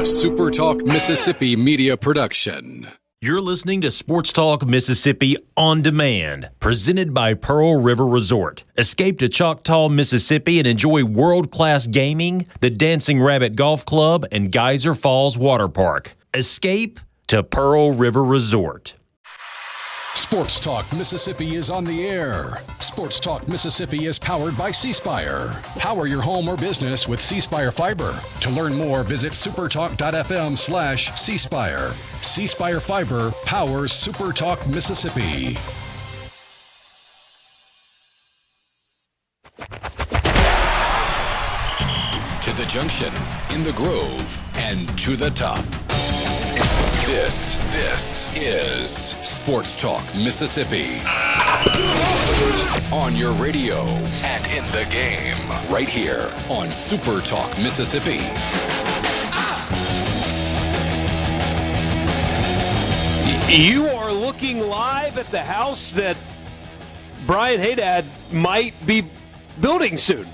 SuperTalk Mississippi media production. You're listening to Sports Talk Mississippi On Demand, presented by Pearl River Resort. Escape to Choctaw, Mississippi and enjoy world-class gaming, the Dancing Rabbit Golf Club, and Geyser Falls Water Park. Escape to Pearl River Resort. Sports Talk Mississippi is on the air. Sports Talk Mississippi is powered by C Spire. Power your home or business with C Spire Fiber. To learn more, visit supertalk.fm/C Spire. C Spire Fiber powers Super Talk Mississippi. To the junction, in the Grove, and to the top. This is Sports Talk Mississippi. On your radio and in the game, right here on Super Talk Mississippi. You are looking live at the house that Brian Hadad might be building soon.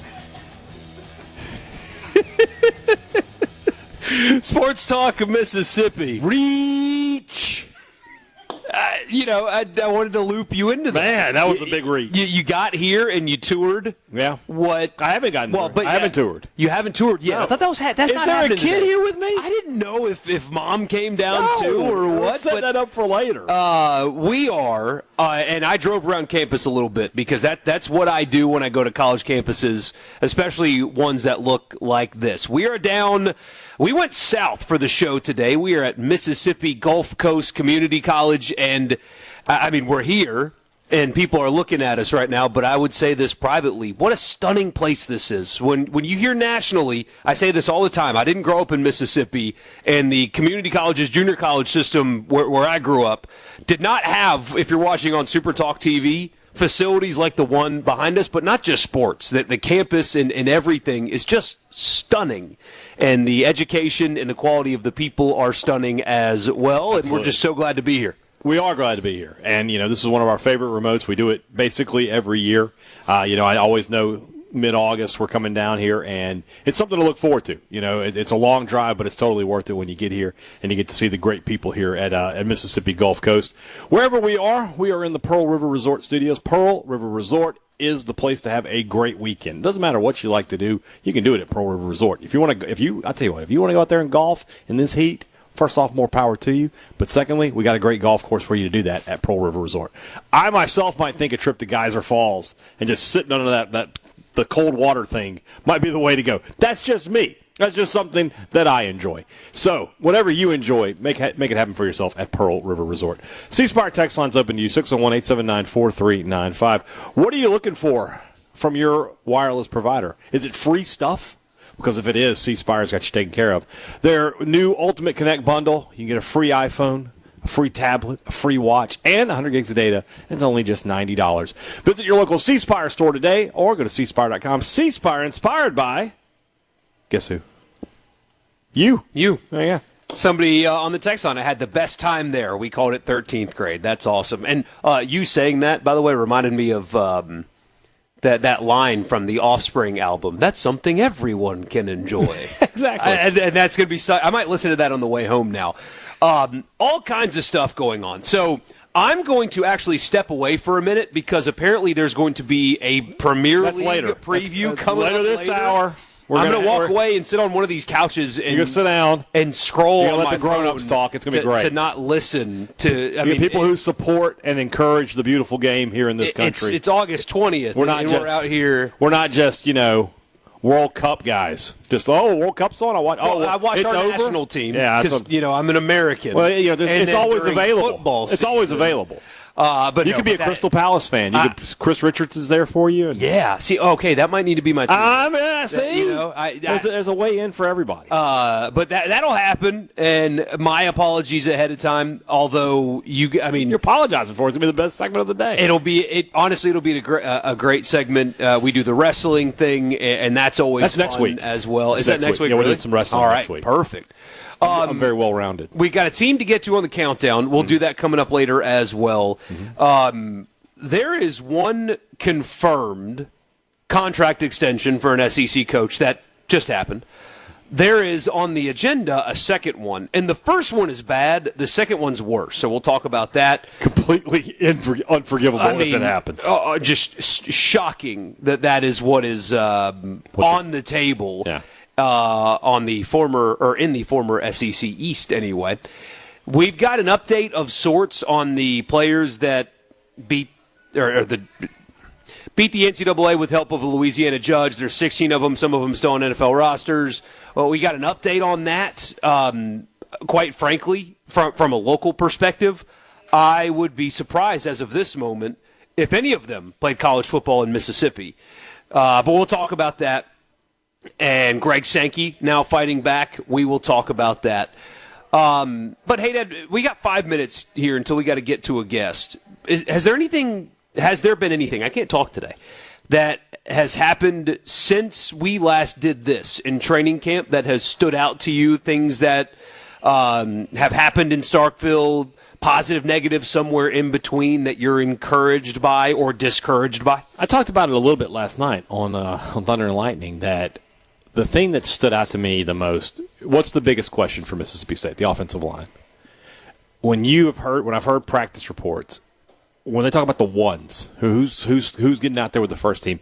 Sports Talk of Mississippi. Reach. I wanted to loop you into that. Man, that was a big reach. You got here and you toured. Yeah. What? I haven't gotten toured. But I haven't toured. You haven't toured yet. No. I thought that was that's Is not there a happening kid today. here with me? I didn't know if Mom came down too or what. Let's set that up for later. We are, and I drove around campus a little bit because that's what I do when I go to college campuses, especially ones that look like this. We went south for the show today. We are at Mississippi Gulf Coast Community College, and we're here, and people are looking at us right now, but I would say this privately. What a stunning place this is. When you hear nationally, I say this all the time. I didn't grow up in Mississippi, and the community colleges, junior college system where I grew up did not have, if you're watching on SuperTalk TV, facilities like the one behind us, but not just sports. The campus and everything is just stunning. And the education and the quality of the people are stunning as well, and we're just so glad to be here. We are glad to be here. And, this is one of our favorite remotes. We do it basically every year. I always know mid-August we're coming down here, and it's something to look forward to. It's a long drive, but it's totally worth it when you get here and you get to see the great people here at Mississippi Gulf Coast. Wherever we are in the Pearl River Resort studios. Pearl River Resort is the place to have a great weekend. It doesn't matter what you like to do, you can do it at Pearl River Resort. If you want to go out there and golf in this heat, first off, more power to you. But secondly, we got a great golf course for you to do that at Pearl River Resort. I myself might think a trip to Geyser Falls and just sitting under the cold water thing might be the way to go. That's just me. That's just something that I enjoy. So, whatever you enjoy, make it happen for yourself at Pearl River Resort. C-Spire text line's open to you, 601-879-4395. What are you looking for from your wireless provider? Is it free stuff? Because if it is, C-Spire's got you taken care of. Their new Ultimate Connect bundle, you can get a free iPhone, a free tablet, a free watch, and 100 gigs of data. It's only just $90. Visit your local C-Spire store today or go to cspire.com. C-Spire, inspired by, guess who? You. Oh, yeah. Somebody on the text line, I had the best time there. We called it 13th grade. That's awesome. And you saying that, by the way, reminded me of that line from the Offspring album. That's something everyone can enjoy. Exactly. And that's going to be – I might listen to that on the way home now. All kinds of stuff going on. So I'm going to actually step away for a minute because apparently there's going to be a Premier League preview coming later up this hour. I'm going to walk away and sit on one of these couches and you're going to sit down and scroll. You're going to on let the my grown-ups phone talk. It's going to be great. To not listen to people who support and encourage the beautiful game here in this country. It's August 20th. We're out here. We're not just World Cup guys. Just World Cup's on. I watch our national team. Yeah, because I'm an American. Well, it's always available. It's always available. But you could be a Crystal Palace fan. Chris Richards is there for you. Yeah. See, okay, that might need to be my team. See, there's a way in for everybody. But that'll happen, and my apologies ahead of time. Although you're apologizing for it. It's gonna be the best segment of the day. It'll be a great segment. We do the wrestling thing, and that's always next week as well. Is that next week? Yeah, really? we're doing some wrestling next week. Perfect. I'm very well rounded. We got a team to get to on the countdown. We'll do that coming up later as well. Mm-hmm. There is one confirmed contract extension for an SEC coach that just happened. there is on the agenda a second one. And the first one is bad. The second one's worse. So we'll talk about that. Completely unforgivable if it happens. Just shocking that is what is on the table in the former SEC East anyway. We've got an update of sorts on the players that beat the NCAA with help of a Louisiana judge. There's 16 of them, some of them still on NFL rosters. Well, we got an update on that. Quite frankly, from a local perspective, I would be surprised as of this moment if any of them played college football in Mississippi. But we'll talk about that. And Greg Sankey now fighting back. We will talk about that. But hey, Dad, we got 5 minutes here until we got to get to a guest. Has there been anything, I can't talk today, that has happened since we last did this in training camp that has stood out to you, things that have happened in Starkville, positive, negative, somewhere in between that you're encouraged by or discouraged by? I talked about it a little bit last night on Thunder and Lightning, that the thing that stood out to me the most, what's the biggest question for Mississippi State? The offensive line. When I've heard practice reports, when they talk about the ones, who's getting out there with the first team,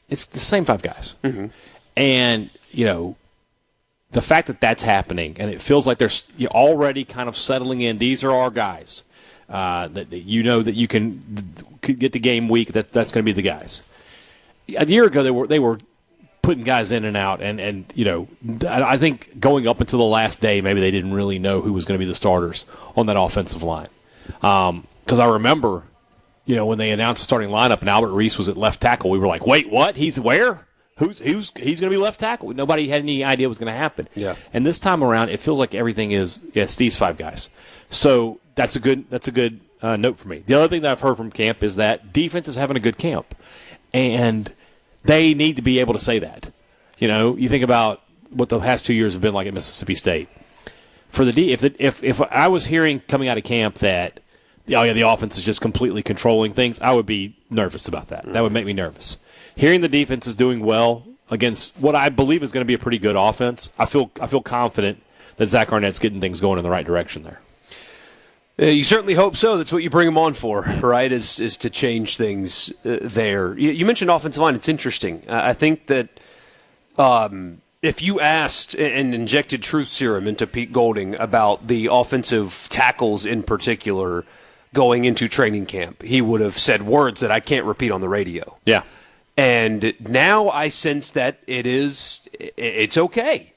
it's the same 5 guys. Mm-hmm. And, the fact that that's happening, and it feels like you're already kind of settling in, these are our guys, that you can get the game week, that's going to be the guys. A year ago, they were putting guys in and out, and I think going up until the last day, maybe they didn't really know who was going to be the starters on that offensive line. Because I remember, when they announced the starting lineup and Albert Reese was at left tackle, we were like, wait, what? He's where? He's going to be left tackle? Nobody had any idea what was going to happen. Yeah. And this time around, it feels like everything is, it's these 5 guys. So that's a good note for me. The other thing that I've heard from camp is that defense is having a good camp. And they need to be able to say that. You think about what the past 2 years have been like at Mississippi State. For if I was hearing coming out of camp that the offense is just completely controlling things, I would be nervous about that. That would make me nervous. Hearing the defense is doing well against what I believe is going to be a pretty good offense, I feel confident that Zach Arnett's getting things going in the right direction there. You certainly hope so. That's what you bring him on for, right, is to change things there. You mentioned offensive line. It's interesting. I think that if you asked and injected truth serum into Pete Golding about the offensive tackles in particular going into training camp, he would have said words that I can't repeat on the radio. Yeah. And now I sense that it's okay.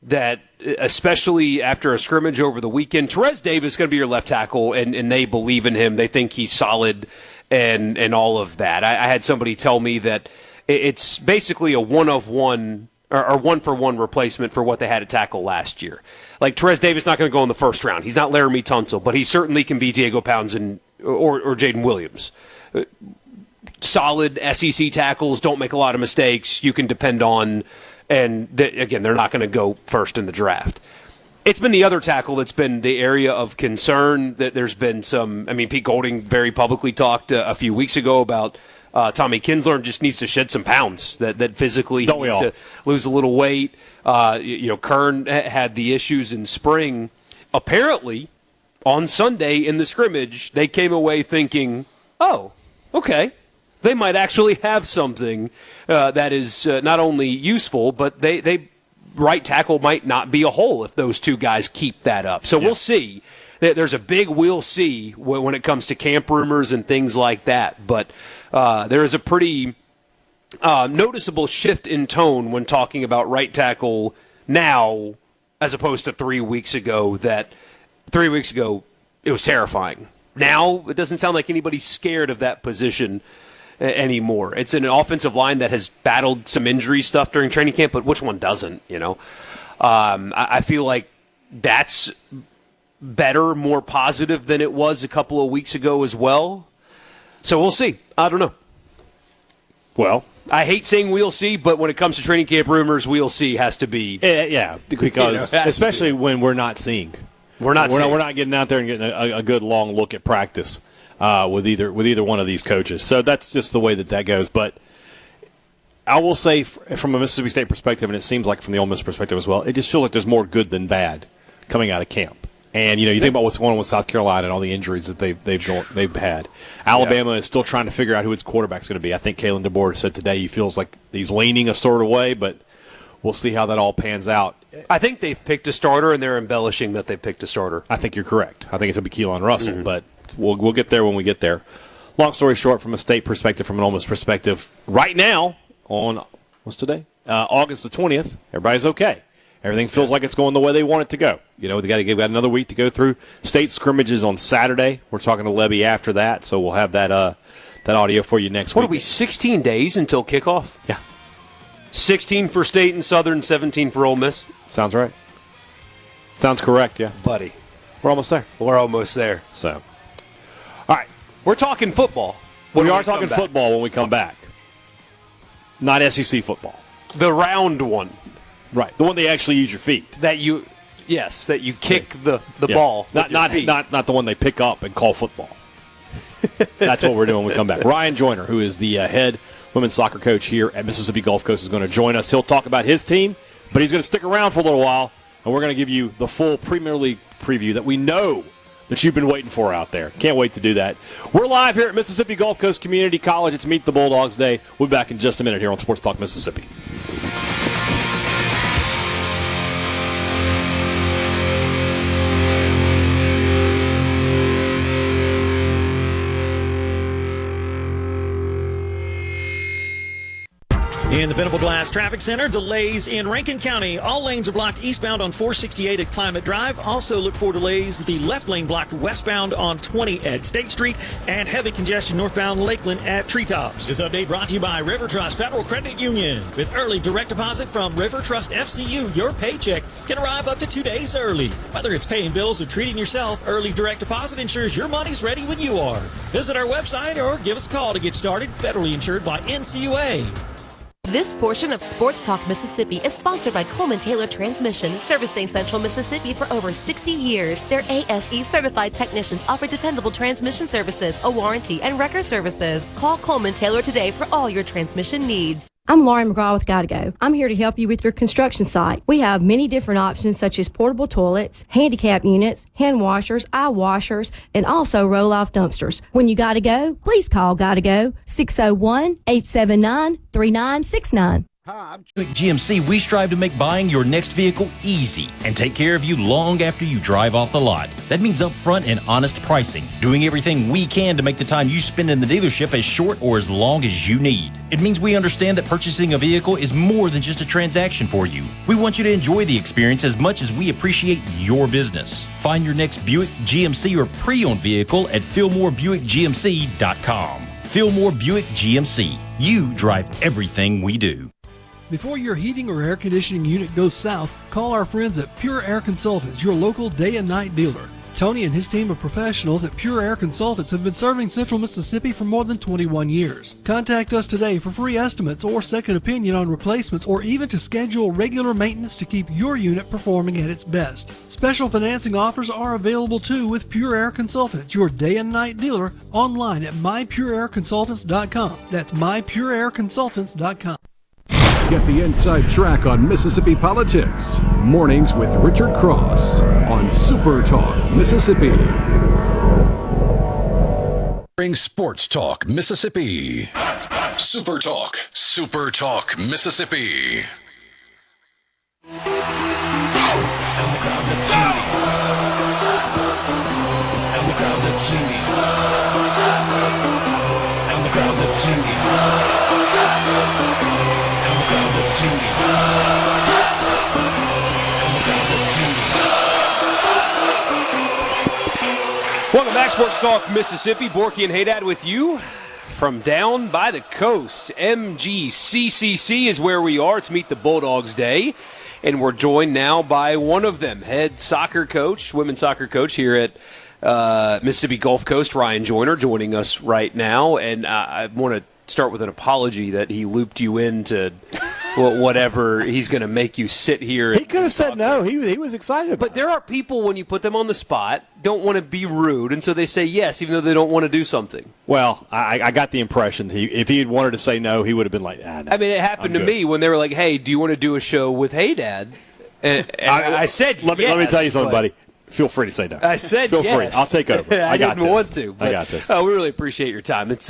That especially after a scrimmage over the weekend, Terez Davis is going to be your left tackle, and they believe in him. They think he's solid and all of that. I had somebody tell me that it's basically a one-of-one or one-for-one replacement for what they had at tackle last year. Like, Terez Davis not going to go in the first round. He's not Laramie Tunsil, but he certainly can be Diego Pounds or Jaden Williams. Solid SEC tackles, don't make a lot of mistakes, you can depend on, and again, they're not going to go first in the draft. It's been the other tackle that's been the area of concern. That there's been Pete Golding very publicly talked a few weeks ago about Tommy Kinsler just needs to shed some pounds, that physically he needs to lose a little weight. Kern had the issues in spring. Apparently, on Sunday in the scrimmage, they came away thinking, oh, okay, they might actually have something that is not only useful, but they right tackle might not be a hole if those 2 guys keep that up. So we'll see. There's a big we'll see when it comes to camp rumors and things like that. But there is a pretty noticeable shift in tone when talking about right tackle now as opposed to 3 weeks ago, that 3 weeks ago it was terrifying. Now it doesn't sound like anybody's scared of that position anymore. It's an offensive line that has battled some injury stuff during training camp, but which one doesn't, I feel like that's better, more positive than it was a couple of weeks ago as well. So we'll see. I don't know. Well, I hate saying we'll see, but when it comes to training camp rumors, we'll see has to be. Because especially when we're not seeing. We're not getting out there and getting a good long look at practice with either one of these coaches. So that's just the way that goes. But I will say from a Mississippi State perspective, and it seems like from the Ole Miss perspective as well, it just feels like there's more good than bad coming out of camp. And, you think about what's going on with South Carolina and all the injuries that they've had. Alabama is still trying to figure out who its quarterback's going to be. I think Kalen DeBoer said today he feels like he's leaning a sort of way, but we'll see how that all pans out. I think they've picked a starter, and they're embellishing that they picked a starter. I think you're correct. I think it's going to be Keelan Russell, but we'll get there when we get there. Long story short, from a State perspective, from an Ole Miss perspective, right now on, what's today? August the 20th, everybody's okay. Everything feels like it's going the way they want it to go. They got another week to go through. State scrimmages on Saturday. We're talking to Levy after that, so we'll have that audio for you next week. What are we, 16 days until kickoff? Yeah. 16 for State and Southern, 17 for Ole Miss. Sounds right. Sounds correct, yeah. Buddy. We're almost there. We're almost there. So, all right. We're talking football. We are talking football when we come back. Not SEC football. The round one. Right, the one they actually use your feet. That you kick the ball. Not the one they pick up and call football. That's what we're doing when we come back. Ryan Joyner, who is the head women's soccer coach here at Mississippi Gulf Coast, is going to join us. He'll talk about his team, but he's going to stick around for a little while, and we're going to give you the full Premier League preview that we know that you've been waiting for out there. Can't wait to do that. We're live here at Mississippi Gulf Coast Community College. It's Meet the Bulldogs Day. We'll be back in just a minute here on Sports Talk Mississippi. In the Venable Glass Traffic Center, delays in Rankin County. All lanes are blocked eastbound on 468 at Climate Drive. Also look for delays. The left lane blocked westbound on 20 at State Street, and heavy congestion northbound Lakeland at Treetops. This update brought to you by River Trust Federal Credit Union. With early direct deposit from River Trust FCU, your paycheck can arrive up to 2 days early. Whether it's paying bills or treating yourself, early direct deposit ensures your money's ready when you are. Visit our website or give us a call to get started. Federally insured by NCUA. This portion of Sports Talk Mississippi is sponsored by Coleman Taylor Transmission, servicing Central Mississippi for over 60 years. Their ASE certified technicians offer dependable transmission services, a warranty, and wrecker services. Call Coleman Taylor today for all your transmission needs. I'm Lauren McGraw with Gotta Go. I'm here to help you with your construction site. We have many different options such as portable toilets, handicap units, hand washers, eye washers, and also roll-off dumpsters. When you gotta go, please call Gotta Go 601-879-3969. Buick GMC, we strive to make buying your next vehicle easy and take care of you long after you drive off the lot. That means upfront and honest pricing, doing everything we can to make the time you spend in the dealership as short or as long as you need. It means we understand that purchasing a vehicle is more than just a transaction for you. We want you to enjoy the experience as much as we appreciate your business. Find your next Buick GMC or pre-owned vehicle at FillmoreBuickGMC.com. Fillmore Buick GMC. You drive everything we do. Before your heating or air conditioning unit goes south, call our friends at Pure Air Consultants, your local day and night dealer. Tony and his team of professionals at Pure Air Consultants have been serving Central Mississippi for more than 21 years. Contact us today for free estimates or second opinion on replacements, or even to schedule regular maintenance to keep your unit performing at its best. Special financing offers are available too with Pure Air Consultants, your day and night dealer, online at mypureairconsultants.com. That's mypureairconsultants.com. Get the inside track on Mississippi politics. Mornings with Richard Cross on SuperTalk Mississippi. Bring Sports Talk Mississippi. SuperTalk Mississippi. And the crowd that's singing. And the crowd that's singing. And the crowd that's singing. Welcome back, Sports Talk Mississippi. Borkey and Hadad with you from down by the coast. MGCCC is where we are. It's Meet the Bulldogs Day, and we're joined now by one of them, head soccer coach, women's soccer coach here at Mississippi Gulf Coast, Ryan Joyner, joining us right now. And I want to start with an apology that he looped you into whatever he's going to make you sit here. He could have said no. He was excited about But there are people, when you put them on the spot, don't want to be rude, and so they say yes, even though they don't want to do something. Well, I got the impression if he had wanted to say no, he would have been like, no. I mean, it happened to me when they were like, hey, do you want to do a show with Hadad? And I said let yes. Let me tell you something, buddy. Feel free to say no. I said Feel yes. free. I'll take over. I got didn't this. want to. But, I got this. Oh, we really appreciate your time. It's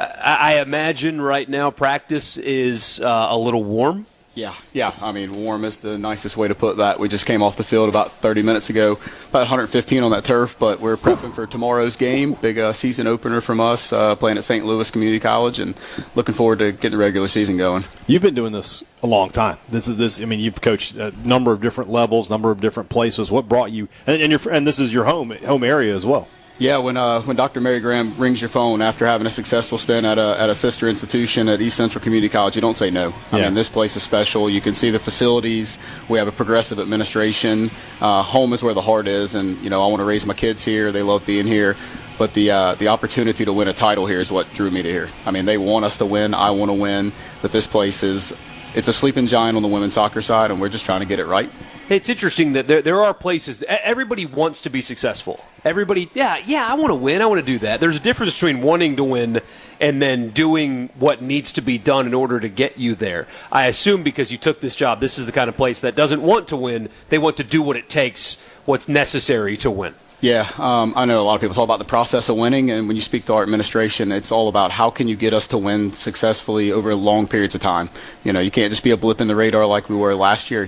I imagine right now practice is a little warm. Yeah. I mean, warm is the nicest way to put that. We just came off the field about 30 minutes ago, about 115 on that turf, but we're prepping for tomorrow's game. Big season opener from us, playing at St. Louis Community College, and looking forward to getting the regular season going. You've been doing this a long time. I mean, you've coached a number of different levels, number of different places. What brought you, and this is your home area as well. Yeah, when Dr. Mary Graham rings your phone after having a successful stint at a sister institution at East Central Community College, you don't say no. I mean, this place is special. You can see the facilities. We have a progressive administration. Home is where the heart is, and I want to raise my kids here. They love being here. But the opportunity to win a title here is what drew me to here. I mean, they want us to win. I want to win. But this place it's a sleeping giant on the women's soccer side, and we're just trying to get it right. It's interesting that there are places, everybody wants to be successful. Everybody, I want to win. I want to do that. There's a difference between wanting to win and then doing what needs to be done in order to get you there. I assume because you took this job, this is the kind of place that doesn't want to win. They want to do what it takes, what's necessary to win. Yeah, I know a lot of people talk about the process of winning, and when you speak to our administration, it's all about how can you get us to win successfully over long periods of time. You can't just be a blip in the radar like we were last year,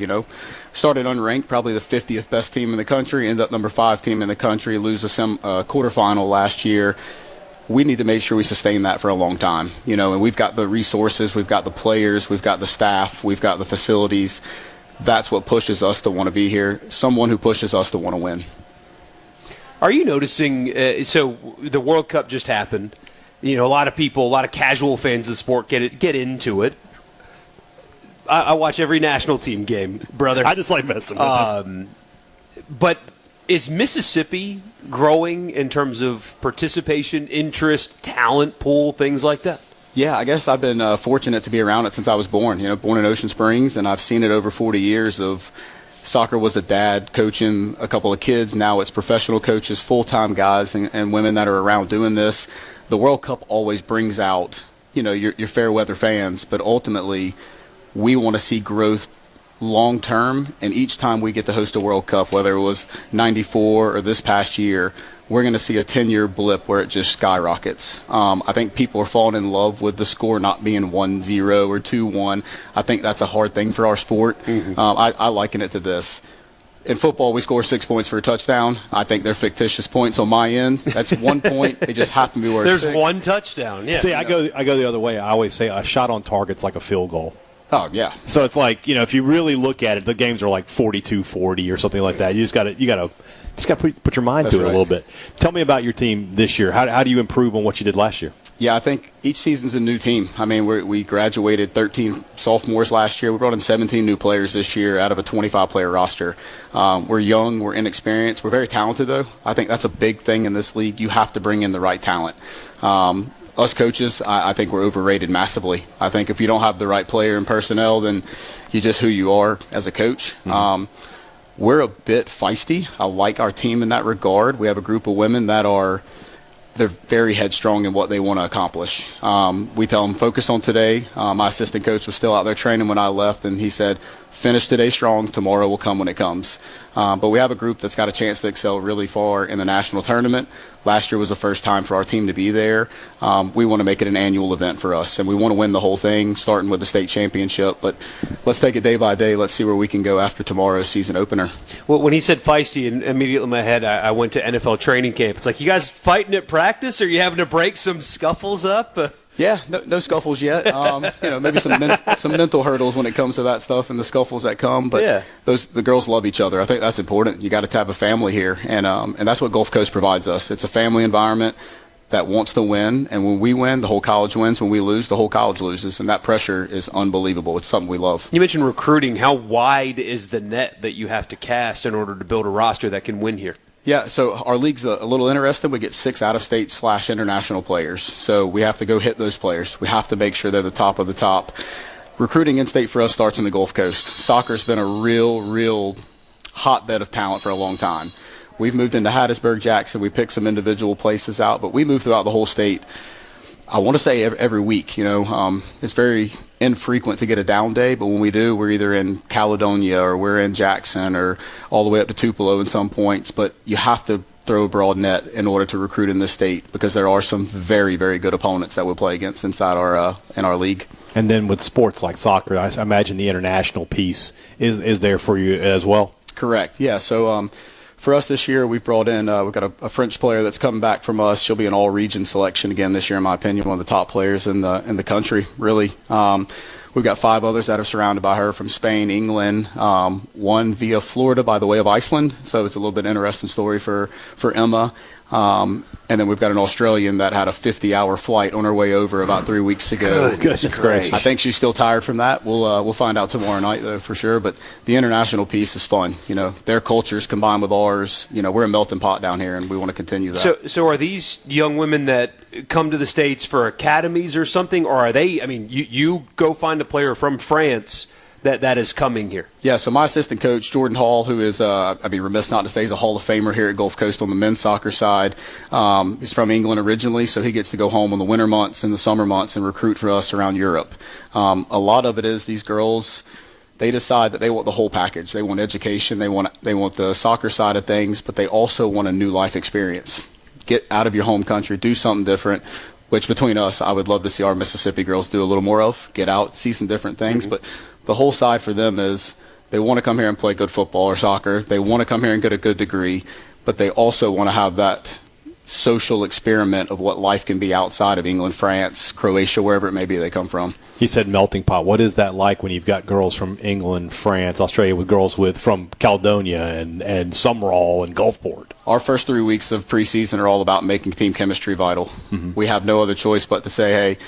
Started unranked, probably the 50th best team in the country, ended up number 5 team in the country, lose a quarterfinal last year. We need to make sure we sustain that for a long time, and we've got the resources, we've got the players, we've got the staff, we've got the facilities. That's what pushes us to want to be here, someone who pushes us to want to win. Are you noticing, so the World Cup just happened, a lot of people, a lot of casual fans of the sport get into it. I watch every national team game, brother. I just like messing with them. But is Mississippi growing in terms of participation, interest, talent pool, things like that? Yeah, I guess I've been fortunate to be around it since I was born. Born in Ocean Springs, and I've seen it over 40 years of soccer was a dad coaching a couple of kids. Now it's professional coaches, full-time guys and women that are around doing this. The World Cup always brings out, your fair weather fans, but ultimately we want to see growth long term, and each time we get to host a World Cup, whether it was 94 or this past year, we're going to see a 10-year blip where it just skyrockets. I think people are falling in love with the score not being 1-0 or 2-1. I think that's a hard thing for our sport. I liken it to this. In football, we score 6 points for a touchdown. I think they're fictitious points on my end. That's 1 point. They just happen to be worth There's 6. one touchdown. Yeah. See, I go the other way. I always say a shot on target's like a field goal. Oh, yeah. So it's like, if you really look at it, the games are like 42-40 or something like that. You just got to put your mind to it a little bit. Tell me about your team this year. How do you improve on what you did last year? Yeah, I think each season's a new team. I mean, we graduated 13 sophomores last year. We brought in 17 new players this year out of a 25-player roster. We're young. We're inexperienced. We're very talented, though. I think that's a big thing in this league. You have to bring in the right talent. Us coaches, I think we're overrated massively. I think if you don't have the right player and personnel, then you're just who you are as a coach. We're a bit feisty. I like our team in that regard. We have a group of women that they're very headstrong in what they want to accomplish. We tell them, focus on today. My assistant coach was still out there training when I left, and he said, finish today strong. Tomorrow will come when it comes. But we have a group that's got a chance to excel really far in the national tournament. Last year was the first time for our team to be there. We want to make it an annual event for us, and we want to win the whole thing, starting with the state championship. But let's take it day by day. Let's see where we can go after tomorrow's season opener. Well, when he said feisty, and immediately in my head, I went to NFL training camp. It's like, you guys fighting at practice? Or are you having to break some scuffles up? Yeah, no scuffles yet. Maybe some mental hurdles when it comes to that stuff and the scuffles that come. But yeah, the girls love each other. I think that's important. You got to have a family here, and that's what Gulf Coast provides us. It's a family environment that wants to win, and when we win, the whole college wins. When we lose, the whole college loses, and that pressure is unbelievable. It's something we love. You mentioned recruiting. How wide is the net that you have to cast in order to build a roster that can win here? Yeah, so our league's a little interesting. We get 6 out-of-state / international players. So we have to go hit those players. We have to make sure they're the top of the top. recruiting in-state for us starts in the Gulf Coast. Soccer's been a real hotbed of talent for a long time. We've moved into Hattiesburg, Jackson. We picked some individual places out, but we move throughout the whole state. I want to say every week. It's very infrequent to get a down day, but when we do, we're either in Caledonia or we're in Jackson or all the way up to Tupelo in some points. But you have to throw a broad net in order to recruit in this state because there are some very, very good opponents that we'll play against inside in our league. And then with sports like soccer, I imagine the international piece is there for you as well. Correct. Yeah. So for us this year, we've brought in we've got a French player that's coming back from us. She'll be an all-region selection again this year, in my opinion, one of the top players in the country, really. We've got 5 others that are surrounded by her from Spain, England, one via Florida by the way of Iceland. So it's a little bit interesting story for Emma. And then we've got an Australian that had a 50-hour flight on her way over about 3 weeks ago. Goodness gracious. I think she's still tired from that. We'll find out tomorrow night, though, for sure. But the international piece is fun. Their cultures combined with ours. We're a melting pot down here, and we want to continue that. So are these young women that come to the States for academies or something, or are they? I mean, you go find a player from France that is coming here. Yeah, so my assistant coach, Jordan Hall, who is, I'd be remiss not to say, he's a Hall of Famer here at Gulf Coast on the men's soccer side. He's from England originally, so he gets to go home on the winter months and the summer months and recruit for us around Europe. A lot of it is these girls, they decide that they want the whole package. They want education, they want the soccer side of things, but they also want a new life experience. Get out of your home country, do something different, which between us, I would love to see our Mississippi girls do a little more of. Get out, see some different things, but the whole side for them is they want to come here and play good football or soccer. They want to come here and get a good degree, but they also want to have that social experiment of what life can be outside of England, France, Croatia, wherever it may be they come from. You said melting pot. What is that like when you've got girls from England, France, Australia, with girls from Caledonia and Sumrall and Gulfport? Our first 3 weeks of preseason are all about making team chemistry vital. We have no other choice but to say, hey,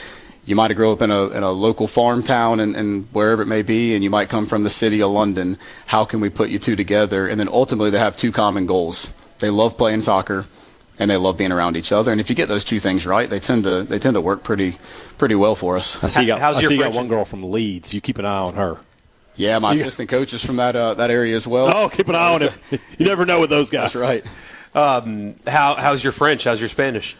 you might have grown up in a local farm town and wherever it may be, and you might come from the city of London. How can we put you two together? And then ultimately they have 2 common goals. They love playing soccer, and they love being around each other. And if you get those 2 things right, they tend to work pretty well for us. I see you got one girl from Leeds. You keep an eye on her. Yeah, my assistant coach is from that area as well. Oh, keep an eye on him. You never know with those guys. That's right. How's your French? How's your Spanish?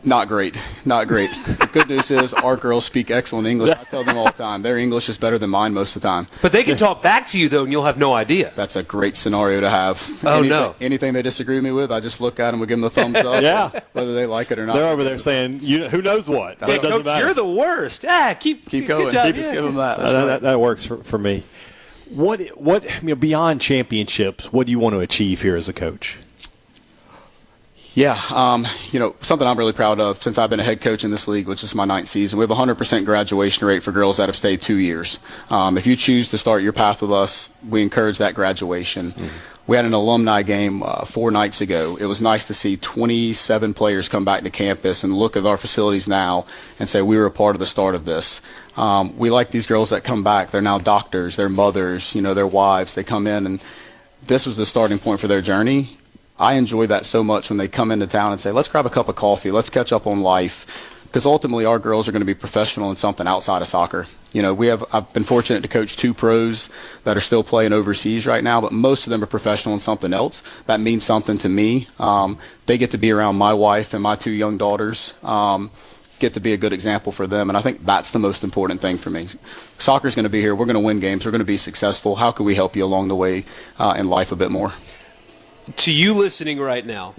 Not great. The good news is our girls speak excellent English. I tell them all the time. Their English is better than mine most of the time. But they can talk back to you, though, and you'll have no idea. That's a great scenario to have. No. Anything they disagree with me with, I just look at them and give them the thumbs up. Yeah. Whether they like it or not. They're over there saying, who knows what. Hey, Coach, you're the worst. Keep going. Good job. Just give them that. That works for me. What beyond championships, what do you want to achieve here as a coach? Yeah, something I'm really proud of since I've been a head coach in this league, which is my 9th season. We have a 100% graduation rate for girls that have stayed 2 years. If you choose to start your path with us, we encourage that graduation. We had an alumni game 4 nights ago. It was nice to see 27 players come back to campus and look at our facilities now and say we were a part of the start of this. We like these girls that come back. They're now doctors, they're mothers, their wives. They come in, and this was the starting point for their journey. I enjoy that so much when they come into town and say, let's grab a cup of coffee, let's catch up on life, because ultimately our girls are going to be professional in something outside of soccer. I've been fortunate to coach 2 pros that are still playing overseas right now, but most of them are professional in something else. That means something to me. They get to be around my wife and my 2 young daughters, get to be a good example for them, and I think that's the most important thing for me. Soccer's going to be here. We're going to win games. We're going to be successful. How can we help you along the way in life a bit more? To you listening right now,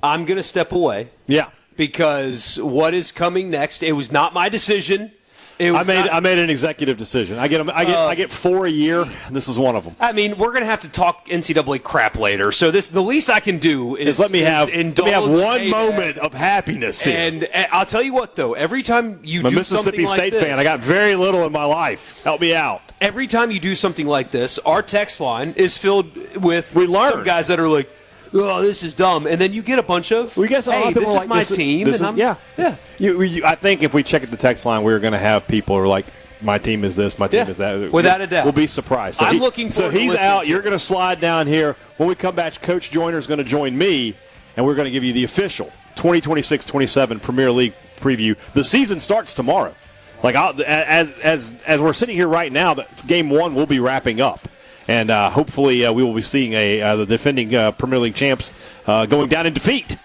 I'm going to step away. Yeah. Because what is coming next, it was not my decision. I made an executive decision. I get 4 a year, and this is one of them. I mean, we're going to have to talk NCAA crap later. So the least I can do is let me have one moment of happiness here. And I'll tell you what, though, every time you do Mississippi something like State this, fan, I got very little in my life. Help me out. Every time you do something like this, our text line is filled with some guys that are like, oh, this is dumb. And then you get a bunch of, hey, this is my team. Yeah. I think if we check at the text line, we're going to have people who are like, my team is this, my team is that. Without a doubt. We'll be surprised. I'm looking forward to he's out. to You're going to slide down here. When we come back, Coach Joyner is going to join me, and we're going to give you the official 2026-27 Premier League preview. The season starts tomorrow. Like as we're sitting here right now, game one will be wrapping up. And hopefully we will be seeing the defending Premier League champs going down in defeat.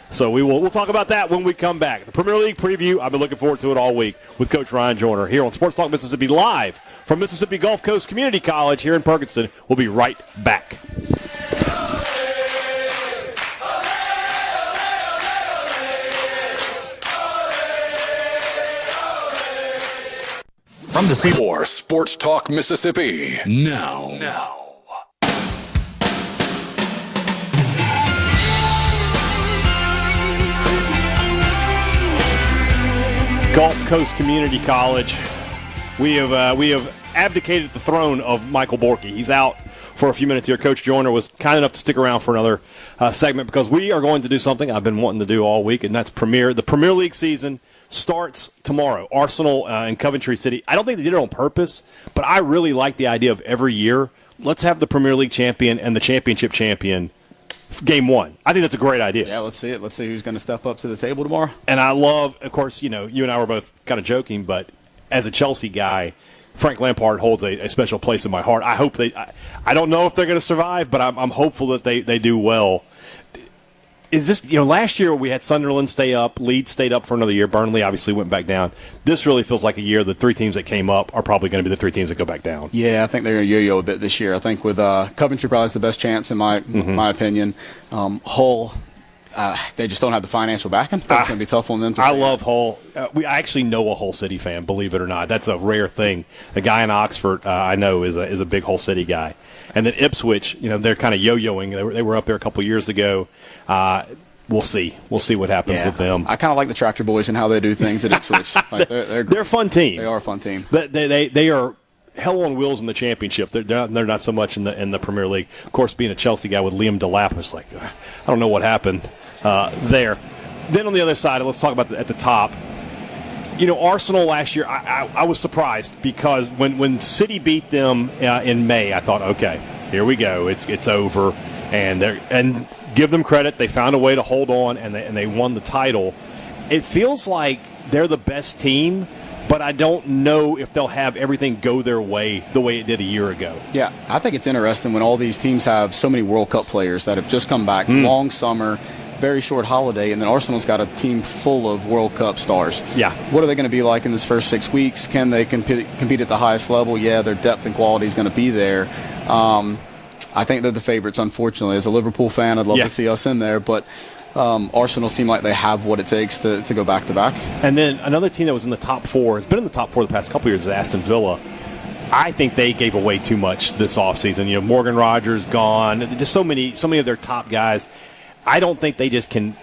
So we'll talk about that when we come back. The Premier League preview, I've been looking forward to it all week with Coach Ryan Joyner here on Sports Talk Mississippi, live from Mississippi Gulf Coast Community College here in Perkinston. We'll be right back. From the More Sports Talk Mississippi now. Gulf Coast Community College. We have abdicated the throne of Michael Borkey. He's out for a few minutes here. Coach Joyner was kind enough to stick around for another segment because we are going to do something I've been wanting to do all week, and that's the Premier League season starts tomorrow. Arsenal and Coventry City. I don't think they did it on purpose, but I really like the idea of every year, let's have the Premier League champion and the championship champion game one. I think that's a great idea. Yeah, let's see it. Let's see who's going to step up to the table tomorrow. And I love, of course, you and I were both kind of joking, but as a Chelsea guy, Frank Lampard holds a special place in my heart. I hope I don't know if they're going to survive, but I'm hopeful that they do well. Is this, last year we had Sunderland stay up, Leeds stayed up for another year, Burnley obviously went back down. This really feels like a year the three teams that came up are probably going to be the three teams that go back down. Yeah, I think they're going to yo-yo a bit this year. I think with Coventry probably is the best chance in my opinion. Hull, they just don't have the financial backing. It's going to be tough on them. I love Hull. I actually know a Hull City fan, believe it or not. That's a rare thing. A guy in Oxford I know is a big Hull City guy. And then Ipswich, they're kind of yo-yoing. They were up there a couple years ago. We'll see. We'll see what happens with them. I kind of like the Tractor Boys and how they do things at Ipswich. Like they're a fun team. They are a fun team. They are hell on wheels in the championship. They're not so much in the Premier League. Of course, being a Chelsea guy with Liam Delap was like, I don't know what happened there. Then on the other side, let's talk about at the top. Arsenal last year, I was surprised because when City beat them in May, I thought, okay, here we go, it's over, and give them credit, they found a way to hold on, and they won the title. It feels like they're the best team, but I don't know if they'll have everything go their way the way it did a year ago. Yeah, I think it's interesting when all these teams have so many World Cup players that have just come back, long summer, very short holiday, and then Arsenal's got a team full of World Cup stars. Yeah. What are they going to be like in this first 6 weeks? Can they compete at the highest level? Yeah, their depth and quality is going to be there. I think they're the favorites, unfortunately. As a Liverpool fan, I'd love to see us in there, but Arsenal seem like they have what it takes to go back-to-back. And then another team that was in the top four, it's been in the top four the past couple years, is Aston Villa. I think they gave away too much this offseason. Morgan Rogers gone, just so many of their top guys. I don't think they just can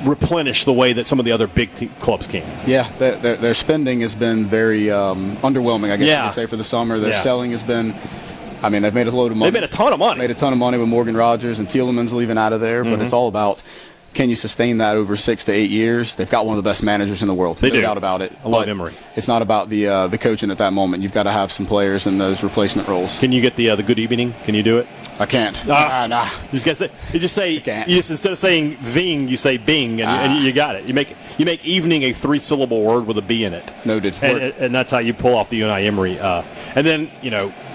replenish the way that some of the other big clubs can. Yeah, their spending has been very underwhelming, I guess you could say, for the summer. Their selling has been, they've made a load of money. They've made a ton of money. Made a ton of money with Morgan Rogers and Tielemans leaving out of there, but it's all about, can you sustain that over 6 to 8 years? They've got one of the best managers in the world. They do. No doubt about it. I love Emery. It's not about the coaching at that moment. You've got to have some players in those replacement roles. Can you get the good evening? Can you do it? I can't. Nah. You just say instead of saying Ving, you say Bing, and you got it. You make evening a 3-syllable word with a B in it. Noted. And that's how you pull off the Unai Emery. And then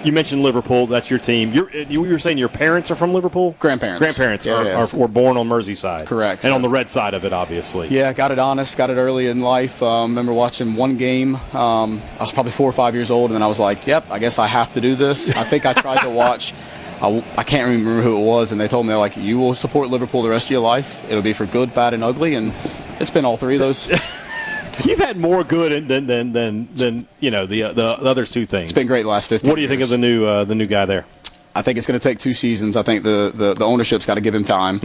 you mentioned Liverpool. That's your team. You were saying your parents are from Liverpool. Grandparents were born on Merseyside. Correct. And on the red side of it, obviously. Yeah, got it honest. Got it early in life. Remember watching one game. I was probably 4 or 5 years old, and then I was like, "Yep, I guess I have to do this." I think I tried to watch. I can't remember who it was, and they told me, they're like, you will support Liverpool the rest of your life. It'll be for good, bad, and ugly, and it's been all three of those. You've had more good than the other two things. It's been great the last 15 years. What do you think of the new guy there? I think it's going to take 2 seasons. I think the ownership's got to give him time.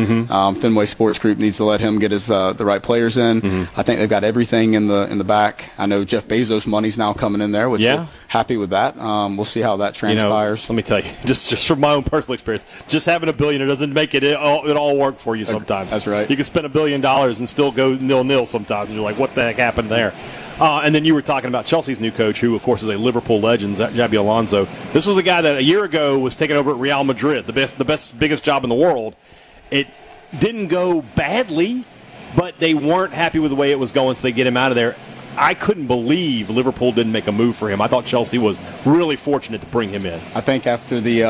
Fenway Sports Group needs to let him get his the right players in. I think they've got everything in the back. I know Jeff Bezos' money's now coming in there, which we're happy with that. We'll see how that transpires. Let me tell you, just from my own personal experience, just having $1 billion doesn't make it all work for you sometimes. That's right. You can spend $1 billion and still go 0-0 sometimes. You're like, what the heck happened there? And then you were talking about Chelsea's new coach, who, of course, is a Liverpool legend, Xabi Alonso. This was a guy that a year ago was taking over at Real Madrid, the biggest job in the world. It didn't go badly, but they weren't happy with the way it was going, so they get him out of there. I couldn't believe Liverpool didn't make a move for him. I thought Chelsea was really fortunate to bring him in. I think after the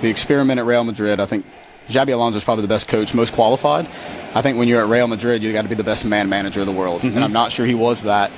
experiment at Real Madrid, I think Xabi Alonso is probably the best coach, most qualified. I think when you're at Real Madrid, you got to be the best man manager in the world, and I'm not sure he was that.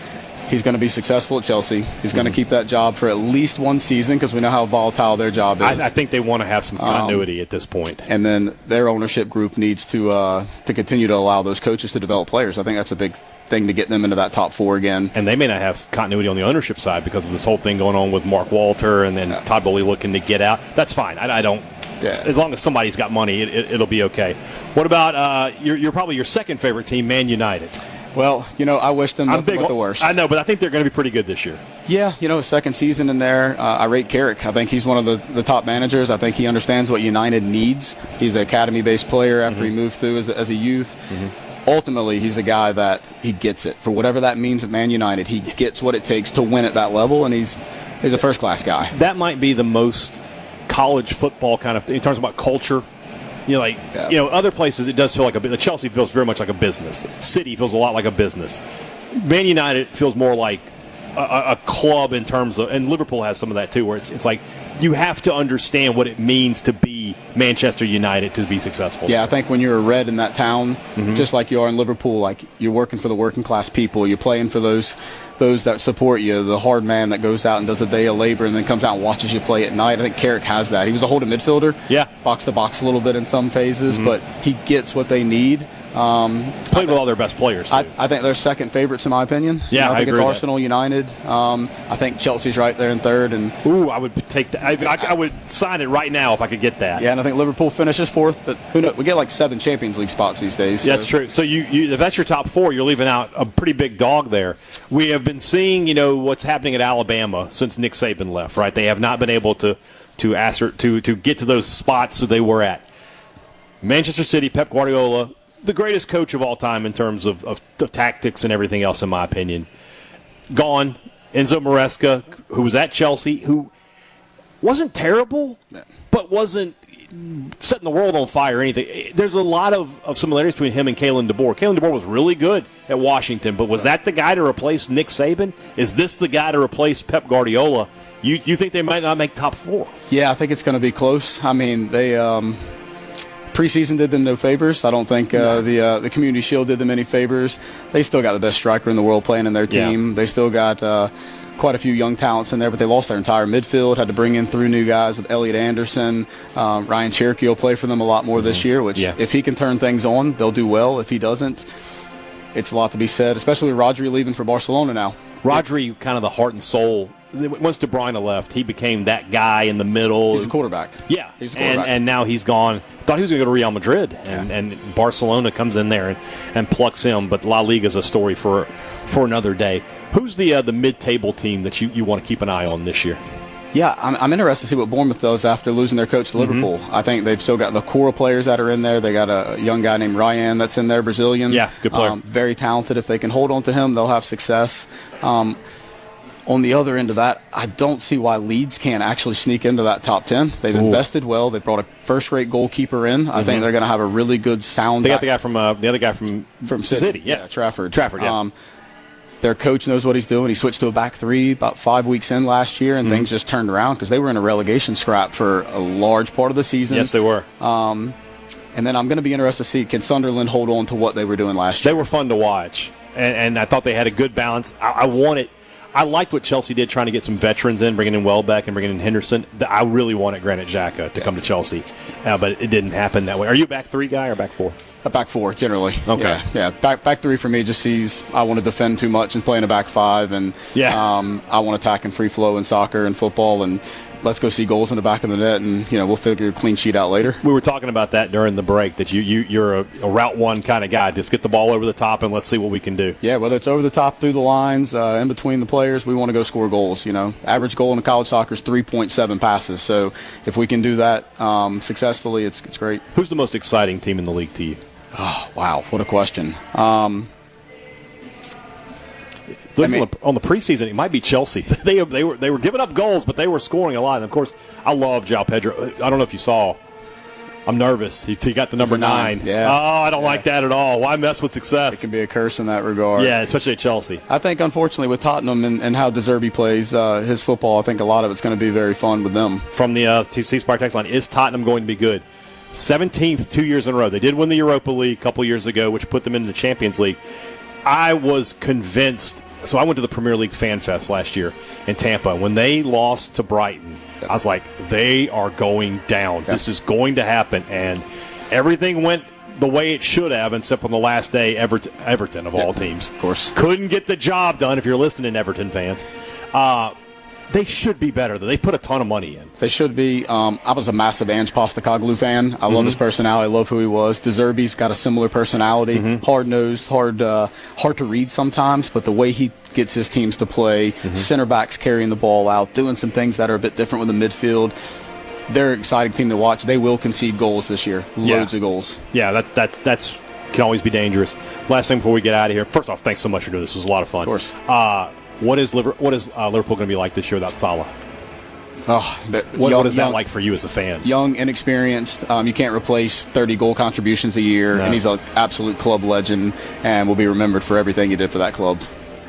He's going to be successful at Chelsea. He's going to keep that job for at least one season because we know how volatile their job is. I think they want to have some continuity at this point. And then their ownership group needs to continue to allow those coaches to develop players. I think that's a big thing to get them into that top 4 again. And they may not have continuity on the ownership side because of this whole thing going on with Mark Walter and then Todd Bowley looking to get out. That's fine. I don't. Yeah. As long as somebody's got money, it'll be okay. What about you're probably your second favorite team, Man United? Well, I wish them nothing but the worst. I know, but I think they're going to be pretty good this year. Yeah, second season in there. I rate Carrick. I think he's one of the top managers. I think he understands what United needs. He's an academy-based player after he moved through as a youth. Ultimately, he's a guy that he gets it. For whatever that means at Man United, he gets what it takes to win at that level, and he's a first-class guy. That might be the most college football kind of thing in terms of about culture. Other places it does feel like Chelsea feels very much like a business. City feels a lot like a business. Man United feels more like a club in terms of, and Liverpool has some of that too, where it's like you have to understand what it means to be Manchester United to be successful. Yeah, I think when you're a red in that town, just like you are in Liverpool, like you're working for the working class people, you're playing for those that support you, the hard man that goes out and does a day of labor and then comes out and watches you play at night. I think Carrick has that. He was a holding midfielder, box to box a little bit in some phases, but he gets what they need. Played with all their best players. I think they're second favorites in my opinion. Yeah, I think agree it's Arsenal, United. I think Chelsea's right there in third. And I would take that. I would sign it right now if I could get that. Yeah, and I think Liverpool finishes fourth. But who knows? We get like 7 Champions League spots these days. So. That's true. So you if that's your top 4, you're leaving out a pretty big dog there. We have been seeing what's happening at Alabama since Nick Saban left. Right, they have not been able to get to those spots that they were at. Manchester City, Pep Guardiola, the greatest coach of all time in terms of tactics and everything else, in my opinion. Gone. Enzo Maresca, who was at Chelsea, who wasn't terrible, but wasn't setting the world on fire or anything. There's a lot of similarities between him and Kalen DeBoer. Kalen DeBoer was really good at Washington, but was that the guy to replace Nick Saban? Is this the guy to replace Pep Guardiola? You think they might not make top 4? Yeah, I think it's going to be close. I mean, they preseason did them no favors. I don't think the Community Shield did them any favors. They still got the best striker in the world playing in their team. Yeah. They still got quite a few young talents in there, but they lost their entire midfield, had to bring in 3 new guys with Elliot Anderson. Ryan Cherokee will play for them a lot more this year, which if he can turn things on, they'll do well. If he doesn't, it's a lot to be said, especially with Rodri leaving for Barcelona now. Rodri, kind of the heart and soul. Once De Bruyne left, he became that guy in the middle. He's a quarterback. Yeah, he's a quarterback. And now he's gone. Thought he was going to go to Real Madrid, and Barcelona comes in there and plucks him. But La Liga is a story for another day. Who's the mid-table team that you want to keep an eye on this year? Yeah, I'm interested to see what Bournemouth does after losing their coach to Liverpool. I think they've still got the core players that are in there. They got a young guy named Ryan that's in there, Brazilian. Yeah, good player. Very talented. If they can hold on to him, they'll have success. On the other end of that, I don't see why Leeds can't actually sneak into that top 10. They've invested well. They brought a first-rate goalkeeper in. I think they're going to have a really good sound. They got the other guy from City. Yeah, Trafford. Yeah. Their coach knows what he's doing. He switched to a back 3 about 5 weeks in last year, and things just turned around because they were in a relegation scrap for a large part of the season. Yes, they were. And then I'm going to be interested to see, can Sunderland hold on to what they were doing last year? They were fun to watch, and I thought they had a good balance. I liked what Chelsea did, trying to get some veterans in, bringing in Welbeck and bringing in Henderson. I really wanted Granit Xhaka to come to Chelsea, but it didn't happen that way. Are you a back 3 guy or back 4? A back 4, generally. Okay. Yeah. Back 3 for me just sees I want to defend too much and play in a back 5, and I want attack and free flow in soccer and football, and let's go see goals in the back of the net, and we'll figure a clean sheet out later. We were talking about that during the break, that you're a route 1 kind of guy. Just get the ball over the top and let's see what we can do. Yeah, whether it's over the top, through the lines, in between the players, we want to go score goals. Average goal in college soccer is 3.7 passes. So if we can do that successfully, it's great. Who's the most exciting team in the league to you? Oh, wow, what a question. On the preseason, it might be Chelsea. They were giving up goals, but they were scoring a lot. And of course, I love João Pedro. I don't know if you saw. I'm nervous. He got the number 9. Yeah. Oh, I don't like that at all. Why mess with success? It can be a curse in that regard. Yeah, especially at Chelsea. I think, unfortunately, with Tottenham and how De Zerbi plays his football, I think a lot of it's going to be very fun with them. From the C-Spire text line, is Tottenham going to be good? 17th 2 years in a row. They did win the Europa League a couple years ago, which put them into the Champions League. I was convinced. So I went to the Premier League Fan Fest last year in Tampa. When they lost to Brighton, I was like, they are going down. This is going to happen. And everything went the way it should have, except on the last day, Everton of all teams. Of course. Couldn't get the job done if you're listening, Everton fans. They should be better, though. They've put a ton of money in. They should be. I was a massive Ange Postecoglou fan. I love his personality. I love who he was. De Zerbi's got a similar personality. Hard-nosed, hard to read sometimes, but the way he gets his teams to play, center backs carrying the ball out, doing some things that are a bit different with the midfield. They're an exciting team to watch. They will concede goals this year. Loads of goals. Yeah, that's can always be dangerous. Last thing before we get out of here. First off, thanks so much for doing this. It was a lot of fun. Of course. What is Liverpool going to be like this year without Salah? What is that like for you as a fan? Young, inexperienced. You can't replace 30 goal contributions a year, and he's an absolute club legend and will be remembered for everything he did for that club.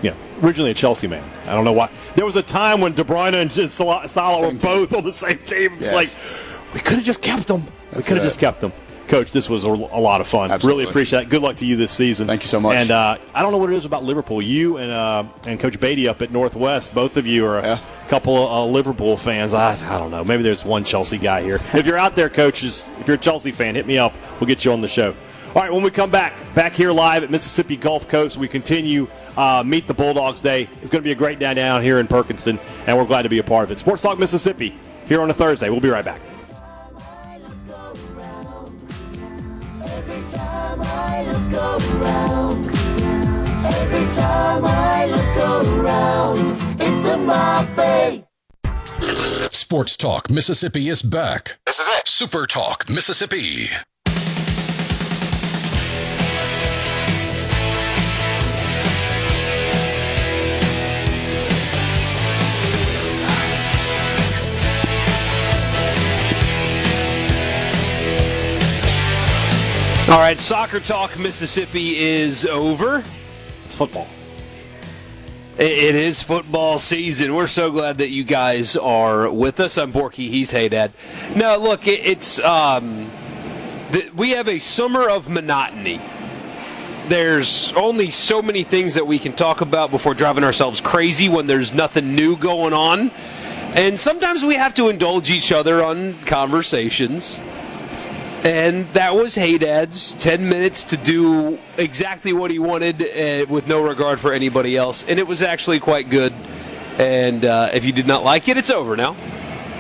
Yeah, originally a Chelsea man. I don't know why. There was a time when De Bruyne and Salah were both on the same team. It's like, we could have just kept them. Coach, this was a lot of fun. Absolutely. Really appreciate it. Good luck to you this season. Thank you so much. And I don't know what it is about Liverpool. You and Coach Beatty up at Northwest, both of you are a couple of Liverpool fans. I don't know. Maybe there's one Chelsea guy here. If you're out there, coaches, if you're a Chelsea fan, hit me up. We'll get you on the show. All right, when we come back here live at Mississippi Gulf Coast, we continue Meet the Bulldogs Day. It's going to be a great day down here in Perkinston, and we're glad to be a part of it. Sports Talk Mississippi here on a Thursday. We'll be right back. Every time I look around, it's in my face. Sports Talk Mississippi is back. This is it. Super Talk Mississippi. All right, Soccer Talk Mississippi is over. It's football. It is football season. We're so glad that you guys are with us. I'm Borkey. He's Hadad. No, look, we have a summer of monotony. There's only so many things that we can talk about before driving ourselves crazy when there's nothing new going on. And sometimes we have to indulge each other on conversations. And that was Hadad's 10 minutes to do exactly what he wanted with no regard for anybody else. And it was actually quite good. And if you did not like it, it's over now.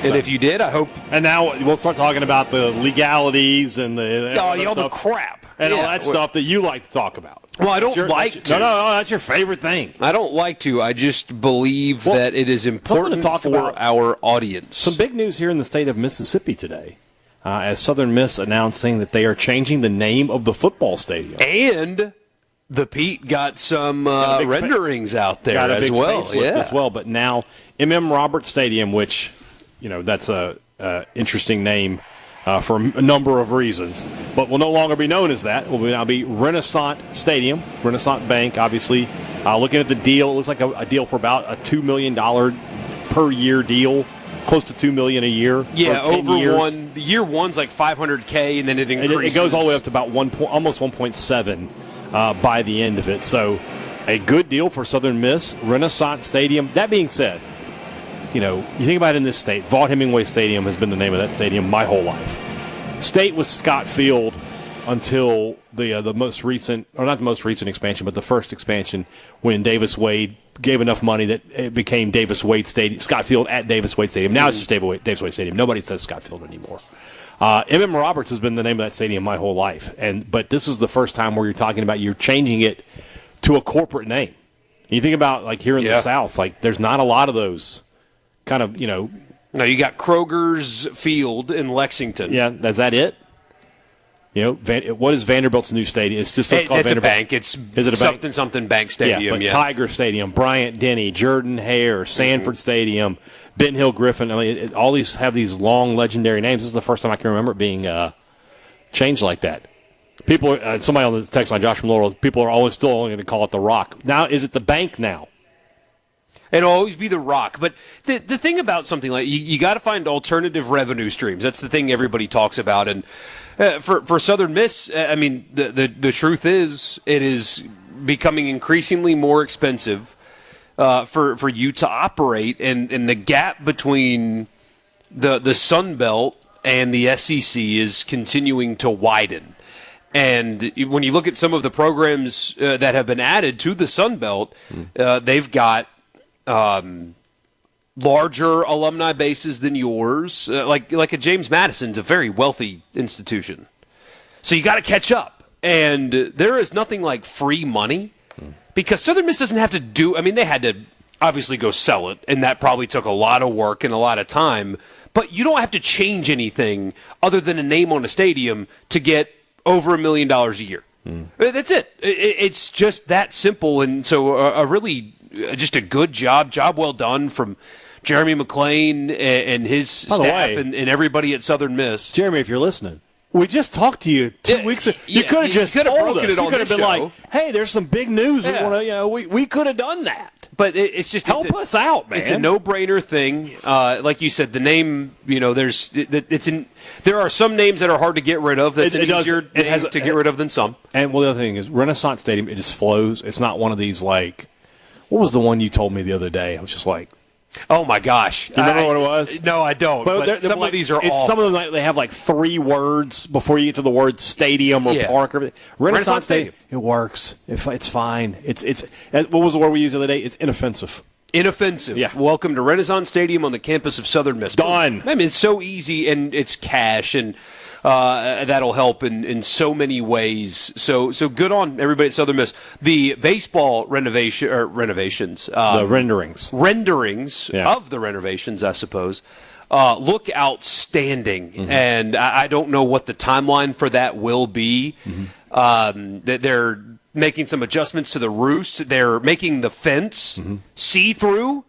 And if you did, I hope. And now we'll start talking about the legalities and the crap. And all that stuff that you like to talk about. Well, I don't like to. No, that's your favorite thing. I don't like to. I just believe that it is important to talk for our audience. Some big news here in the state of Mississippi today. As Southern Miss announcing that they are changing the name of the football stadium. And the Pete got some renderings out there as well. As well. But now M.M. Roberts Stadium, which, that's a interesting name for a number of reasons, but will no longer be known as that. Will now be Renaissance Stadium, Renaissance Bank, obviously. Looking at the deal, it looks like a deal for about a $2 million per year deal. Close to $2 million a year. Yeah, for 10 over years. Year one's like $500K, and then it increases. It goes all the way up to about almost 1.7 by the end of it. So, a good deal for Southern Miss. Renaissance Stadium. That being said, you think about it in this state. Vaught Hemingway Stadium has been the name of that stadium my whole life. State was Scott Field until the most recent, or not the most recent expansion, but the first expansion when Davis Wade gave enough money that it became Davis Wade Stadium, Scott Field at Davis Wade Stadium. Now it's just Davis Wade Stadium. Nobody says Scott Field anymore. M.M. Roberts has been the name of that stadium my whole life, but this is the first time where you're talking about you're changing it to a corporate name. You think about like here in the South, like there's not a lot of those kind of No, you got Kroger's Field in Lexington. Yeah, is that it? What is Vanderbilt's new stadium? It's just called Vanderbilt. It's a bank. Is it a bank? Something Bank Stadium. Yeah, Tiger Stadium, Bryant Denny, Jordan Hare, Sanford Stadium, Benton Hill Griffin. I mean, all these have these long legendary names. This is the first time I can remember it being change like that. People, somebody on the text line, Josh from Laurel, people are always still only going to call it the Rock. Now, is it the bank now? It'll always be the Rock. But the thing about something like you got to find alternative revenue streams. That's the thing everybody talks about. And for Southern Miss, I mean, the truth is it is becoming increasingly more expensive for you to operate, and the gap between the Sun Belt and the SEC is continuing to widen. And when you look at some of the programs that have been added to the Sun Belt, they've got larger alumni bases than yours. Like a James Madison's a very wealthy institution. So you got to catch up. And there is nothing like free money because Southern Miss doesn't have to do – I mean, they had to obviously go sell it, and that probably took a lot of work and a lot of time. But you don't have to change anything other than a name on a stadium to get over $1 million a year. That's it. It's just that simple. And so a really just a good job well done from Jeremy McClain and his staff and everybody at Southern Miss. Jeremy, if you're listening, we just talked to you 2 weeks ago. You could have just told us. You could have been like, hey, there's some big news. Yeah. We could have done that. But it's just help us out, man. It's a no-brainer thing. Like you said, the name. There are some names that are hard to get rid of. That's easier to get rid of than some. And the other thing is, Renaissance Stadium. It just flows. It's not one of these like. What was the one you told me the other day? I was just like. Oh my gosh! Do you remember what it was? No, I don't. But some of these are awful. Some of them they have like 3 words before you get to the word stadium or park. Or Renaissance Stadium. It works. It's fine. It's what was the word we used the other day? It's inoffensive. Inoffensive. Yeah. Welcome to Renaissance Stadium on the campus of Southern Miss. Done. I mean, it's so easy and it's cash and. That'll help in so many ways. So good on everybody at Southern Miss. The baseball renovations, the renderings of the renovations, I suppose, look outstanding. And I don't know what the timeline for that will be. They're making some adjustments to the roost. They're making the fence see-through.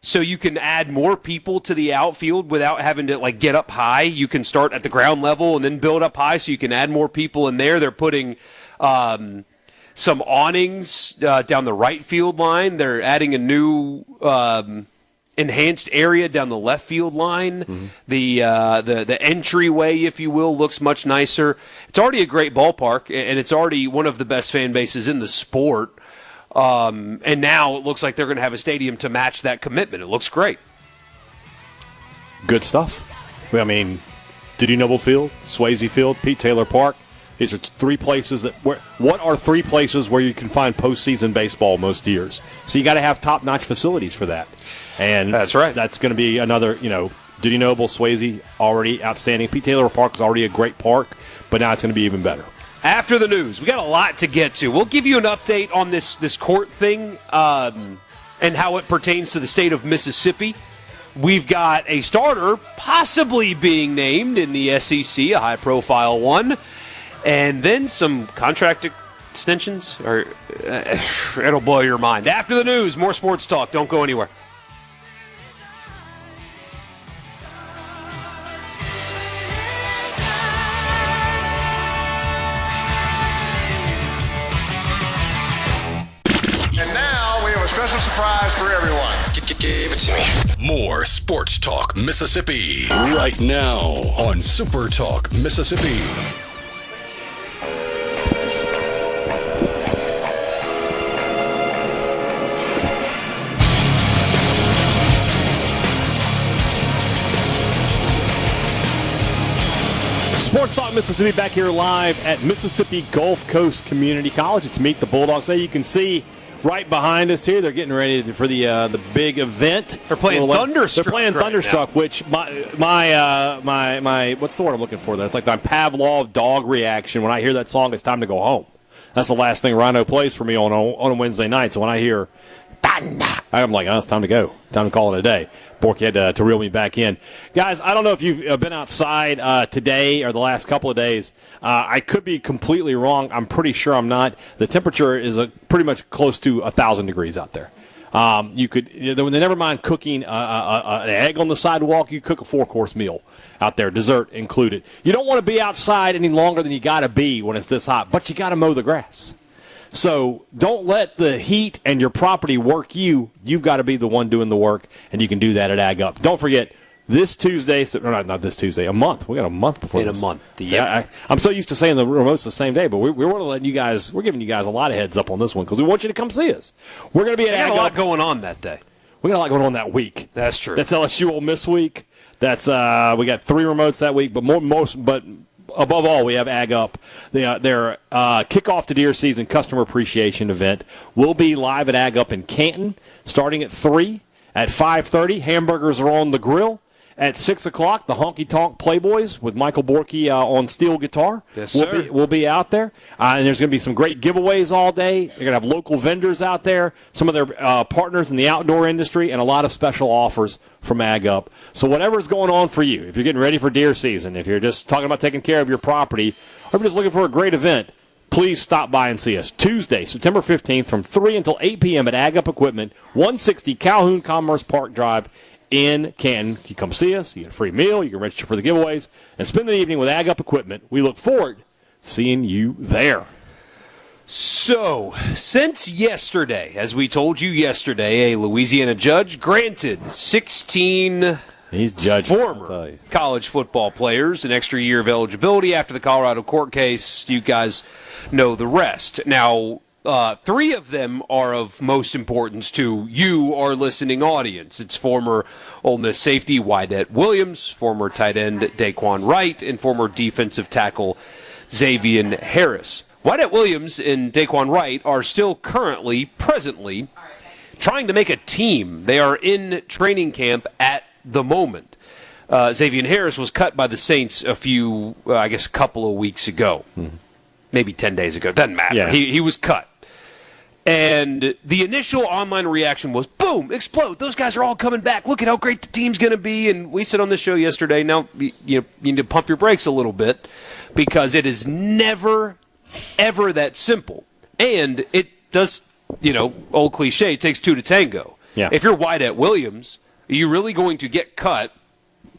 So you can add more people to the outfield without having to get up high. You can start at the ground level and then build up high, so you can add more people in there. They're putting some awnings down the right field line. They're adding a new enhanced area down the left field line. The entryway, if you will, looks much nicer. It's already a great ballpark, and it's already one of the best fan bases in the sport. And now it looks like they're going to have a stadium to match that commitment. It looks great. Good stuff. I mean, Diddy Noble Field, Swayze Field, Pete Taylor Park. These are 3 places what are 3 places where you can find postseason baseball most years? So you got to have top-notch facilities for that. And that's right. That's going to be another, Diddy Noble, Swayze, already outstanding. Pete Taylor Park is already a great park, but now it's going to be even better. After the news, we got a lot to get to. We'll give you an update on this court thing and how it pertains to the state of Mississippi. We've got a starter possibly being named in the SEC, a high-profile one, and then some contract extensions. It'll blow your mind. After the news, more sports talk. Don't go anywhere. Special surprise for everyone. Give it to me. More Sports Talk Mississippi right now on Super Talk Mississippi. Sports Talk Mississippi back here live at Mississippi Gulf Coast Community College. It's Meet the Bulldogs. There you can see right behind us here, they're getting ready for the big event. They're playing Thunderstruck. They're playing Thunderstruck, which my what's the word I'm looking for? That's like my Pavlov dog reaction. When I hear that song, it's time to go home. That's the last thing Rhino plays for me on a Wednesday night. So when I hear Thunder, I'm like, oh, it's time to go. Time to call it a day. Borkey had to reel me back in. Guys, I don't know if you've been outside today or the last couple of days. I could be completely wrong. I'm pretty sure I'm not. The temperature is pretty much close to 1,000 degrees out there. You could, never mind cooking an egg on the sidewalk. You cook a 4-course meal out there, dessert included. You don't want to be outside any longer than you got to be when it's this hot, but you got to mow the grass. So don't let the heat and your property work you. You've got to be the one doing the work, and you can do that at Ag Up. Don't forget, this Tuesday, not this Tuesday, a month. We got a month before in this. a month. Yeah. I'm so used to saying the remote's the same day, but we want to let you guys, we're giving you guys a lot of heads up on this one because we want you to come see us. We're going to be at Ag Up. We got a lot going on that day. We got a lot going on that week. That's true. That's LSU Ole Miss week. That's we got 3 remotes that week, but but above all, we have Ag Up. Their kickoff to deer season customer appreciation event will be live at Ag Up in Canton, starting at 3. At 5:30, hamburgers are on the grill. At 6 o'clock, the Honky Tonk Playboys with Michael Borkey on steel guitar. Yes, sir. We'll be out there. And there's going to be some great giveaways all day. They're going to have local vendors out there, some of their partners in the outdoor industry, and a lot of special offers from Ag Up. So whatever's going on for you, if you're getting ready for deer season, if you're just talking about taking care of your property, or if you're just looking for a great event, please stop by and see us. Tuesday, September 15th from 3 until 8 p.m. at Ag Up Equipment, 160 Calhoun Commerce Park Drive in Canton. You come see us, you get a free meal, you can register for the giveaways, and spend the evening with Ag Up Equipment. We look forward to seeing you there. So, since yesterday, as we told you yesterday, a Louisiana judge granted 16 former college football players an extra year of eligibility after the Colorado court case. You guys know the rest. Now, 3 of them are of most importance to you, our listening audience. It's former Ole Miss safety Wydett Williams, former tight end Daquan Wright, and former defensive tackle Xavier Harris. Wydett Williams and Daquan Wright are still presently, trying to make a team. They are in training camp at the moment. Xavier Harris was cut by the Saints a couple of weeks ago. Maybe 10 days ago. Doesn't matter. Yeah. He was cut. And the initial online reaction was, boom, explode. Those guys are all coming back. Look at how great the team's going to be. And we said on the show yesterday, now you need to pump your brakes a little bit because it is never, ever that simple. And it does, old cliche, it takes 2 to tango. Yeah. If you're Wydett Williams, are you really going to get cut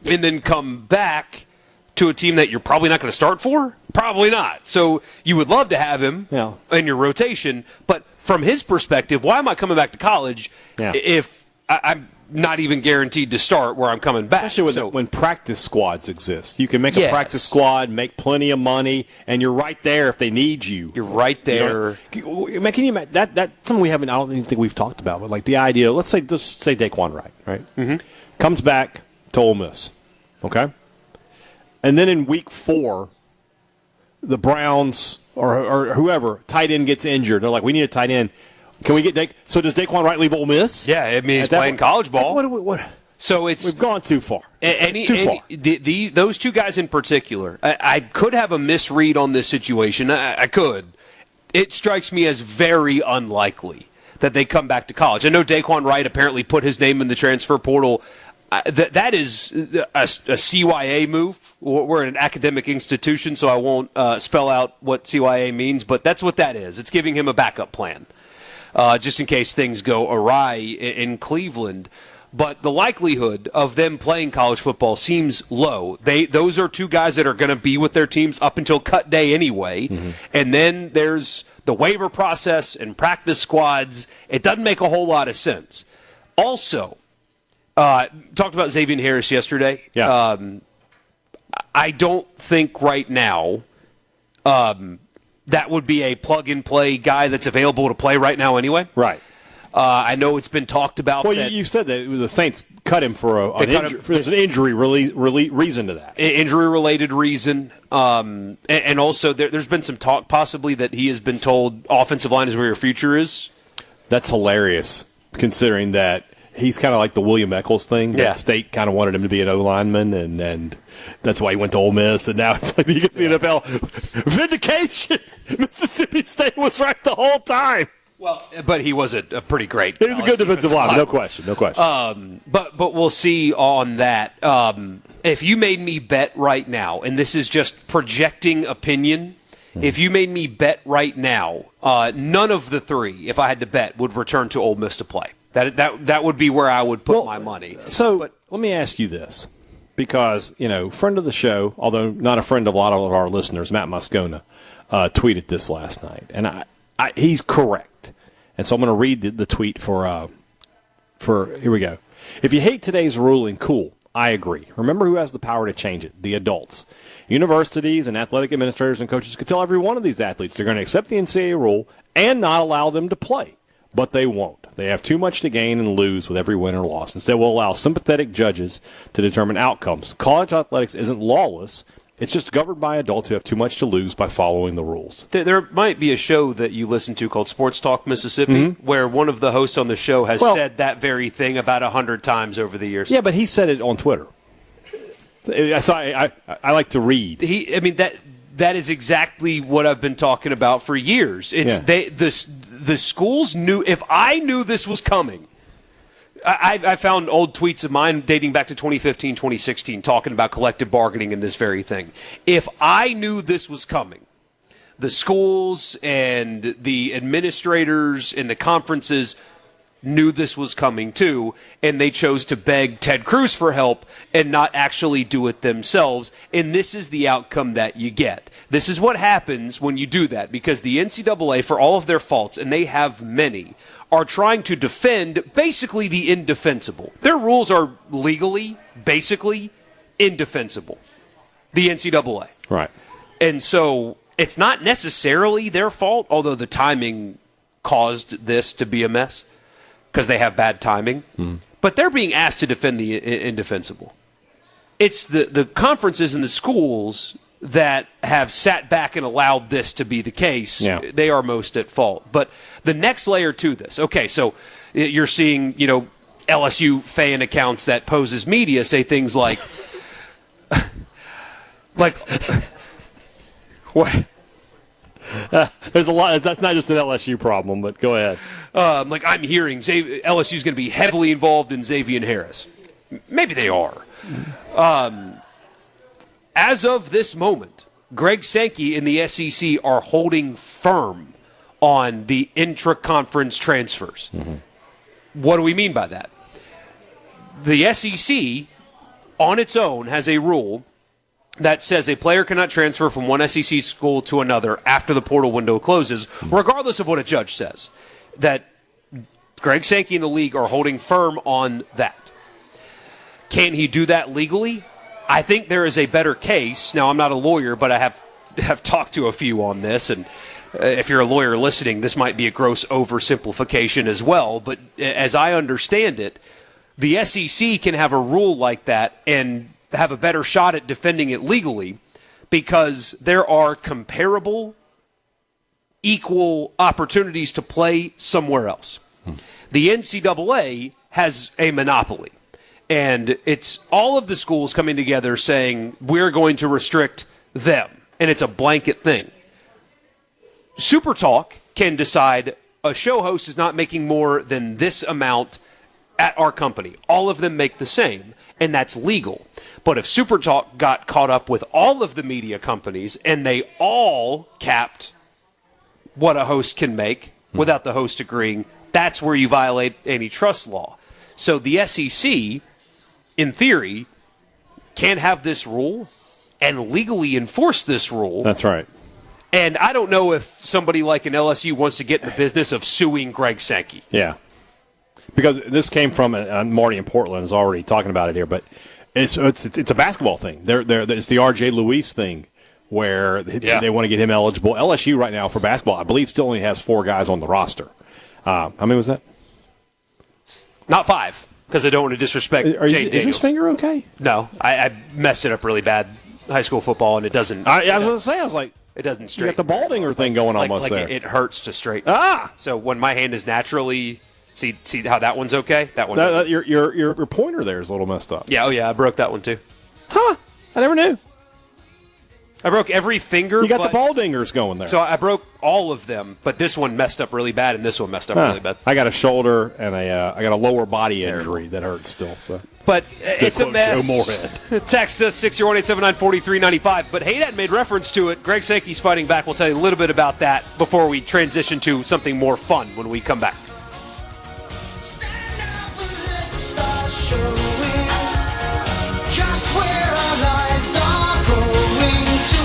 and then come back to a team that you're probably not going to start for? Probably not. So you would love to have him in your rotation, but from his perspective, why am I coming back to college if I'm not even guaranteed to start where I'm coming back? Especially when practice squads exist. You can make a practice squad, make plenty of money, and you're right there if they need you. You're right there. Can you imagine that's something we haven't, I don't even think we've talked about, but like the idea, let's say Daquan Wright, right? Mm-hmm. Comes back to Ole Miss, okay? And then in week 4, the Browns or whoever, tight end gets injured. They're like, we need a tight end. Can we get so does Daquan Wright leave Ole Miss? Yeah, I mean, he's playing college ball. What? So we've gone too far. Those 2 guys in particular, I could have a misread on this situation. I could. It strikes me as very unlikely that they come back to college. I know Daquan Wright apparently put his name in the transfer portal. That is a CYA move. We're an academic institution, so I won't spell out what CYA means, but that's what that is. It's giving him a backup plan, just in case things go awry in Cleveland. But the likelihood of them playing college football seems low. Those are 2 guys that are going to be with their teams up until cut day anyway, and then there's the waiver process and practice squads. It doesn't make a whole lot of sense. Also, talked about Xavier Harris yesterday. Yeah. I don't think right now that would be a plug-and-play guy that's available to play right now anyway. Right. I know it's been talked about. Well, you said that the Saints cut him for there's an injury reason to that. Injury-related reason. And also there's been some talk possibly that he has been told offensive line is where your future is. That's hilarious, considering that he's kind of like the William Eccles thing. Yeah. That State kind of wanted him to be an O-lineman, and that's why he went to Ole Miss. And now it's like you get the NFL vindication. Mississippi State was right the whole time. Well, but he was a pretty great. He was a good defensive lineman, no question. But we'll see on that. If you made me bet right now, and this is just projecting opinion, if you made me bet right now, none of the 3, if I had to bet, would return to Ole Miss to play. That would be where I would put my money. So let me ask you this, because friend of the show, although not a friend of a lot of our listeners, Matt Moscona, tweeted this last night, and he's correct. And so I'm going to read the tweet for here we go. If you hate today's ruling, cool. I agree. Remember who has the power to change it? The adults. Universities and athletic administrators and coaches could tell every one of these athletes they're going to accept the NCAA rule and not allow them to play. But they won't. They have too much to gain and lose with every win or loss. Instead, we'll allow sympathetic judges to determine outcomes. College athletics isn't lawless. It's just governed by adults who have too much to lose by following the rules. There might be a show that you listen to called Sports Talk Mississippi, where one of the hosts on the show has said that very thing about 100 times over the years. Yeah, but he said it on Twitter. I like to read. That is exactly what I've been talking about for years. The schools knew. If I knew this was coming, I found old tweets of mine dating back to 2015, 2016, talking about collective bargaining and this very thing. If I knew this was coming, the schools and the administrators and the conferences knew this was coming too, and they chose to beg Ted Cruz for help and not actually do it themselves. And this is the outcome that you get. This is what happens when you do that, because the NCAA, for all of their faults, and they have many, are trying to defend basically the indefensible. Their rules are legally, basically, indefensible. The NCAA. Right. And so it's not necessarily their fault, although the timing caused this to be a mess because they have bad timing. But they're being asked to defend the indefensible. It's the conferences and the schools that have sat back and allowed this to be the case. Yeah. They are most at fault. But the next layer to this, okay, so you're seeing, LSU fan accounts that poses media say things like, what? There's a lot. That's not just an LSU problem, but go ahead. I'm hearing LSU is going to be heavily involved in Xavier Harris. Maybe they are. As of this moment, Greg Sankey and the SEC are holding firm on the intra-conference transfers. What do we mean by that? The SEC, on its own, has a rule that says a player cannot transfer from one SEC school to another after the portal window closes, regardless of what a judge says. That Greg Sankey and the league are holding firm on that. Can he do that legally? I think there is a better case. Now, I'm not a lawyer, but I have talked to a few on this, and if you're a lawyer listening, this might be a gross oversimplification as well. But as I understand it, the SEC can have a rule like that and have a better shot at defending it legally because there are comparable, equal opportunities to play somewhere else. The NCAA has a monopoly. And it's all of the schools coming together saying, we're going to restrict them. And it's a blanket thing. SuperTalk can decide a show host is not making more than this amount at our company. All of them make the same, and that's legal. But if SuperTalk got caught up with all of the media companies and they all capped what a host can make without the host agreeing, that's where you violate antitrust law. So the SEC, in theory, can have this rule and legally enforce this rule. That's right. And I don't know if somebody like an LSU wants to get in the business of suing Greg Sankey. Yeah. Because this came from, Marty in Portland is already talking about it here, but it's a basketball thing. It's the R.J. Luis thing where they want to get him eligible. LSU right now for basketball, I believe, still only has 4 guys on the roster. How many was that? Not 5. Because I don't want to disrespect Jay Daniels. Is his finger okay? No, I messed it up really bad. High school football, and it doesn't. I was going to say, I was like, it doesn't straighten. You got the Baldinger thing going almost there. It hurts to straighten. So when my hand is naturally, see how that one's okay. That one. Your pointer there is a little messed up. Yeah. Oh yeah, I broke that one too. Huh? I never knew. I broke every finger. You got the Baldingers going there. So I broke all of them, but this one messed up really bad, and this one messed up really bad. I got a shoulder and I got a lower body injury that hurts still. So, but it's a mess. Text us 601-879-4395. But Hadad made reference to it. Greg Sankey's fighting back. We'll tell you a little bit about that before we transition to something more fun when we come back. showing just where our lives are going to.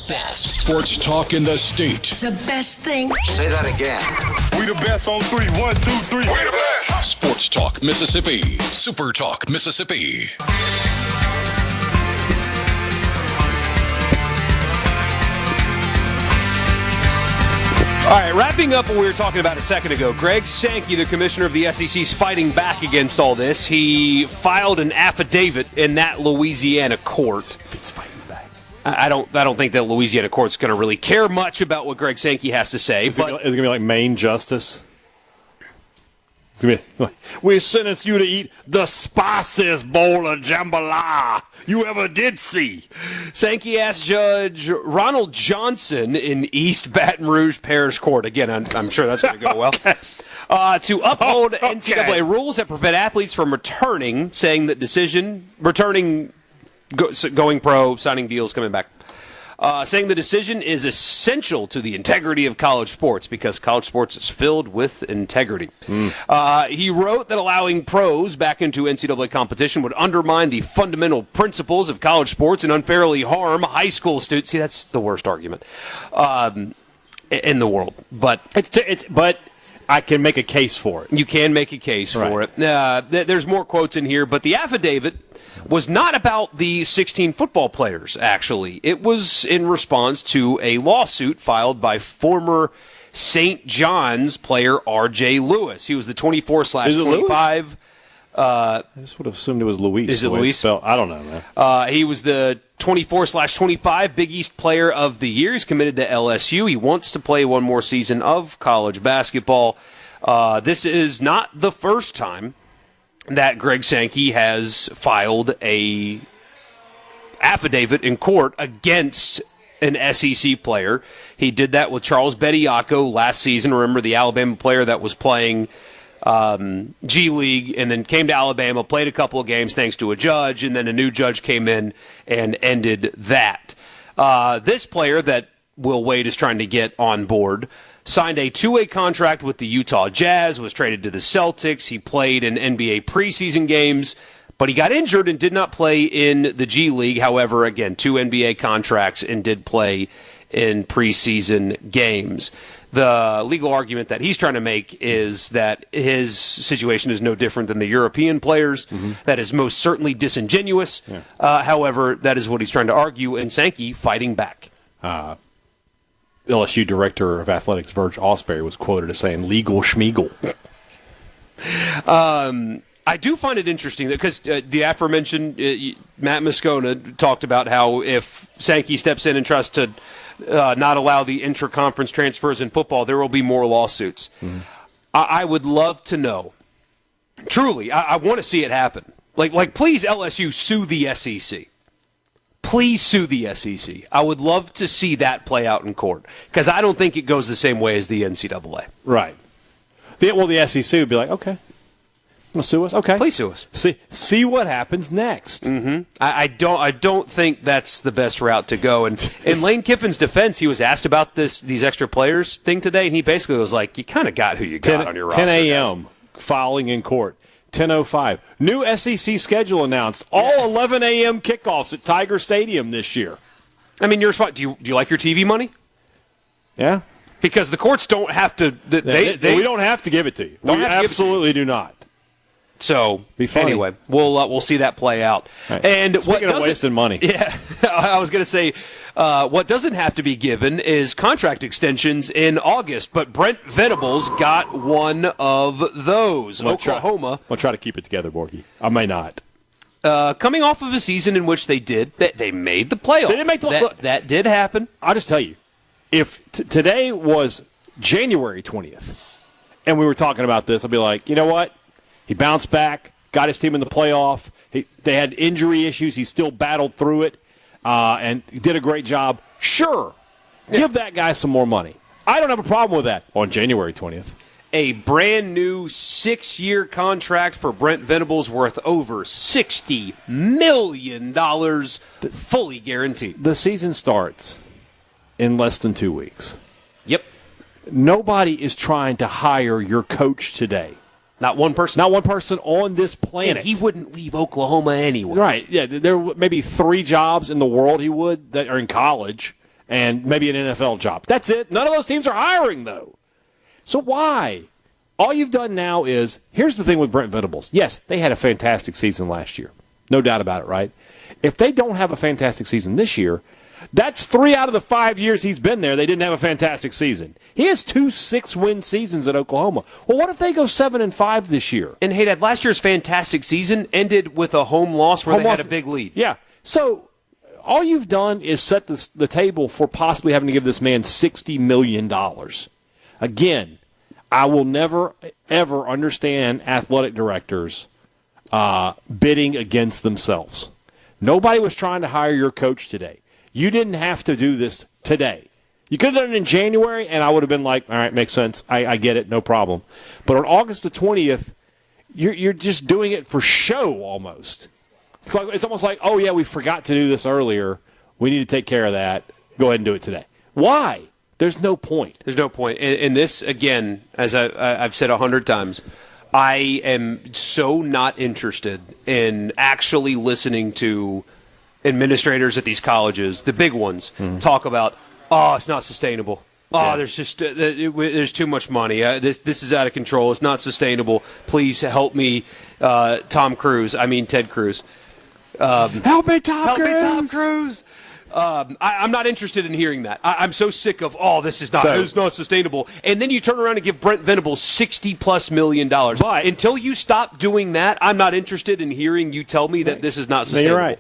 Best sports talk in the state. It's the best thing. Say that again. We the best on 3. 1, 2, 3. We the best. Sports Talk Mississippi. Super Talk Mississippi. All right, wrapping up what we were talking about a second ago, Greg Sankey, the commissioner of the SEC, is fighting back against all this. He filed an affidavit in that Louisiana court. It's fighting back. I don't think that Louisiana court's going to really care much about what Greg Sankey has to say. Is it going to be like Maine Justice? It's going to be like, we sentence you to eat the spiciest bowl of jambalaya you ever did see. Sankey asked Judge Ronald Johnson in East Baton Rouge Parish Court, again, I'm sure that's going to go well, to uphold NCAA rules that prevent athletes from returning, saying that going pro, signing deals, coming back. Saying the decision is essential to the integrity of college sports because college sports is filled with integrity. He wrote that allowing pros back into NCAA competition would undermine the fundamental principles of college sports and unfairly harm high school students. See, that's the worst argument in the world. But but I can make a case for it. You can make a case for it. There's more quotes in here, but the affidavit was not about the 16 football players, actually. It was in response to a lawsuit filed by former St. John's player R.J. Lewis. He was the 24/25. I just would have assumed it was Luis. Is it Luis? I don't know, man. He was the 24/25 Big East Player of the Year. He's committed to LSU. He wants to play one more season of college basketball. This is not the first time that Greg Sankey has filed a affidavit in court against an SEC player. He did that with Charles Bediako last season. Remember the Alabama player that was playing G League and then came to Alabama, played a couple of games thanks to a judge, and then a new judge came in and ended that. This player that Will Wade is trying to get on board signed a two-way contract with the Utah Jazz, was traded to the Celtics. He played in NBA preseason games, but he got injured and did not play in the G League. However, again, 2 NBA contracts and did play in preseason games. The legal argument that he's trying to make is that his situation is no different than the European players. That is most certainly disingenuous. However, that is what he's trying to argue, and Sankey fighting back. LSU Director of Athletics Verge Osberry was quoted as saying legal schmiegel. I do find it interesting because the aforementioned Matt Moscona talked about how if Sankey steps in and tries to not allow the intra-conference transfers in football, there will be more lawsuits. I would love to know. Truly, I want to see it happen. Like, please, LSU, sue the SEC. Please sue the SEC. I would love to see that play out in court because I don't think it goes the same way as the NCAA. Right. The SEC would be like, okay, want to sue us? Okay, please sue us. See what happens next. I don't think that's the best route to go. And in Lane Kiffin's defense, he was asked about these extra players thing today, and he basically was like, "You kind of got who you got on your roster." 10 a.m. filing in court. 10:05. New SEC schedule announced. All 11 a.m. kickoffs at Tiger Stadium this year. I mean, do you like your TV money? Yeah. Because the courts don't have to. We don't have to give it to you. We absolutely do not. So anyway, we'll see that play out. Right. And speaking of wasting money, yeah, I was going to say what doesn't have to be given is contract extensions in August. But Brent Venables got one of those. Oklahoma. I'll try to keep it together, Borkey. I may not. Coming off of a season in which they made the playoffs. They didn't make the that did happen. I'll just tell you, if today was January 20th, and we were talking about this, I'd be like, you know what? He bounced back, got his team in the playoff. They had injury issues. He still battled through it, and he did a great job. Sure, give that guy some more money. I don't have a problem with that on January 20th. a brand new 6-year contract for Brent Venables worth over $60 million, fully guaranteed. The season starts in less than 2 weeks. Yep. Nobody is trying to hire your coach today. Not one person. Not one person on this planet. And he wouldn't leave Oklahoma anyway. Right. Yeah, there may be 3 jobs in the world he would that are in college and maybe an NFL job. That's it. None of those teams are hiring, though. So why? All you've done now is, here's the thing with Brent Venables. Yes, they had a fantastic season last year. No doubt about it, right? If they don't have a fantastic season this year, that's 3 out of the 5 years he's been there, they didn't have a fantastic season. He has 2 6-win seasons at Oklahoma. Well, what if they go 7-5 this year? And Hadad, last year's fantastic season ended with a home loss where they had a big lead. Yeah. So all you've done is set the table for possibly having to give this man $60 million. Again, I will never, ever understand athletic directors bidding against themselves. Nobody was trying to hire your coach today. You didn't have to do this today. You could have done it in January, and I would have been like, all right, makes sense. I get it, no problem. But on August the 20th, you're just doing it for show almost. It's almost like, oh, yeah, we forgot to do this earlier. We need to take care of that. Go ahead and do it today. Why? There's no point. There's no point. And this, again, as I've said 100 times, I am so not interested in actually listening to administrators at these colleges, the big ones, talk about, oh, it's not sustainable. Oh, there's just there's too much money. This is out of control. It's not sustainable. Please help me, Ted Cruz. Help me, Tom Cruise. I'm not interested in hearing that. I'm so sick of, it's not sustainable. And then you turn around and give Brent Venables $60+ million. But until you stop doing that, I'm not interested in hearing you tell me that this is not sustainable. You're right.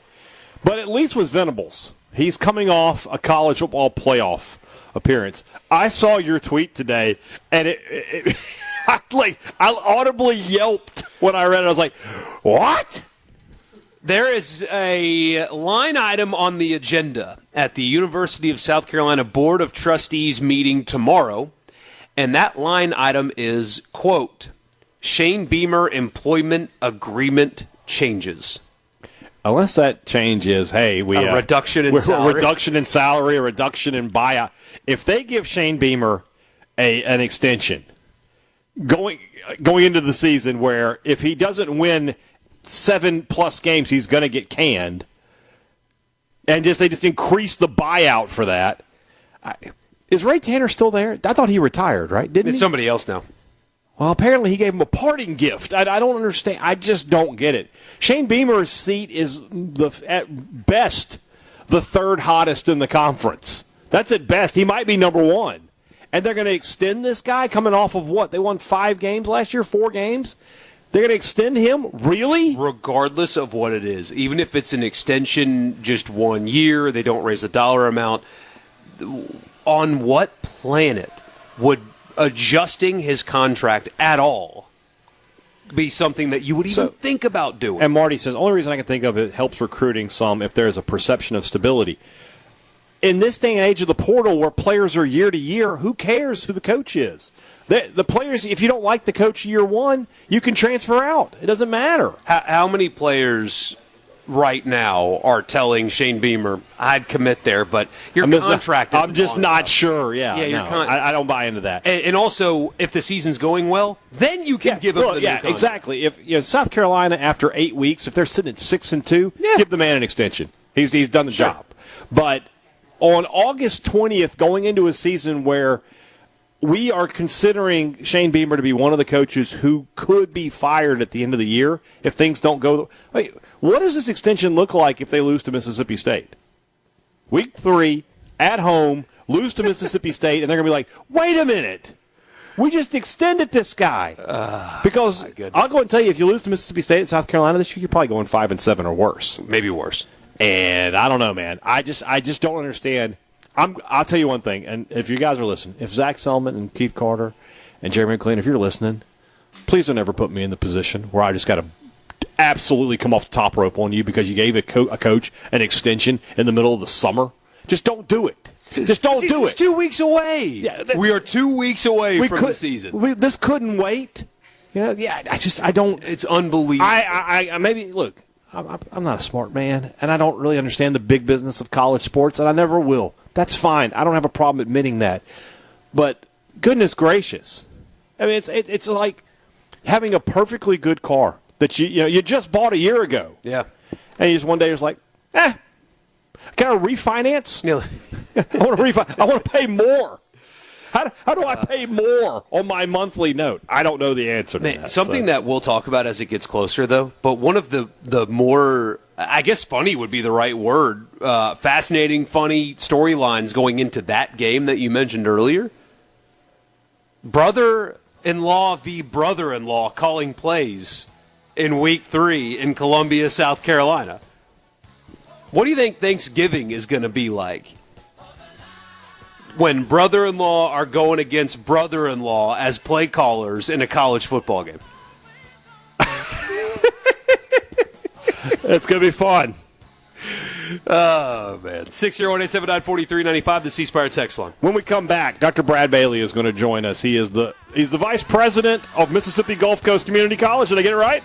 But at least with Venables, he's coming off a college football playoff appearance. I saw your tweet today, and I audibly yelped when I read it. I was like, what? There is a line item on the agenda at the University of South Carolina Board of Trustees meeting tomorrow, and that line item is, quote, Shane Beamer employment agreement changes. Unless that change is, hey, a reduction in salary. A reduction in salary, a reduction in buyout. If they give Shane Beamer an extension going into the season where if he doesn't win 7+ games, he's going to get canned, and they just increase the buyout for that. Is Ray Tanner still there? I thought he retired, right? Didn't it's he? Somebody else now. Well, apparently he gave him a parting gift. I don't understand. I just don't get it. Shane Beamer's seat is, at best, the 3rd hottest in the conference. That's at best. He might be number 1. And they're going to extend this guy coming off of what? They won 5 games last year, 4 games? They're going to extend him? Really? Regardless of what it is. Even if it's an extension just 1 year, they don't raise the dollar amount. On what planet would adjusting his contract at all be something that you would even think about doing? And Marty says, only reason I can think of it helps recruiting some if there's a perception of stability. In this day and age of the portal where players are year to year, who cares who the coach is? The players, if you don't like the coach year 1, you can transfer out. It doesn't matter. How many players right now are telling Shane Beamer, I'd commit there, but your contract I'm just not enough. Sure. Yeah, I don't buy into that. And also, if the season's going well, then you can give him the new contract. Exactly. If South Carolina, after 8 weeks, if they're sitting at 6-2, give the man an extension. He's done the job. But on August 20th, going into a season where we are considering Shane Beamer to be one of the coaches who could be fired at the end of the year if things don't go. What does this extension look like if they lose to Mississippi State? Week 3, at home, lose to Mississippi State, and they're going to be like, wait a minute. We just extended this guy. Because I'll go and tell you, if you lose to Mississippi State and South Carolina this year, you're probably going 5-7 or worse. Maybe worse. And I don't know, man. I just don't understand. I'll tell you one thing, and if you guys are listening, if Zach Selman and Keith Carter and Jeremy McLean, if you're listening, please don't ever put me in the position where I just got to absolutely come off the top rope on you because you gave a coach an extension in the middle of the summer. Just don't do it. Just don't do it. 2 weeks away. Yeah, we are 2 weeks away from the season. This couldn't wait. I don't. It's unbelievable. I maybe look. I'm not a smart man, and I don't really understand the big business of college sports, and I never will. That's fine. I don't have a problem admitting that. But goodness gracious, I mean, it's like having a perfectly good car that you just bought a year ago. Yeah. And you just one day you're just like, can I refinance? I want to pay more. How do I pay more on my monthly note? I don't know the answer to that. Something that we'll talk about as it gets closer, though, but one of the more, I guess funny would be the right word, fascinating, funny storylines going into that game that you mentioned earlier. Brother-in-law v. brother-in-law calling plays in Week 3 in Columbia, South Carolina. What do you think Thanksgiving is going to be like when brother-in-law are going against brother-in-law as play callers in a college football game? It's going to be fun. Oh, man. 601-879-4395, the C Spire text line. When we come back, Dr. Brad Bailey is going to join us. He's the vice president of Mississippi Gulf Coast Community College. Did I get it right?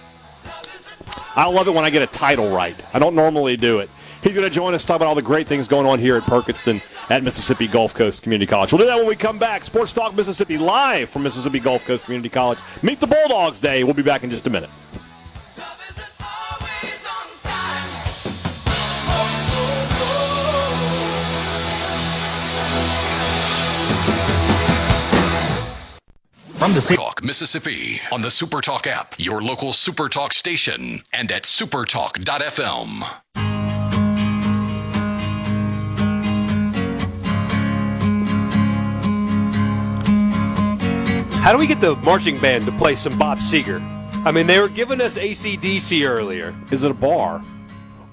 I love it when I get a title right. I don't normally do it. He's going to join us to talk about all the great things going on here at Perkinston at Mississippi Gulf Coast Community College. We'll do that when we come back. Sports Talk Mississippi live from Mississippi Gulf Coast Community College. Meet the Bulldogs Day. We'll be back in just a minute. From the SuperTalk Mississippi on the SuperTalk app, your local SuperTalk station, and at supertalk.fm. How do we get the marching band to play some Bob Seger? I mean, they were giving us AC/DC earlier. Is it a bar?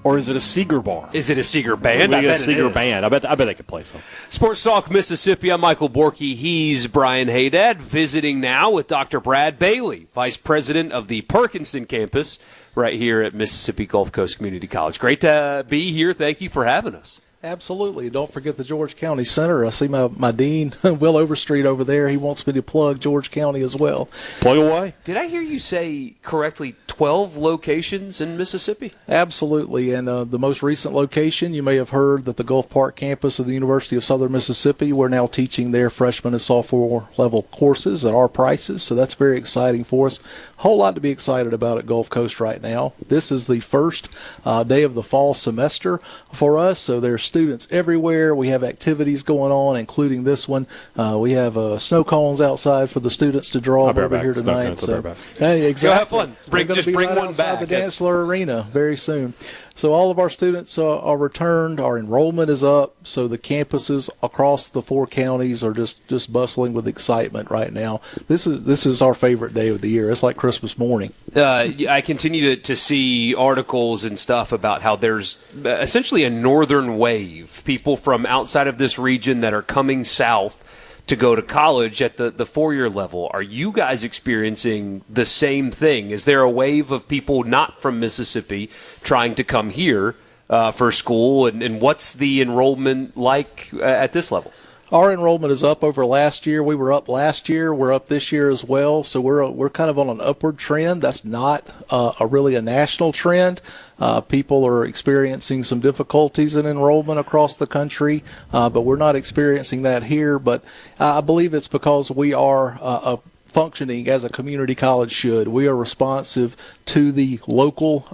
Or is it a Seeger bar? Is it a Seeger band? I bet a Seeger band. I bet they could play some. Sports Talk Mississippi. I'm Michael Borkey. He's Brian Hadad, visiting now with Dr. Brad Bailey, Vice President of the Perkinston campus right here at Mississippi Gulf Coast Community College. Great to be here. Thank you for having us. Absolutely. Don't forget the George County Center. I see my dean, Will Overstreet, over there. He wants me to plug George County as well. Plug away. Did I hear you say correctly 12 locations in Mississippi? Absolutely. And the most recent location, you may have heard that the Gulf Park campus of the University of Southern Mississippi, we're now teaching their freshman and sophomore level courses at our prices. So that's very exciting for us. A whole lot to be excited about at Gulf Coast right now. This is the first day of the fall semester for us. So there's students everywhere. We have activities going on, including this one. We have snow cones outside for the students to draw over here tonight. So, hey, exactly. Go have fun. Just bring one back. The Dancler Arena very soon. So all of our students are returned. Our enrollment is up. So the campuses across the 4 counties are just bustling with excitement right now. This is our favorite day of the year. It's like Christmas morning. I continue to see articles and stuff about how there's essentially a northern wave. People from outside of this region that are coming south to go to college at the 4-year level. Are you guys experiencing the same thing? Is there a wave of people not from Mississippi trying to come here for school? And what's the enrollment like at this level? Our enrollment is up over last year. We were up last year. We're up this year as well. So we're kind of on an upward trend. That's not really a national trend. People are experiencing some difficulties in enrollment across the country, but we're not experiencing that here. But I believe it's because we are functioning as a community college should. We are responsive to the local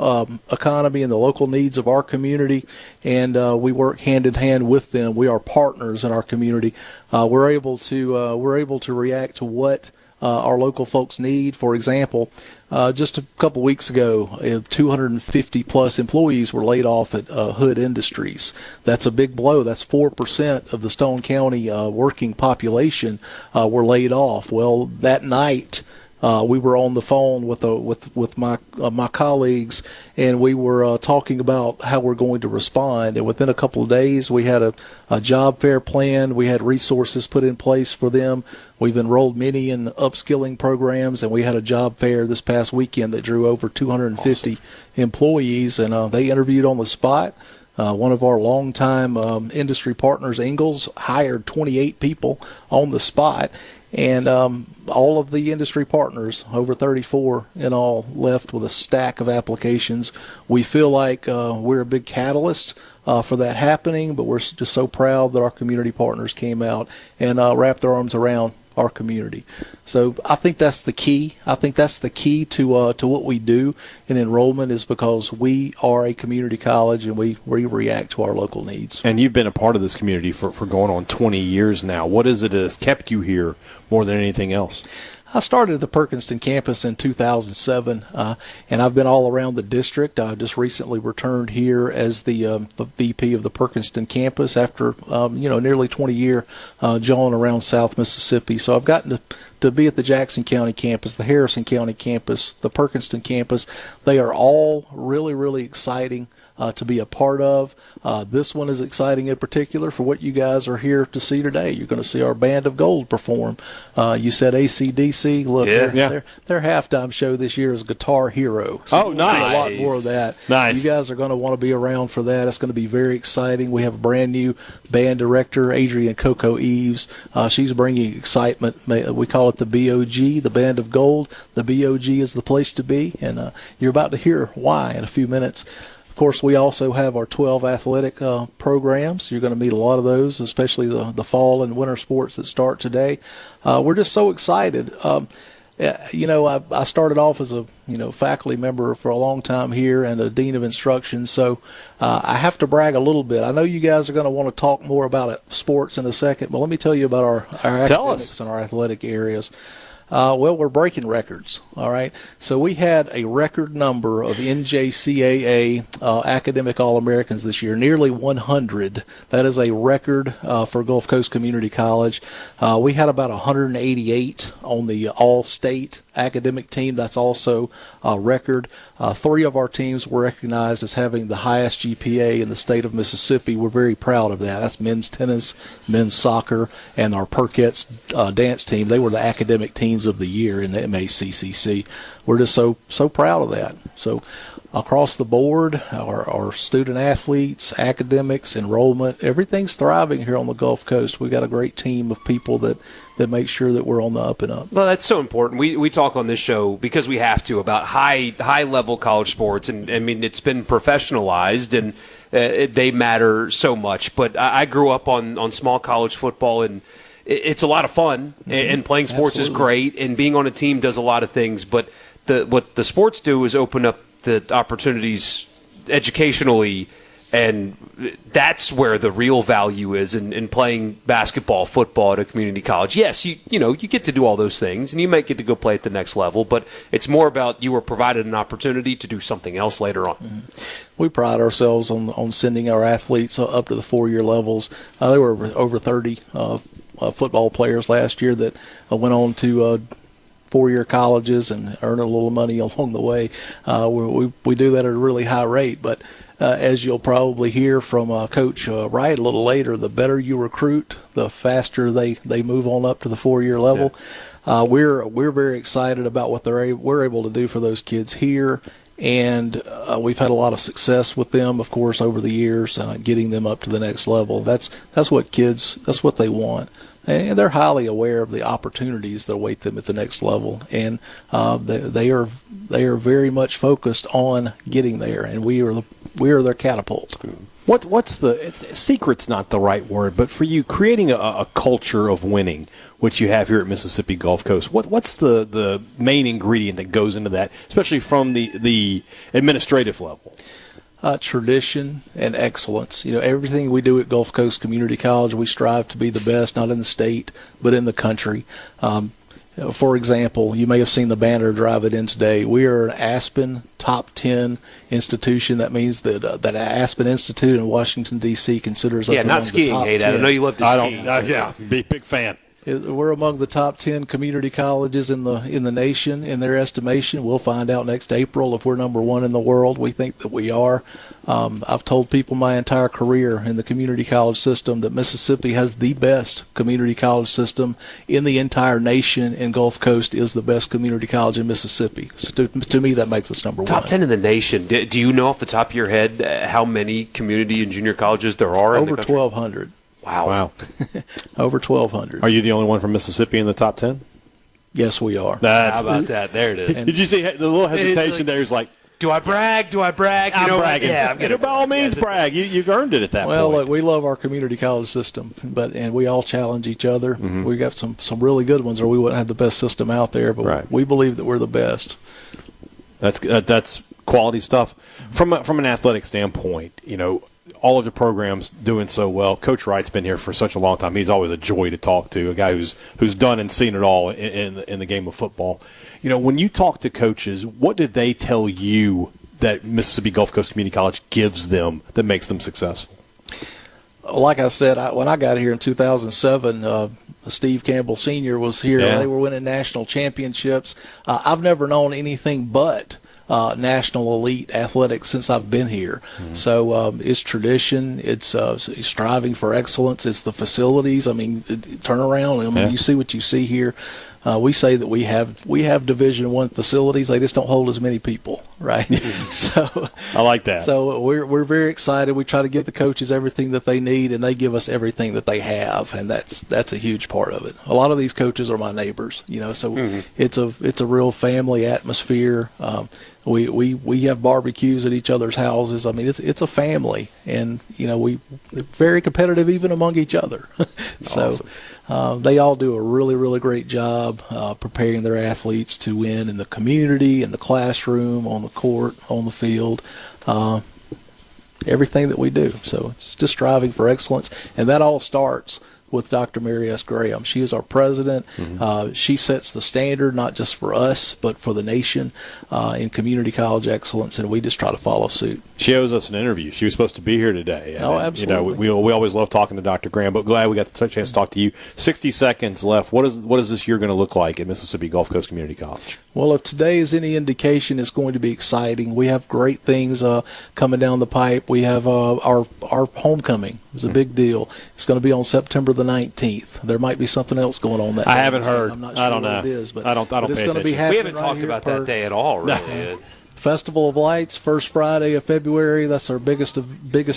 economy and the local needs of our community, and we work hand in hand with them. We are partners in our community. We're able to react to what our local folks need. For example, just a couple weeks ago, 250 plus employees were laid off at Hood Industries. That's a big blow. That's 4% of the Stone County working population were laid off. Well, that night we were on the phone with my colleagues, and we were talking about how we're going to respond. And within a couple of days, we had a job fair plan. We had resources put in place for them. We've enrolled many in upskilling programs, and we had a job fair this past weekend that drew over 250 employees, and they interviewed on the spot. One of our longtime industry partners, Ingalls, hired 28 people on the spot. And all of the industry partners, over 34 in all, left with a stack of applications. We feel like we're a big catalyst for that happening, but we're just so proud that our community partners came out and wrapped their arms around our community. So I think that's the key. I think that's the key to what we do in enrollment, is because we are a community college and we react to our local needs. And you've been a part of this community for going on 20 years now. What is it that has kept you here more than anything else? I started at the Perkinston campus in 2007, and I've been all around the district. I just recently returned here as the VP of the Perkinston campus after nearly 20-year jauling around South Mississippi. So I've gotten to be at the Jackson County campus, the Harrison County campus, the Perkinston campus. They are all really, really exciting to be a part of. This one is exciting in particular for what you guys are here to see today. You're going to see our Band of Gold perform. You said AC/DC. Look, their halftime show this year is Guitar Hero. So nice. A lot more of that. Nice. You guys are going to want to be around for that. It's going to be very exciting. We have a brand new band director, Adrian Coco Eves. She's bringing excitement. We call it the BOG, the Band of Gold. The BOG is the place to be, and you're about to hear why in a few minutes. Of course, we also have our 12 athletic programs. You're going to meet a lot of those, especially the fall and winter sports that start today. We're just so excited. I started off as a faculty member for a long time here and a dean of instruction, so I have to brag a little bit. I know you guys are going to want to talk more about sports in a second, but let me tell you about our academics and our athletic areas. We're breaking records, all right? So we had a record number of NJCAA academic All-Americans this year, nearly 100. That is a record for Gulf Coast Community College. We had about 188 on the All-State academic team. That's also a record. 3 of our teams were recognized as having the highest GPA in the state of Mississippi. We're very proud of that. That's men's tennis, men's soccer, and our Perkets dance team. They were the academic teams of the year in the MACCC. We're just so proud of that. So across the board, our student athletes, academics, enrollment, everything's thriving here on the Gulf Coast. We've got a great team of people that make sure that we're on the up and up. Well, that's so important. We talk on this show because we have to about high level college sports, and I mean it's been professionalized and they matter so much. But I grew up on small college football, and it's a lot of fun, and playing sports is great, and being on a team does a lot of things. But what the sports do is open up the opportunities educationally, and that's where the real value is in playing basketball, football at a community college. Yes, you get to do all those things, and you might get to go play at the next level, but it's more about you were provided an opportunity to do something else later on. We pride ourselves on sending our athletes up to the 4-year levels. There were over 30 football players last year that went on to 4-year colleges and earn a little money along the way. We do that at a really high rate, but as you'll probably hear from Coach Wright a little later, the better you recruit, the faster they move on up to the 4-year level. Yeah. We're very excited about what we're able to do for those kids here, and we've had a lot of success with them, of course, over the years, getting them up to the next level. That's what they want. And they're highly aware of the opportunities that await them at the next level, and they are very much focused on getting there. And we are their catapult. What's secret's not the right word, but for you creating a culture of winning, which you have here at Mississippi Gulf Coast, what's the main ingredient that goes into that, especially from the administrative level? Tradition and excellence. Everything we do at Gulf Coast Community College, we strive to be the best, not in the state, but in the country. For example, you may have seen the banner drive it in today. We are an Aspen top 10 institution. That means that Aspen Institute in Washington, D.C. considers us among not skiing, the top 10. I know you love to ski. Big fan. We're among the top 10 community colleges in the nation, in their estimation. We'll find out next April if we're number one in the world. We think that we are. I've told people my entire career in the community college system that Mississippi has the best community college system in the entire nation, and Gulf Coast is the best community college in Mississippi. So to me, that makes us number one. Top 10 in the nation. Do you know off the top of your head how many community and junior colleges there are? Over 1,200. Wow. Over 1,200. Are you the only one from Mississippi in the top 10? Yes, we are. How about that? There it is. Did you see the little hesitation there? He's like, do I brag? Do I brag? I'm bragging. Yeah, I'm gonna by all means brag. You've earned it at that point. Well, look, we love our community college system, and we all challenge each other. Mm-hmm. We got some really good ones, or we wouldn't have the best system out there. But we believe that we're the best. That's quality stuff. From an athletic standpoint, all of the programs doing so well. Coach Wright's been here for such a long time. He's always a joy to talk to, a guy who's done and seen it all in the game of football. When you talk to coaches, what did they tell you that Mississippi Gulf Coast Community College gives them that makes them successful? Like I said, when I got here in 2007, Steve Campbell Sr. was here. Yeah. They were winning national championships. I've never known anything but national elite athletics since I've been here. Mm-hmm. So it's tradition. It's striving for excellence. It's the facilities. I mean, turn around. You see what you see here. We say that we have Division I facilities. They just don't hold as many people, right? So I like that. So we're very excited. We try to give the coaches everything that they need, and they give us everything that they have, and that's a huge part of it. A lot of these coaches are my neighbors, so it's a real family atmosphere. We have barbecues at each other's houses. I mean, it's a family, and we're very competitive even among each other. So. Awesome. They all do a really, really great job preparing their athletes to win in the community, in the classroom, on the court, on the field, everything that we do. So it's just striving for excellence, and that all starts with Dr. Mary S. Graham. She is our president. Mm-hmm. She sets the standard, not just for us, but for the nation in community college excellence, and we just try to follow suit. She owes us an interview. She was supposed to be here today. Absolutely. We always love talking to Dr. Graham, but glad we got the chance to talk to you. 60 seconds left. What is this year going to look like at Mississippi Gulf Coast Community College? Well, if today is any indication, it's going to be exciting. We have great things coming down the pipe. We have our homecoming. It's a big deal. It's going to be on September the 19th. There might be something else going on that day. I haven't heard. I'm not sure I don't know. what it is, but I don't but it's pay going to be attention. happening. We haven't right talked here about at that day at all, really. Festival of Lights, first Friday of February. That's our biggest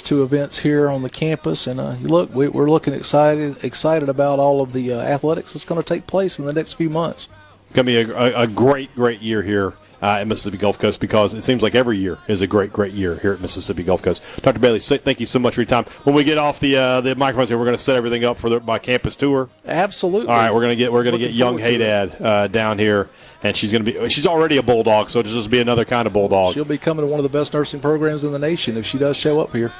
two events here on the campus. And we're looking excited about all of the athletics that's going to take place in the next few months. It's going to be a great year here at Mississippi Gulf Coast, because it seems like every year is a great year here at Mississippi Gulf Coast. Dr. Bailey, thank you so much for your time. When we get off the microphones here, we're going to set everything up for my campus tour. Absolutely. All right, we're going to get young Hadad down here, and she's already a Bulldog, so it'll just be another kind of Bulldog. She'll be coming to one of the best nursing programs in the nation if she does show up here.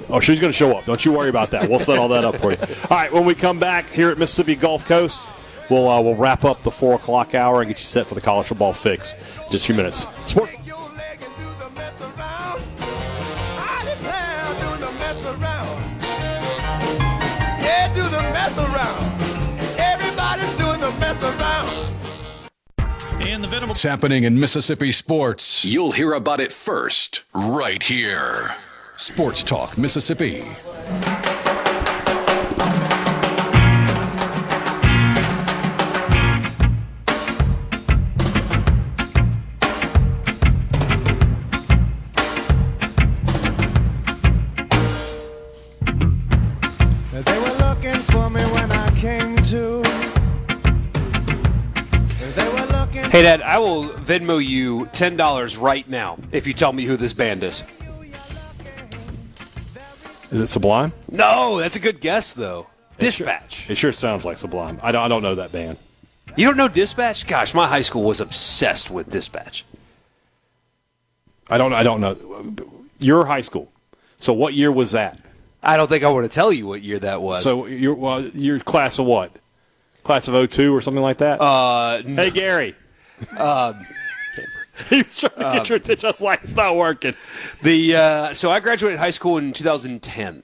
Oh, she's going to show up. Don't you worry about that. We'll set all that up for you. All right, when we come back here at Mississippi Gulf Coast, we'll wrap up the 4 o'clock hour and get you set for the college football fix in just a few minutes. Sport. Yeah, do the mess around. Everybody's doing the mess around. What's happening in Mississippi sports? You'll hear about it first, right here. Sports Talk Mississippi. They were looking for me when I came to. Hey, Dad, I will Venmo you $10 right now if you tell me who this band is. Is it Sublime? No, that's a good guess, though. Dispatch. It sure sounds like Sublime. I don't know that band. You don't know Dispatch? Gosh, my high school was obsessed with Dispatch. I don't know. Your high school. So what year was that? I don't think I want to tell you what year that was. So you're class of what? Class of 02 or something like that? Hey, Gary. He's trying to get your attention. I was like, it's not working. So I graduated high school in 2010.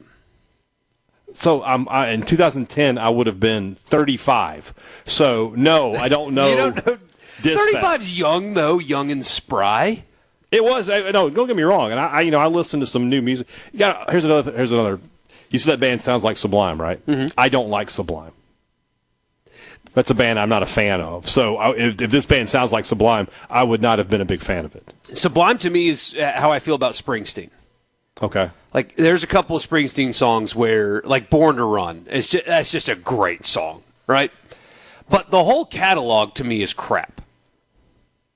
So in 2010, I would have been 35. So, no, I don't know. You don't know. Dispatch. 35's young, though, young and spry. It was. No, don't get me wrong. And I listened to some new music. Here's another. You said that band sounds like Sublime, right? Mm-hmm. I don't like Sublime. That's a band I'm not a fan of. So if this band sounds like Sublime, I would not have been a big fan of it. Sublime to me is how I feel about Springsteen. Okay. Like, there's a couple of Springsteen songs where, like Born to Run, that's just a great song, right? But the whole catalog to me is crap.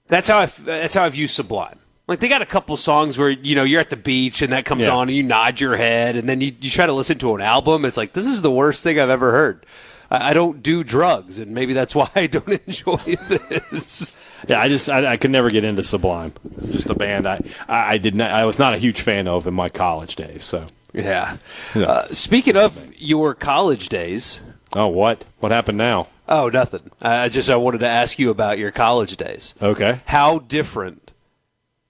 That's how I view Sublime. Like, they got a couple songs where, you're at the beach and that comes on and you nod your head and then you try to listen to an album. It's like, this is the worst thing I've ever heard. I don't do drugs, and maybe that's why I don't enjoy this. Yeah, I could never get into Sublime. Just a band I was not a huge fan of in my college days. So yeah. Speaking of your college days, what happened now? Oh, nothing. I wanted to ask you about your college days. Okay, how different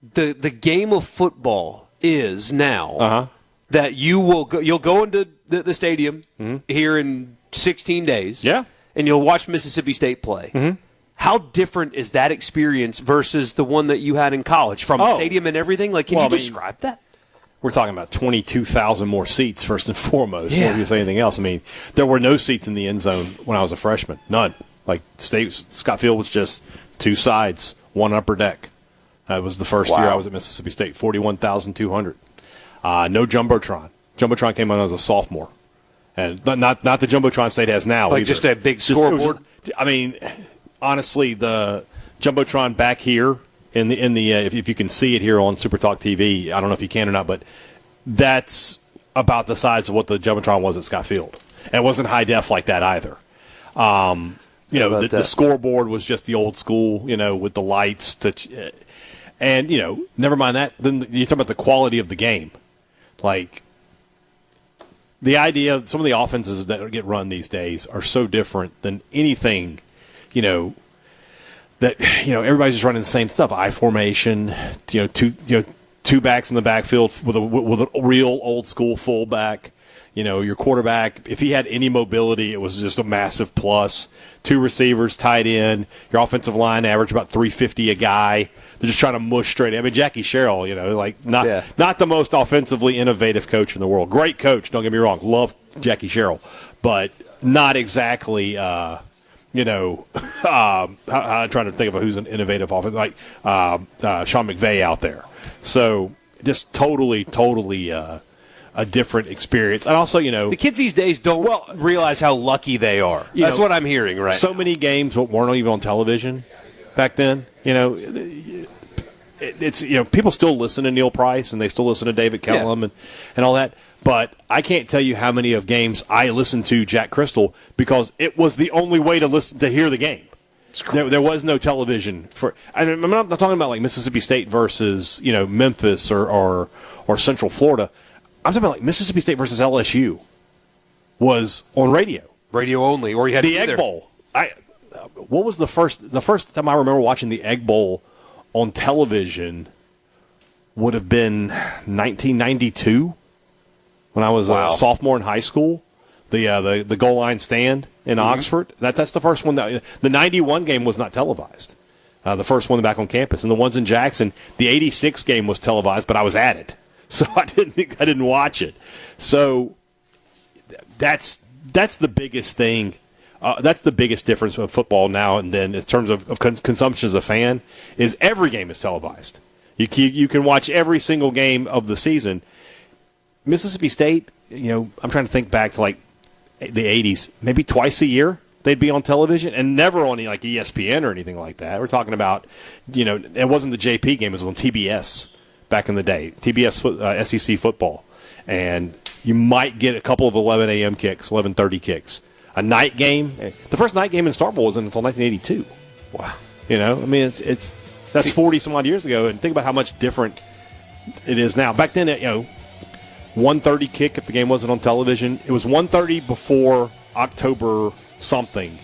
the game of football is now. That you'll go into the stadium here in 16 days. Yeah. And you'll watch Mississippi State play. Mm-hmm. How different is that experience versus the one that you had in college from stadium and everything? Like, can you describe that? We're talking about 22,000 more seats, first and foremost. Before you say anything else. I mean, there were no seats in the end zone when I was a freshman. None. Like, Scott Field was just two sides, one upper deck. That was the first year I was at Mississippi State, 41,200. No Jumbotron. Jumbotron came on as a sophomore. And not the Jumbotron State has now. Like, just a big scoreboard? Honestly, the Jumbotron back here in the if you can see it here on SuperTalk TV, I don't know if you can or not, but that's about the size of what the Jumbotron was at Scott Field. And it wasn't high def like that either. The scoreboard was just the old school, with the lights. And never mind that. Then you talk about the quality of the game, like. The idea, some of the offenses that get run these days are so different than anything, that everybody's just running the same stuff. I formation, two backs in the backfield with a real old school fullback. Your quarterback, if he had any mobility, it was just a massive plus. Two receivers, tight end. Your offensive line average about 350 a guy. They're just trying to mush straight. I mean, Jackie Sherrill, not the most offensively innovative coach in the world. Great coach, don't get me wrong. Love Jackie Sherrill, but not exactly. I'm trying to think of who's an innovative offense, like Sean McVay out there. So just totally. A different experience. And also, the kids these days don't realize how lucky they are. That's what I'm hearing, right? So many games weren't even on television back then. It's people still listen to Neil Price and they still listen to David Kellum and all that. But I can't tell you how many of games I listened to Jack Crystal because it was the only way to hear the game. There was no television for. I'm not talking about like Mississippi State versus Memphis or Central Florida. I'm talking about like Mississippi State versus LSU was on radio. Radio only, or you had the Egg Bowl. What was the first time I remember watching the Egg Bowl on television would have been 1992 when I was a sophomore in high school. The goal line stand in Oxford. That's the first one. The 91 game was not televised. The first one back on campus, and the ones in Jackson. The 86 game was televised, but I was at it. So I didn't watch it. So that's the biggest thing. That's the biggest difference of football now and then in terms of consumption as a fan is every game is televised. You can watch every single game of the season. Mississippi State, I'm trying to think back to like the 80s, maybe twice a year they'd be on television and never on like ESPN or anything like that. We're talking about, it wasn't the JP game, it was on TBS. Back in the day, TBS SEC football, and you might get a couple of 11 a.m. kicks, 11:30 kicks. A night game, the first night game in Starkville wasn't until 1982. Wow, that's 40 some odd years ago, and think about how much different it is now. Back then, 1:30 kick if the game wasn't on television. It was 1:30 before October something,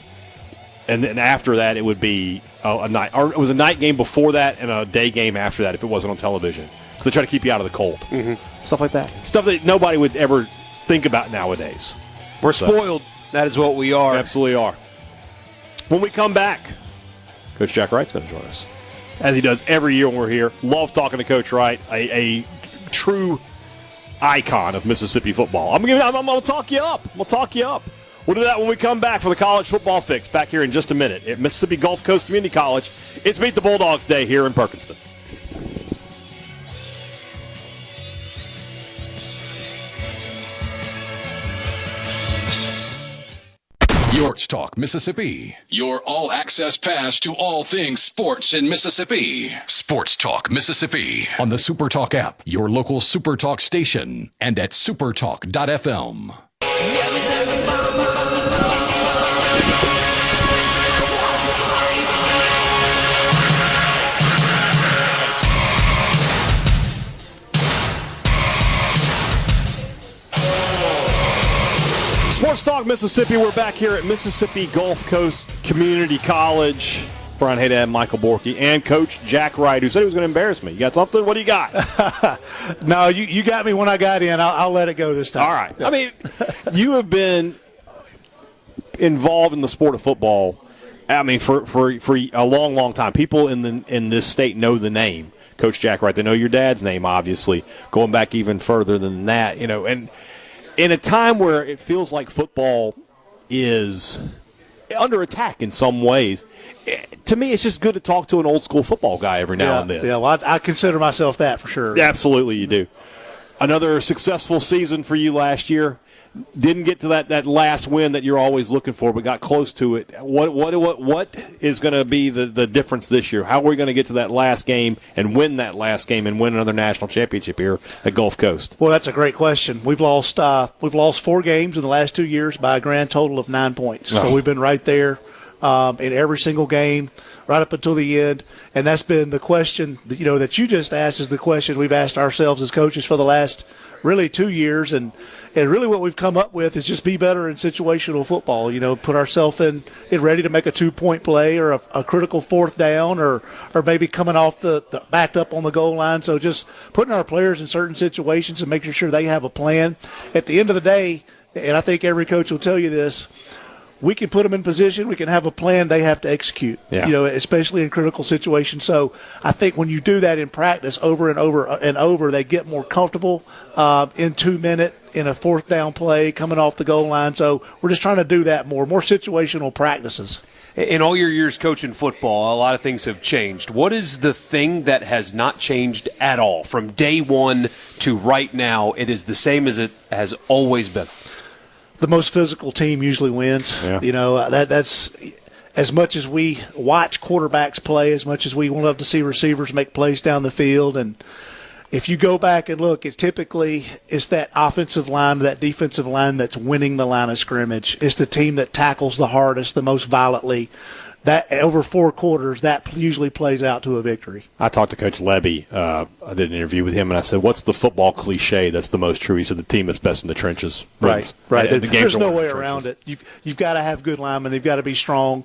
and then after that, it would be a night. Or it was a night game before that and a day game after that if it wasn't on television. Because they try to keep you out of the cold. Mm-hmm. Stuff like that. Stuff that nobody would ever think about nowadays. We're spoiled. That is what we are. Absolutely are. When we come back, Coach Jack Wright's going to join us, as he does every year when we're here. Love talking to Coach Wright, a true icon of Mississippi football. I'm going to talk you up. We'll do that when we come back for the College Football Fix, back here in just a minute at Mississippi Gulf Coast Community College. It's Meet the Bulldogs Day here in Perkinston. Yorks Talk Mississippi, your all-access pass to all things sports in Mississippi. Sports Talk Mississippi on the SuperTalk app, your local SuperTalk station, and at supertalk.fm. Sports Talk Mississippi. We're back here at Mississippi Gulf Coast Community College. Brian Hadad, Michael Borkey, and Coach Jack Wright, who said he was going to embarrass me. You got something? What do you got? No, you got me when I got in. I'll let it go this time. All right. I mean, you have been involved in the sport of football, I mean, for a long, long time. People in this state know the name Coach Jack Wright. They know your dad's name, obviously, going back even further than that. You know, and in a time where it feels like football is under attack in some ways, to me it's just good to talk to an old school football guy every now and then. Yeah, well, I consider myself that for sure. Absolutely you do. Another successful season for you last year. Didn't get to that last win that you're always looking for, but got close to it. What is going to be the difference this year? How are we going to get to that last game and win that last game and win another national championship here at Gulf Coast? Well, that's a great question. We've lost 4 games in the last 2 years by a grand total of 9 points. So we've been right there in every single game, right up until the end. And that's been the question that you just asked is the question we've asked ourselves as coaches for the last really 2 years. And really what we've come up with is just be better in situational football, put ourselves in ready to make a 2-point play or a critical 4th down or maybe coming off the backed up on the goal line. So just putting our players in certain situations and making sure they have a plan. At the end of the day, and I think every coach will tell you this, we can put them in position. We can have a plan. They have to execute, especially in critical situations. So I think when you do that in practice over and over and over, they get more comfortable in 2 minute, in a 4th down play, coming off the goal line. So we're just trying to do that more situational practices. In all your years coaching football, a lot of things have changed. What is the thing that has not changed at all from day one to right now? It is the same as it has always been. The most physical team usually wins. Yeah. That's as much as we watch quarterbacks play, as much as we love to see receivers make plays down the field. And if you go back and look, it's that offensive line, that defensive line that's winning the line of scrimmage. It's the team that tackles the hardest, the most violently. That over 4 quarters, that usually plays out to a victory. I talked to Coach Levy. I did an interview with him, and I said, "What's the football cliche that's the most true?" He said, "The team that's best in the trenches wins." Right. And There's no way around it. You've got to have good linemen. They've got to be strong.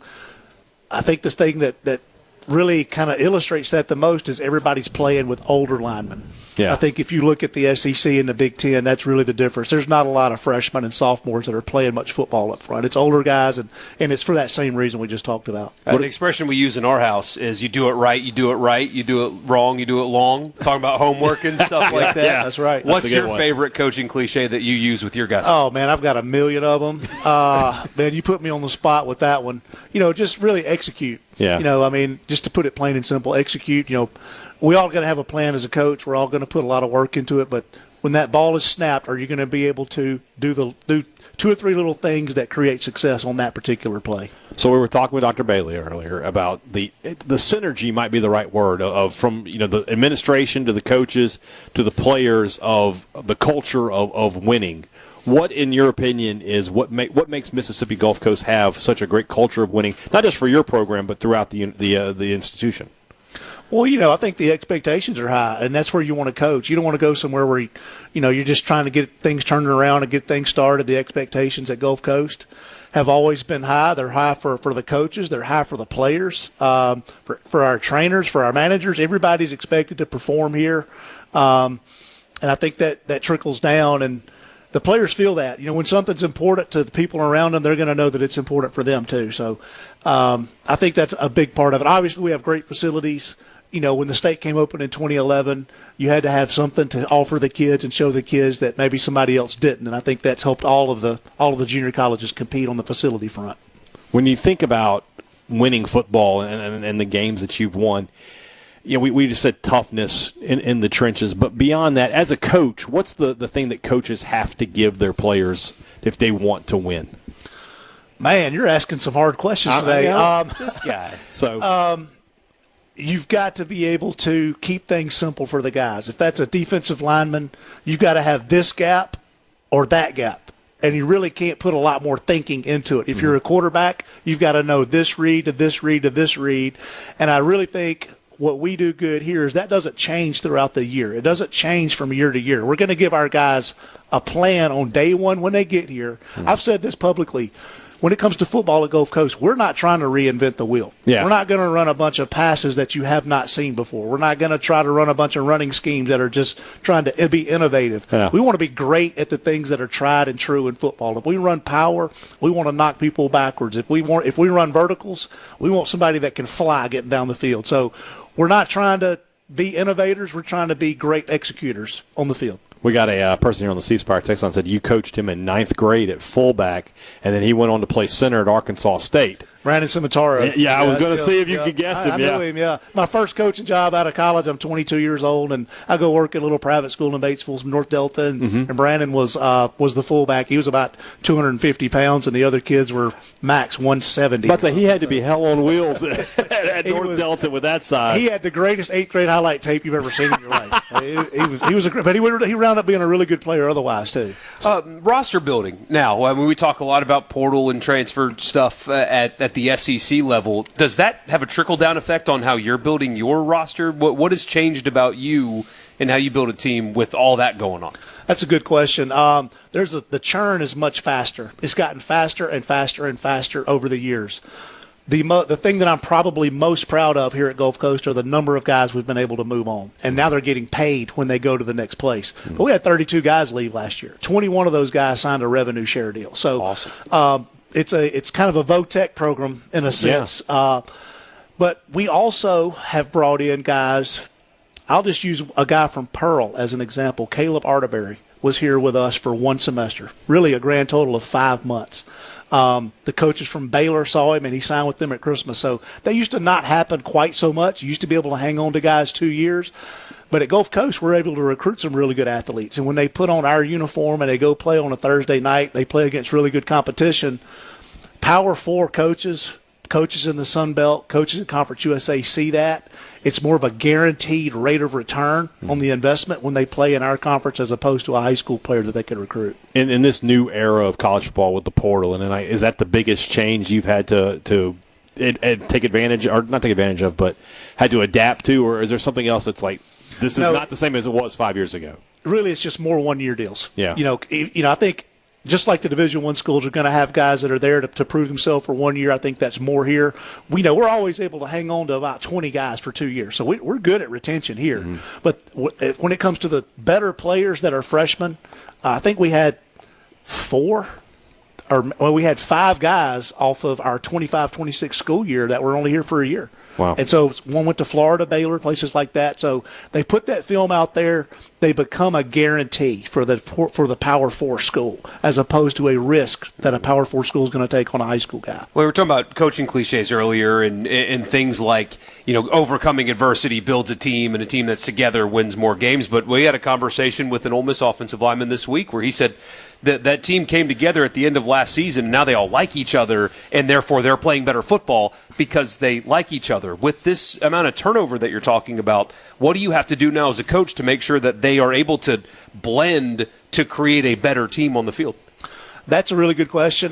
I think this thing that really kind of illustrates that the most is everybody's playing with older linemen. Yeah. I think if you look at the SEC and the Big Ten, that's really the difference. There's not a lot of freshmen and sophomores that are playing much football up front. It's older guys, and it's for that same reason we just talked about. An expression we use in our house is you do it right, you do it right, you do it wrong, you do it long. Talking about homework and stuff like that. Yeah, that's right. What's your favorite coaching cliche that you use with your guys? Oh, man, I've got a million of them. Man, you put me on the spot with that one. Just really execute. Yeah. Just to put it plain and simple, execute. We all got to have a plan as a coach. We're all going to put a lot of work into it. But when that ball is snapped, are you going to be able to do 2 or 3 little things that create success on that particular play? So we were talking with Dr. Bailey earlier about the synergy might be the right word from the administration to the coaches to the players of the culture of winning. What, in your opinion, is what makes Mississippi Gulf Coast have such a great culture of winning, not just for your program but throughout the institution? Well, I think the expectations are high, and that's where you want to coach. You don't want to go somewhere where, you're just trying to get things turned around and get things started. The expectations at Gulf Coast have always been high. They're high for the coaches. They're high for the players, for our trainers, for our managers. Everybody's expected to perform here, and I think that trickles down. And the players feel that. When something's important to the people around them, they're going to know that it's important for them too. So I think that's a big part of it. Obviously, we have great facilities. When the state came open in 2011, you had to have something to offer the kids and show the kids that maybe somebody else didn't. And I think that's helped all of the junior colleges compete on the facility front. When you think about winning football and the games that you've won, we just said toughness in the trenches. But beyond that, as a coach, what's the thing that coaches have to give their players if they want to win? Man, you're asking some hard questions today. This guy. So you've got to be able to keep things simple for the guys. If that's a defensive lineman, you've got to have this gap or that gap. And you really can't put a lot more thinking into it. If you're a quarterback, you've got to know this read to this read to this read. And I really think what we do good here is that doesn't change throughout the year. It doesn't change from year to year. We're going to give our guys a plan on day one when they get here. I've said this publicly. When it comes to football at Gulf Coast, we're not trying to reinvent the wheel. Yeah. We're not going to run a bunch of passes that you have not seen before. We're not going to try to run a bunch of running schemes that are just trying to be innovative. Yeah. We want to be great at the things that are tried and true in football. If we run power, we want to knock people backwards. If we run verticals, we want somebody that can fly getting down the field. So we're not trying to be innovators. We're trying to be great executors on the field. We got a person here on the C Spire text line said you coached him in 9th grade at fullback, and then he went on to play center at Arkansas State. Brandon Cimitaro. Yeah, I was going to see if you could guess him. I knew him, yeah. My first coaching job out of college, I'm 22 years old, and I go work at a little private school in Batesville, North Delta, and Brandon was the fullback. He was about 250 pounds, and the other kids were max 170. But he had to be hell on wheels at North Delta with that size. He had the greatest 8th grade highlight tape you've ever seen in your life. He wound up being a really good player otherwise, too. Roster building. Now, I mean, we talk a lot about portal and transfer stuff at the SEC level. Does that have a trickle-down effect on how you're building your roster? What has changed about you and how you build a team with all that going on? That's a good question. The churn is much faster. It's gotten faster and faster and faster over the years. The thing that I'm probably most proud of here at Gulf Coast are the number of guys we've been able to move on. And now they're getting paid when they go to the next place. But we had 32 guys leave last year. 21 of those guys signed a revenue share deal. So awesome. It's kind of a VOTEC program in a sense. Yeah. But we also have brought in guys. I'll just use a guy from Pearl as an example. Caleb Arterberry was here with us for one semester, really a grand total of 5 months. The coaches from Baylor saw him, and he signed with them at Christmas. So that used to not happen quite so much. You used to be able to hang on to guys 2 years. But at Gulf Coast, we're able to recruit some really good athletes. And when they put on our uniform and they go play on a Thursday night, they play against really good competition. Power 4 coaches in the Sun Belt, coaches in Conference USA see that. It's more of a guaranteed rate of return on the investment when they play in our conference as opposed to a high school player that they could recruit. In this new era of college football with the portal, is that the biggest change you've had to take advantage, or not take advantage of, but had to adapt to, or is there something else that's like, this is not the same as it was 5 years ago? Really, it's just more one-year deals. Yeah. I think just like the Division I schools are going to have guys that are there to prove themselves for 1 year, I think that's more here. We're always able to hang on to about 20 guys for 2 years, so we're good at retention here. Mm-hmm. But when it comes to the better players that are freshmen, I think we had 5 guys off of our 25-26 school year that were only here for a year. Wow. And so one went to Florida, Baylor, places like that. So they put that film out there. They become a guarantee for the Power 4 school as opposed to a risk that a Power 4 school is going to take on a high school guy. Well, we were talking about coaching cliches earlier and things like, overcoming adversity builds a team, and a team that's together wins more games. But we had a conversation with an Ole Miss offensive lineman this week where he said that team came together at the end of last season, and now they all like each other, and therefore they're playing better football because they like each other. With this amount of turnover that you're talking about, what do you have to do now as a coach to make sure that they are able to blend to create a better team on the field? That's a really good question.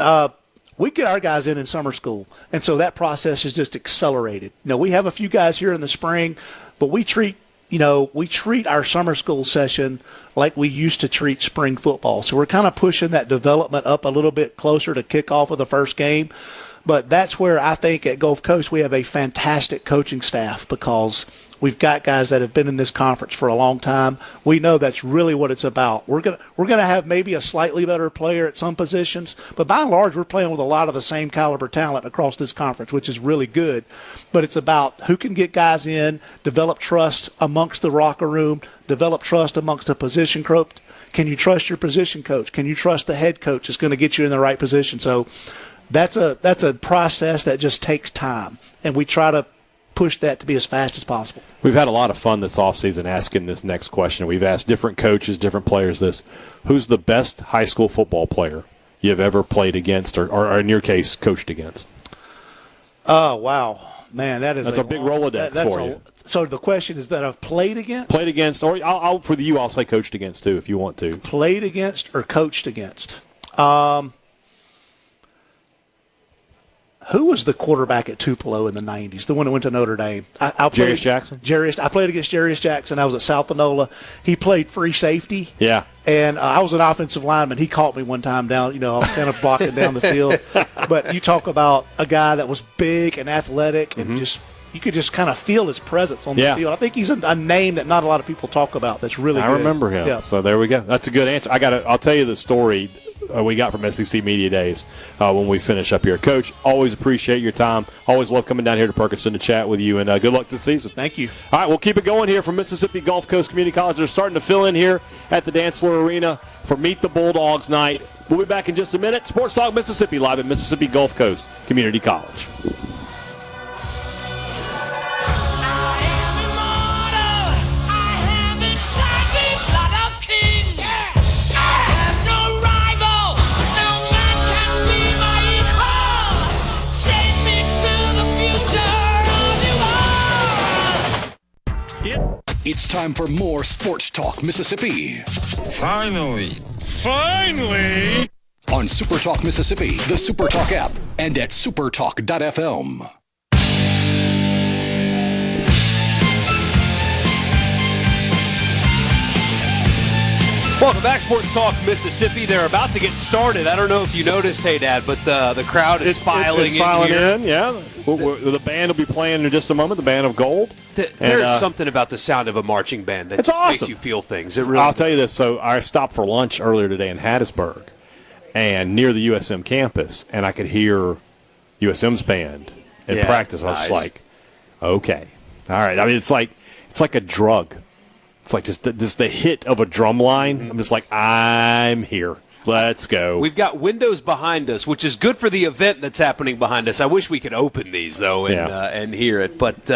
We get our guys in summer school, and so that process is just accelerated. We have a few guys here in the spring, but we treat our summer school session like we used to treat spring football. So we're kind of pushing that development up a little bit closer to kickoff of the first game. But that's where I think at Gulf Coast we have a fantastic coaching staff because we've got guys that have been in this conference for a long time. We know that's really what it's about. We're gonna have maybe a slightly better player at some positions, but by and large we're playing with a lot of the same caliber talent across this conference, which is really good. But it's about who can get guys in, develop trust amongst the locker room, develop trust amongst the position coach. Can you trust your position coach? Can you trust the head coach is going to get you in the right position? So that's a process that just takes time, and we try to push that to be as fast as possible. We've had a lot of fun this offseason asking this next question. We've asked different coaches, different players this. Who's the best high school football player you've ever played against or in your case, coached against? Oh, wow. Man, that's a big Rolodex for you. So the question is that I've played against? Played against, or for you, I'll say coached against too, if you want to. Played against or coached against? Who was the quarterback at Tupelo in the 90s? The one that went to Notre Dame. Jarius Jackson? I played against Jarius Jackson. I was at South Panola. He played free safety. Yeah. And I was an offensive lineman. He caught me one time down, I was kind of blocking down the field. But you talk about a guy that was big and athletic and you could just kind of feel his presence on the field. I think he's a name that not a lot of people talk about that's really good. I remember him. Yeah. So there we go. That's a good answer. I'll tell you the story we got from SEC Media Days when we finish up here. Coach, always appreciate your time. Always love coming down here to Perkinston to chat with you, and good luck this season. Thank you. All right, we'll keep it going here from Mississippi Gulf Coast Community College. They're starting to fill in here at the Dantzler Arena for Meet the Bulldogs night. We'll be back in just a minute. Sports Talk Mississippi live at Mississippi Gulf Coast Community College. It's time for more Sports Talk Mississippi. Finally. On SuperTalk Mississippi, the SuperTalk app, and at supertalk.fm. Welcome back, Sports Talk Mississippi. They're about to get started. I don't know if you noticed, Hadad, but the crowd is filing in. Yeah. The band will be playing in just a moment, the Band of Gold. There's something about the sound of a marching band that just makes you feel things. I'll tell you this. So I stopped for lunch earlier today in Hattiesburg and near the USM campus, and I could hear USM's band in practice. I was just like, okay. All right. I mean, it's like a drug. It's like just the hit of a drum line. I'm just like, I'm here. Let's go. We've got windows behind us, which is good for the event that's happening behind us. I wish we could open these, though, and hear it. But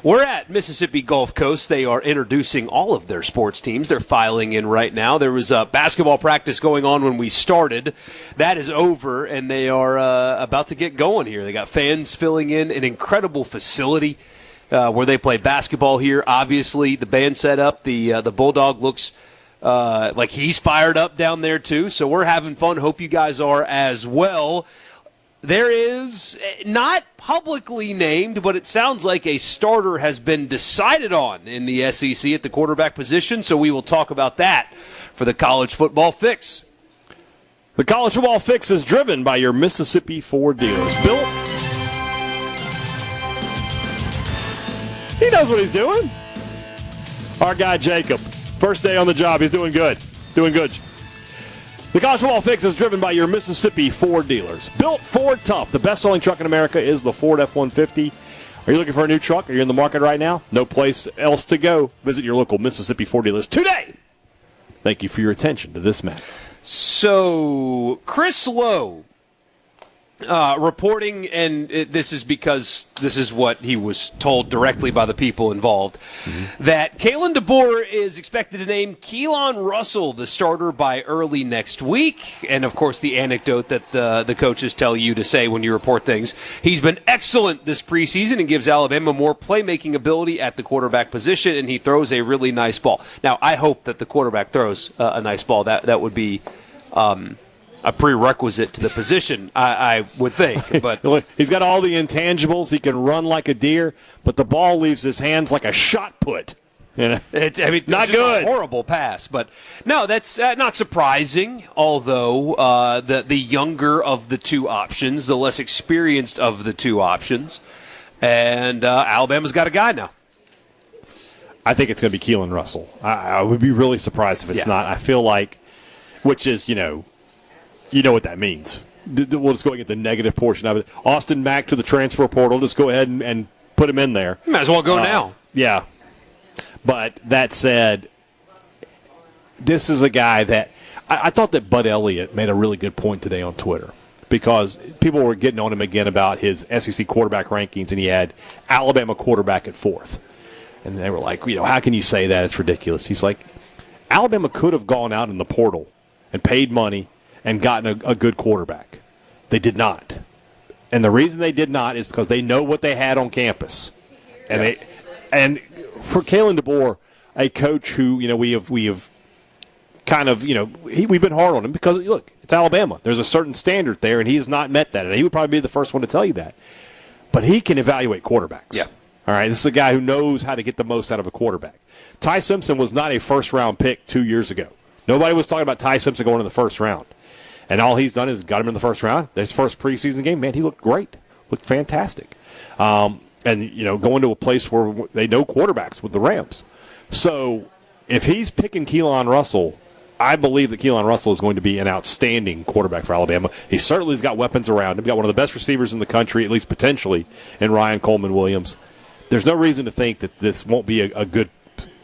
we're at Mississippi Gulf Coast. They are introducing all of their sports teams. They're filing in right now. There was a basketball practice going on when we started. That is over, and they are about to get going here. They got fans filling in, an incredible facility where they play basketball here. Obviously, the band set up. The Bulldog looks like he's fired up down there, too. So we're having fun. Hope you guys are as well. There is not publicly named, but it sounds like a starter has been decided on in the SEC at the quarterback position. So we will talk about that for the College Football Fix. The College Football Fix is driven by your Mississippi Ford dealers. Built. He knows what he's doing. Our guy, Jacob. First day on the job. He's doing good. Doing good. The College Football Fix is driven by your Mississippi Ford dealers. Built Ford Tough. The best-selling truck in America is the Ford F-150. Are you looking for a new truck? Are you in the market right now? No place else to go. Visit your local Mississippi Ford dealers today. Thank you for your attention to this matter. So, Chris Lowe reporting, and this is because this is what he was told directly by the people involved, that Kalen DeBoer is expected to name Keelan Russell the starter by early next week. And, of course, the anecdote that the coaches tell you to say when you report things. He's been excellent this preseason and gives Alabama more playmaking ability at the quarterback position, and he throws a really nice ball. Now, I hope that the quarterback throws a nice ball. That would be a prerequisite to the position, I would think. But he's got all the intangibles. He can run like a deer, but the ball leaves his hands like a shot put. Not just good. A horrible pass, but no, that's not surprising. Although the younger of the two options, the less experienced of the two options, and Alabama's got a guy now. I think it's going to be Keelan Russell. I would be really surprised if it's not. I feel like, which is you know what that means. We'll just go and get the negative portion of it. Austin Mack to the transfer portal. Just go ahead and put him in there. Might as well go now. Yeah. But that said, this is a guy that I thought that Bud Elliott made a really good point today on Twitter because people were getting on him again about his SEC quarterback rankings, and he had Alabama quarterback at 4th. And they were like, how can you say that? It's ridiculous. He's like, Alabama could have gone out in the portal and paid money and gotten a good quarterback. They did not. And the reason they did not is because they know what they had on campus. And for Kalen DeBoer, a coach who, we have kind of, we've been hard on him because, look, it's Alabama. There's a certain standard there, and he has not met that. And he would probably be the first one to tell you that. But he can evaluate quarterbacks. Yeah. All right, this is a guy who knows how to get the most out of a quarterback. Ty Simpson was not a first-round pick 2 years ago. Nobody was talking about Ty Simpson going in the first round. And all he's done is got him in the first round. His first preseason game, man, he looked great. Looked fantastic. And, going to a place where they know quarterbacks with the Rams. So if he's picking Keelan Russell, I believe that Keelan Russell is going to be an outstanding quarterback for Alabama. He certainly has got weapons around him. Got one of the best receivers in the country, at least potentially, in Ryan Coleman Williams. There's no reason to think that this won't be a good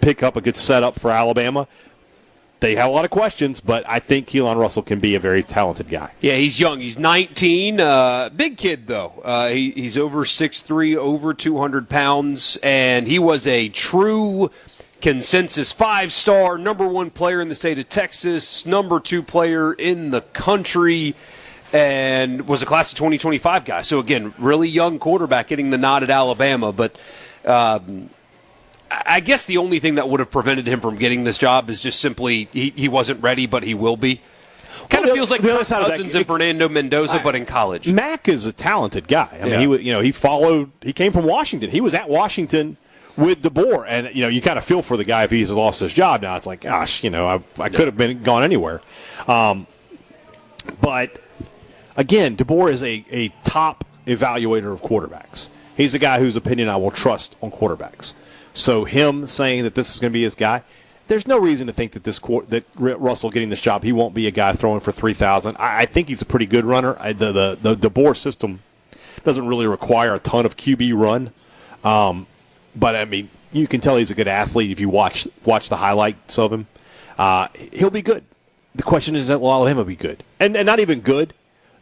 pickup, a good setup for Alabama. They have a lot of questions, but I think Keelan Russell can be a very talented guy. Yeah, he's young. He's 19. Big kid, though. He's over 6'3", over 200 pounds, and he was a true consensus 5-star, number 1 player in the state of Texas, number 2 player in the country, and was a class of 2025 guy. So, again, really young quarterback getting the nod at Alabama. But I guess the only thing that would have prevented him from getting this job is just simply he wasn't ready, but he will be. Kind of feels like Kirk Cousins and Fernando Mendoza, but in college. Mack is a talented guy. I mean, he came from Washington. He was at Washington with DeBoer, and you kind of feel for the guy if he's lost his job now. It's like, gosh, I could have gone anywhere. But again, DeBoer is a top evaluator of quarterbacks. He's a guy whose opinion I will trust on quarterbacks. So him saying that this is going to be his guy, there's no reason to think that that Russell getting this job, he won't be a guy throwing for 3,000. I think he's a pretty good runner. The DeBoer system doesn't really require a ton of QB run. But, I mean, you can tell he's a good athlete if you watch the highlights of him. He'll be good. The question is, will Alabama be good? And not even good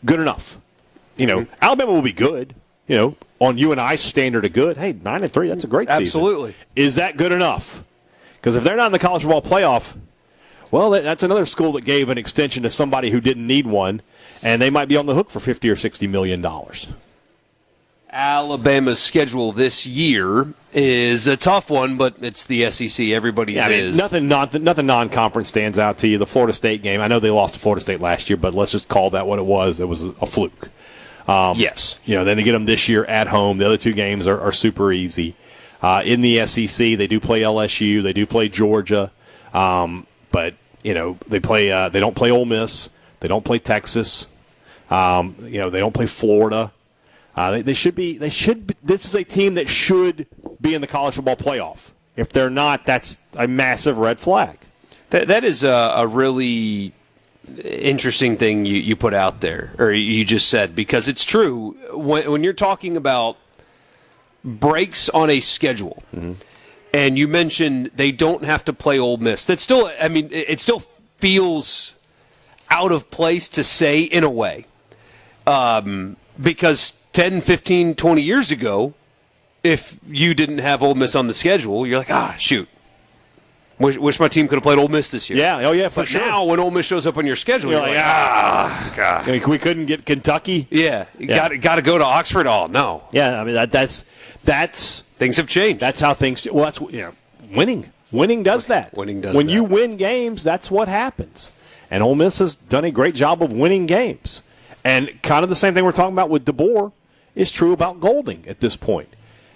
enough. Alabama will be good. On you and I's standard of good, hey, 9-3, that's a great season. Absolutely. Is that good enough? Because if they're not in the college football playoff, well, that's another school that gave an extension to somebody who didn't need one, and they might be on the hook for $50 or $60 million. Alabama's schedule this year is a tough one, but it's the SEC. Everybody's is. Nothing non-conference stands out to you. The Florida State game, I know they lost to Florida State last year, but let's just call that what it was. It was a fluke. Yes. Then they get them this year at home. The other 2 games are super easy. In the SEC, they do play LSU. They do play Georgia. But, they don't play Ole Miss. They don't play Texas. They don't play Florida. This is a team that should be in the college football playoff. If they're not, that's a massive red flag. That is a really interesting thing you put out there, or you just said, because it's true. When you're talking about breaks on a schedule, and you mentioned they don't have to play Ole Miss, that's still, I mean, it still feels out of place to say in a way. Because 10, 15, 20 years ago, if you didn't have Ole Miss on the schedule, you're like, shoot. Wish my team could have played Ole Miss this year. Yeah, for sure. But now, when Ole Miss shows up on your schedule, you're like, God. We couldn't get Kentucky. Yeah, got to go to Oxford. Oh no. Yeah, I mean that's things have changed. That's how things. Well, that's winning. Winning does that. Winning does. When you win games, that's what happens. And Ole Miss has done a great job of winning games. And kind of the same thing we're talking about with DeBoer is true about Golding at this point.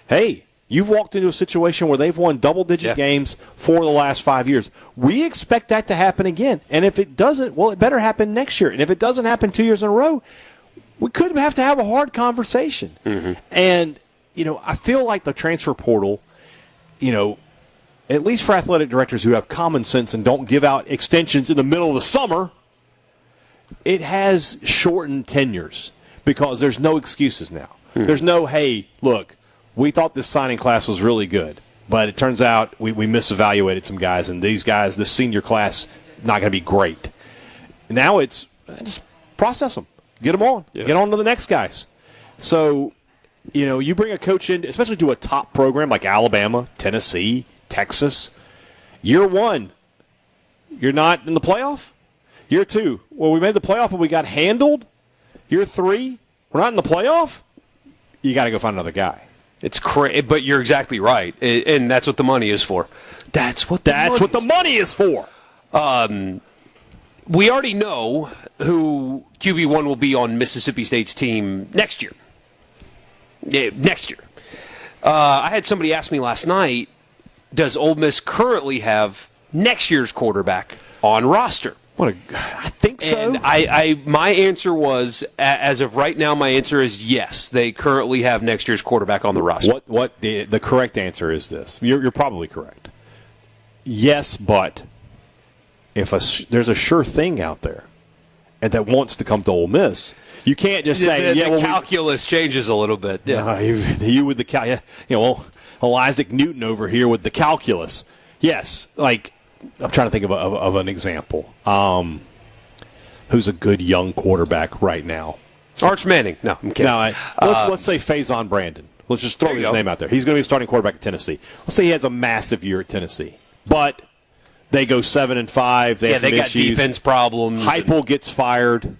Hey, You've walked into a situation where they've won double-digit games for the last 5 years. We expect that to happen again. And if it doesn't, well, it better happen next year. And if it doesn't happen 2 years in a row, we could have to have a hard conversation. And, I feel like the transfer portal, at least for athletic directors who have common sense and don't give out extensions in the middle of the summer, it has shortened tenures because there's no excuses now. There's no, hey, look, we thought this signing class was really good, but it turns out we misevaluated some guys, and these guys, this senior class, not going to be great. Now it's just process them. Get them on. Get on to the next guys. So, you bring a coach in, especially to a top program like Alabama, Tennessee, Texas. Year one, you're not in the playoff. Year two, well, we made the playoff and we got handled. Year three, we're not in the playoff. You got to go find another guy. It's crazy, but you're exactly right, and that's what the money is for. That's what the money is for. We already know who QB1 will be on Mississippi State's team next year. Next year. I had somebody ask me last night, does Ole Miss currently have next year's quarterback on roster? I think so. And my answer was, as of right now, my answer is yes. They currently have next year's quarterback on the roster. What the correct answer is this. You're probably correct. Yes, but if there's a sure thing out there and that wants to come to Ole Miss, you can't just say, the calculus changes a little bit. Yeah. You with the Isaac Newton over here with the calculus. Yes, I'm trying to think of an example. Who's a good young quarterback right now? Arch Manning. No, I'm kidding. No, let's say Faison Brandon. Let's just throw his name out there. He's going to be a starting quarterback at Tennessee. Let's say he has a massive year at Tennessee, but they go 7-5. They have some got issues. Defense problems. Heupel gets fired,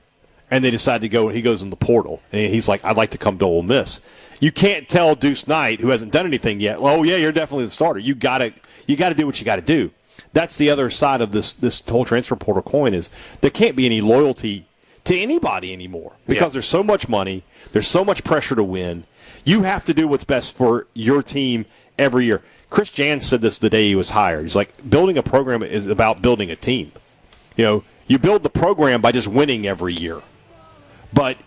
and they decide to go. He goes in the portal, and he's like, "I'd like to come to Ole Miss." You can't tell Deuce Knight, who hasn't done anything yet, "Oh yeah, you're definitely the starter." You got to do what you got to do. That's the other side of this whole transfer portal coin is there can't be any loyalty to anybody anymore because there's so much money, there's so much pressure to win. You have to do what's best for your team every year. Chris Jans said this the day he was hired. He's like, building a program is about building a team. You build the program by just winning every year. But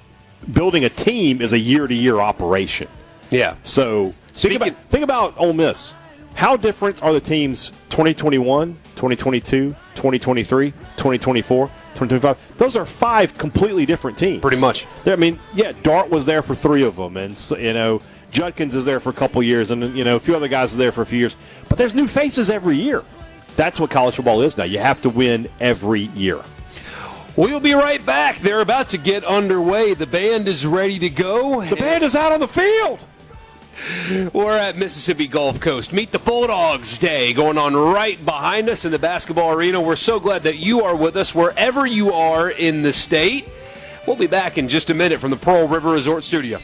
building a team is a year-to-year operation. Yeah. So think about Ole Miss. How different are the teams 2021, 2022, 2023, 2024, 2025? Those are 5 completely different teams. Pretty much. Dart was there for 3 of them, and Judkins is there for a couple years, and a few other guys are there for a few years. But there's new faces every year. That's what college football is now. You have to win every year. We'll be right back. They're about to get underway. The band is ready to go. The band is out on the field. We're at Mississippi Gulf Coast. Meet the Bulldogs Day going on right behind us in the basketball arena. We're so glad that you are with us wherever you are in the state. We'll be back in just a minute from the Pearl River Resort Studio.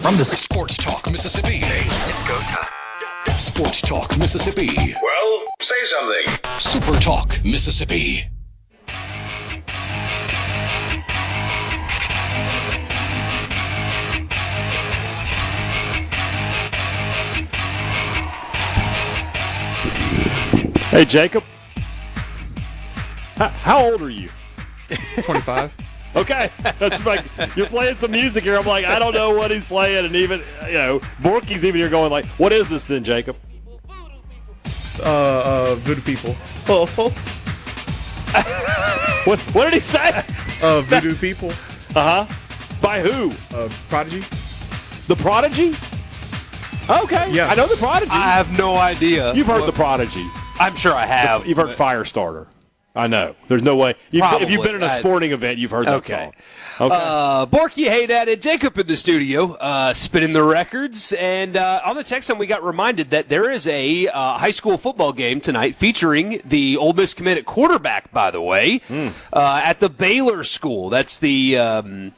From the Sports Talk Mississippi. It's go time. Sports Talk Mississippi. Well, say something. Super Talk Mississippi. Hey, Jacob. How old are you? 25. Okay, that's like you're playing some music here. I'm like, I don't know what he's playing, and even Borkey's even here going like, "What is this then, Jacob?" Voodoo People. Oh. What did he say? Voodoo People. By who? Prodigy. The Prodigy? Okay, yeah, I know the Prodigy. I have no idea. You've heard the Prodigy. I'm sure I have. You've heard Firestarter. I know. There's no way. If you've been in a sporting event, you've heard that song. Okay. Borkey Hadad and Jacob in the studio, spinning the records. And on the text line, we got reminded that there is a high school football game tonight featuring the Ole Miss commit at quarterback, by the way, at the Baylor School. That's the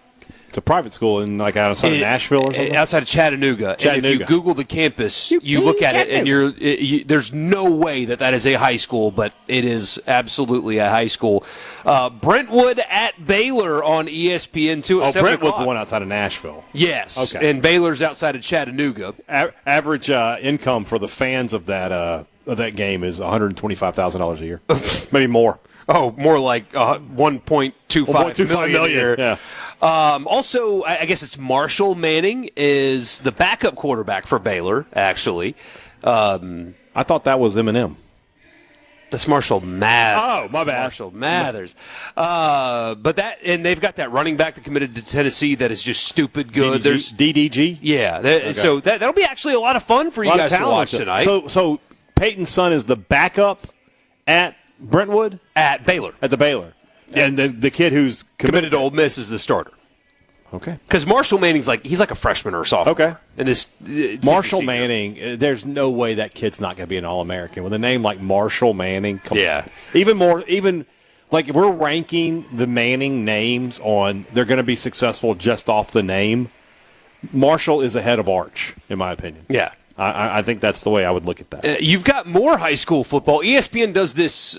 It's a private school in outside of Nashville or something? Outside of Chattanooga. And if you Google the campus, you look at it, and there's no way that is a high school, but it is absolutely a high school. Brentwood at Baylor on ESPN2 at 7 Brentwood's o'clock. the one outside of Nashville. Yes, Okay. and Baylor's outside of Chattanooga. Average income for the fans of that game is $125,000 a year. Maybe more. Oh, more like $1.25 million. Yeah. Also, I guess it's Marshall Manning is the backup quarterback for Baylor, actually. I thought that was Eminem. That's Marshall Mathers. Oh, my bad. Marshall Mathers. And they've got that running back that committed to Tennessee that is just stupid good. DDG? Yeah. Okay. So that'll be actually a lot of fun for you guys to watch tonight. So Peyton's son is the backup at Brentwood? At Baylor. At the Baylor. And the kid who's committed to Ole Miss is the starter. Okay. Because Marshall Manning's he's like a freshman or a sophomore. Okay. And this Marshall Manning, there's no way that kid's not going to be an All-American. With a name like Marshall Manning, come on. Even if we're ranking the Manning names on they're going to be successful just off the name, Marshall is ahead of Arch, in my opinion. Yeah. I think that's the way I would look at that. You've got more high school football. ESPN does this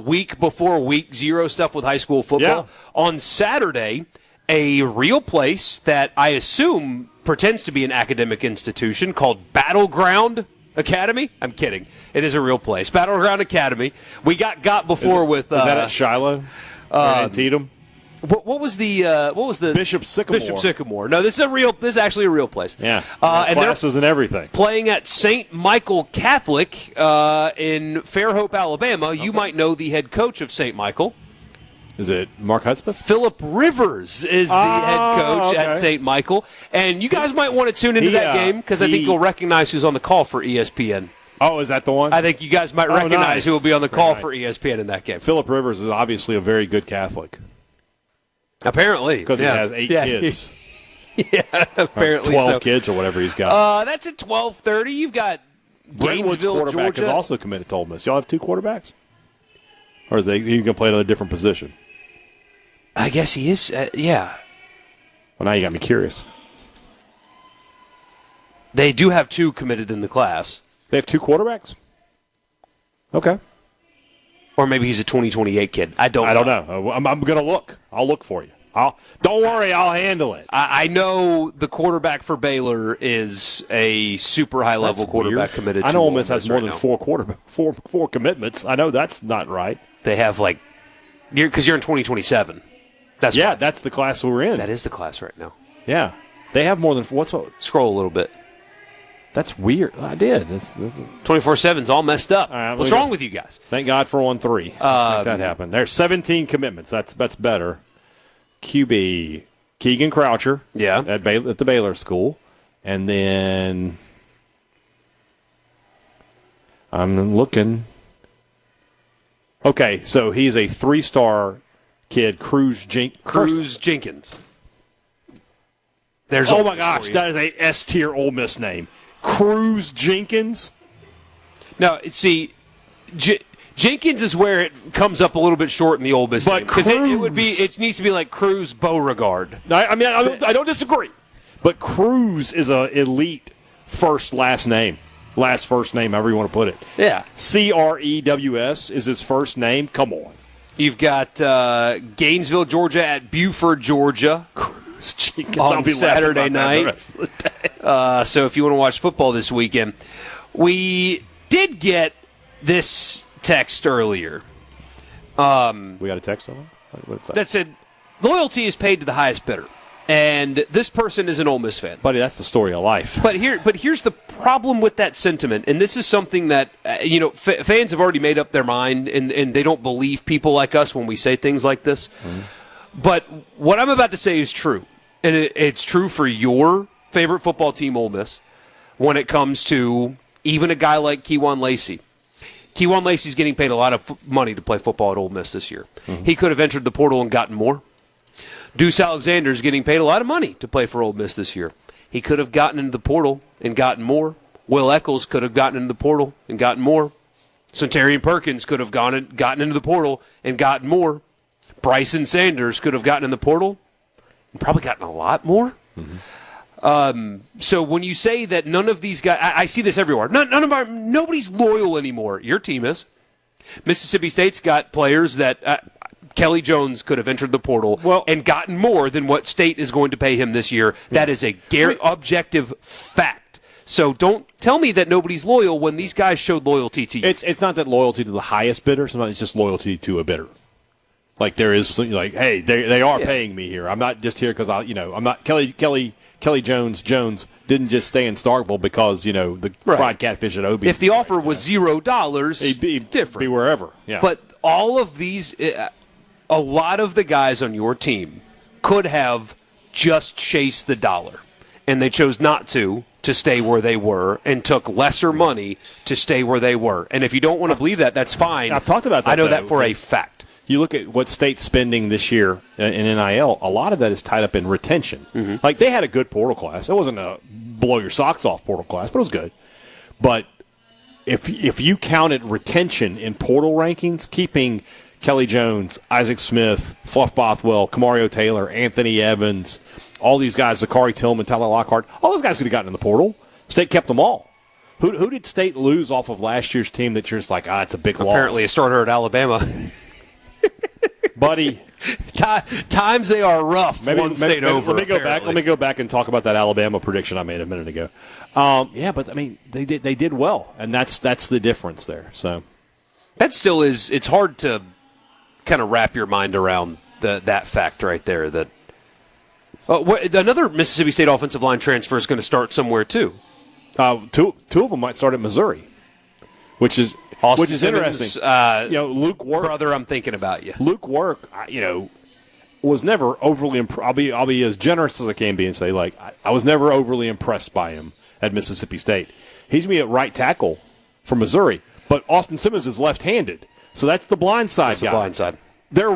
week before week 0 stuff with high school football. Yeah. On Saturday, a real place that I assume pretends to be an academic institution called Battleground Academy. I'm kidding. It is a real place. Battleground Academy. We got before with. Is that at Shiloh? Or in Antietam? What was the Bishop Sycamore? Bishop Sycamore. No, this is actually a real place. Yeah, and classes and everything. Playing at St. Michael Catholic in Fairhope, Alabama. You might know the head coach of St. Michael. Is it Mark Hudspeth? Philip Rivers is the head coach at St. Michael, and you guys might want to tune into that game because I think you'll recognize who's on the call for ESPN. Oh, is that the one? I think you guys might recognize who will be on the call for ESPN in that game. Philip Rivers is obviously a very good Catholic. Apparently. Because he has 8 kids. Yeah, apparently 12 kids or whatever he's got. That's at 12:30. You've got Brentwood's Gainesville, quarterback Georgia. is also committed to Ole Miss. Y'all have 2 quarterbacks? Or is he going to play another different position? I guess he is, yeah. Well, now you got me curious. They do have 2 committed in the class. They have 2 quarterbacks? Okay. Or maybe he's a 2028 kid. I don't know. I'm going to look. I'll look for you. Don't worry, I'll handle it. I know the quarterback for Baylor is a super high-level quarterback committed to I know Ole Miss Ole has more than 4 commitments. I know that's not right. They have, because you're in 2027. That's the class we're in. That is the class right now. Yeah. They have more than Scroll a little bit. That's weird. I did. 24/7's all messed up. What's wrong with you guys? Thank God for 1-3. Let's make that happen. There's 17 commitments. That's better. QB Keegan Croucher. Yeah. At the Baylor School, and then I'm looking. Okay, so he's a 3-star kid, Cruz Jenkins. Oh my gosh, that is a S-tier Ole Miss name. Cruz Jenkins? No, see, Jenkins is where it comes up a little bit short in the Ole Miss name. Because it needs to be like Cruz Beauregard. I don't disagree. But Cruz is an elite last name, however you want to put it. Yeah. Crews is his first name. Come on. You've got Gainesville, Georgia at Buford, Georgia. Cruz Jenkins. On Saturday night. So if you want to watch football this weekend, we did get this text earlier. We got a text on it? That said, loyalty is paid to the highest bidder. And this person is an Ole Miss fan. Buddy, that's the story of life. But here's the problem with that sentiment, and this is something that fans have already made up their mind, and they don't believe people like us when we say things like this. Mm-hmm. But what I'm about to say is true, and it's true for your favorite football team, Ole Miss, when it comes to even a guy like Kewan Lacey. Kewan Lacey's getting paid a lot of money to play football at Ole Miss this year. Mm-hmm. He could have entered the portal and gotten more. Deuce Alexander's getting paid a lot of money to play for Ole Miss this year. He could have gotten into the portal and gotten more. Will Eccles could have gotten into the portal and gotten more. Centurion Perkins could have gotten into the portal and gotten more. Bryson Sanders could have gotten in the portal, Probably gotten a lot more. So when you say that none of these guys, I see this everywhere. Nobody's loyal anymore. Your team is. Mississippi State's got players that Kelly Jones could have entered the portal and gotten more than what State is going to pay him this year. That is a objective fact. So don't tell me that nobody's loyal when these guys showed loyalty to you. It's not that loyalty to the highest bidder. Sometimes it's just loyalty to a bidder. Like there is, like, hey, they are paying me here. I'm not just here because I'm not Kelly Jones didn't just stay in Starkville because the fried catfish at Obie's. If the offer was $0, he'd be different. Be wherever. Yeah. But all of these, a lot of the guys on your team could have just chased the dollar, and they chose not to stay where they were and took lesser money to stay where they were. And if you don't want to believe that, that's fine. I've talked about that. I know that for a fact. You look at what State's spending this year in NIL, a lot of that is tied up in retention. Like, they had a good portal class. It wasn't a blow-your-socks-off portal class, but it was good. But if you counted retention in portal rankings, keeping Kelly Jones, Isaac Smith, Fluff Bothwell, Kamario Taylor, Anthony Evans, all these guys, Zachary Tillman, Tyler Lockhart, all those guys could have gotten in the portal. State kept them all. Who did State lose off of last year's team that you're just like, it's a big loss? Apparently a starter at Alabama. Buddy, times they are rough. One state over. Let me go back and talk about that Alabama prediction I made a minute ago. But I mean, they did well, and that's the difference there. So that still is. It's hard to kind of wrap your mind around that fact right there. That another Mississippi State offensive line transfer is going to start somewhere too. Two of them might start at Missouri, which is. Austin Which is Simmons, interesting. Luke Work, brother, I'm thinking about you. Luke Work, was never overly I'll be as generous as I can be and say, like, I was never overly impressed by him at Mississippi State. He's going to be at right tackle for Missouri, but Austin Simmons is left-handed, so that's the blind side guy. The blind side. Their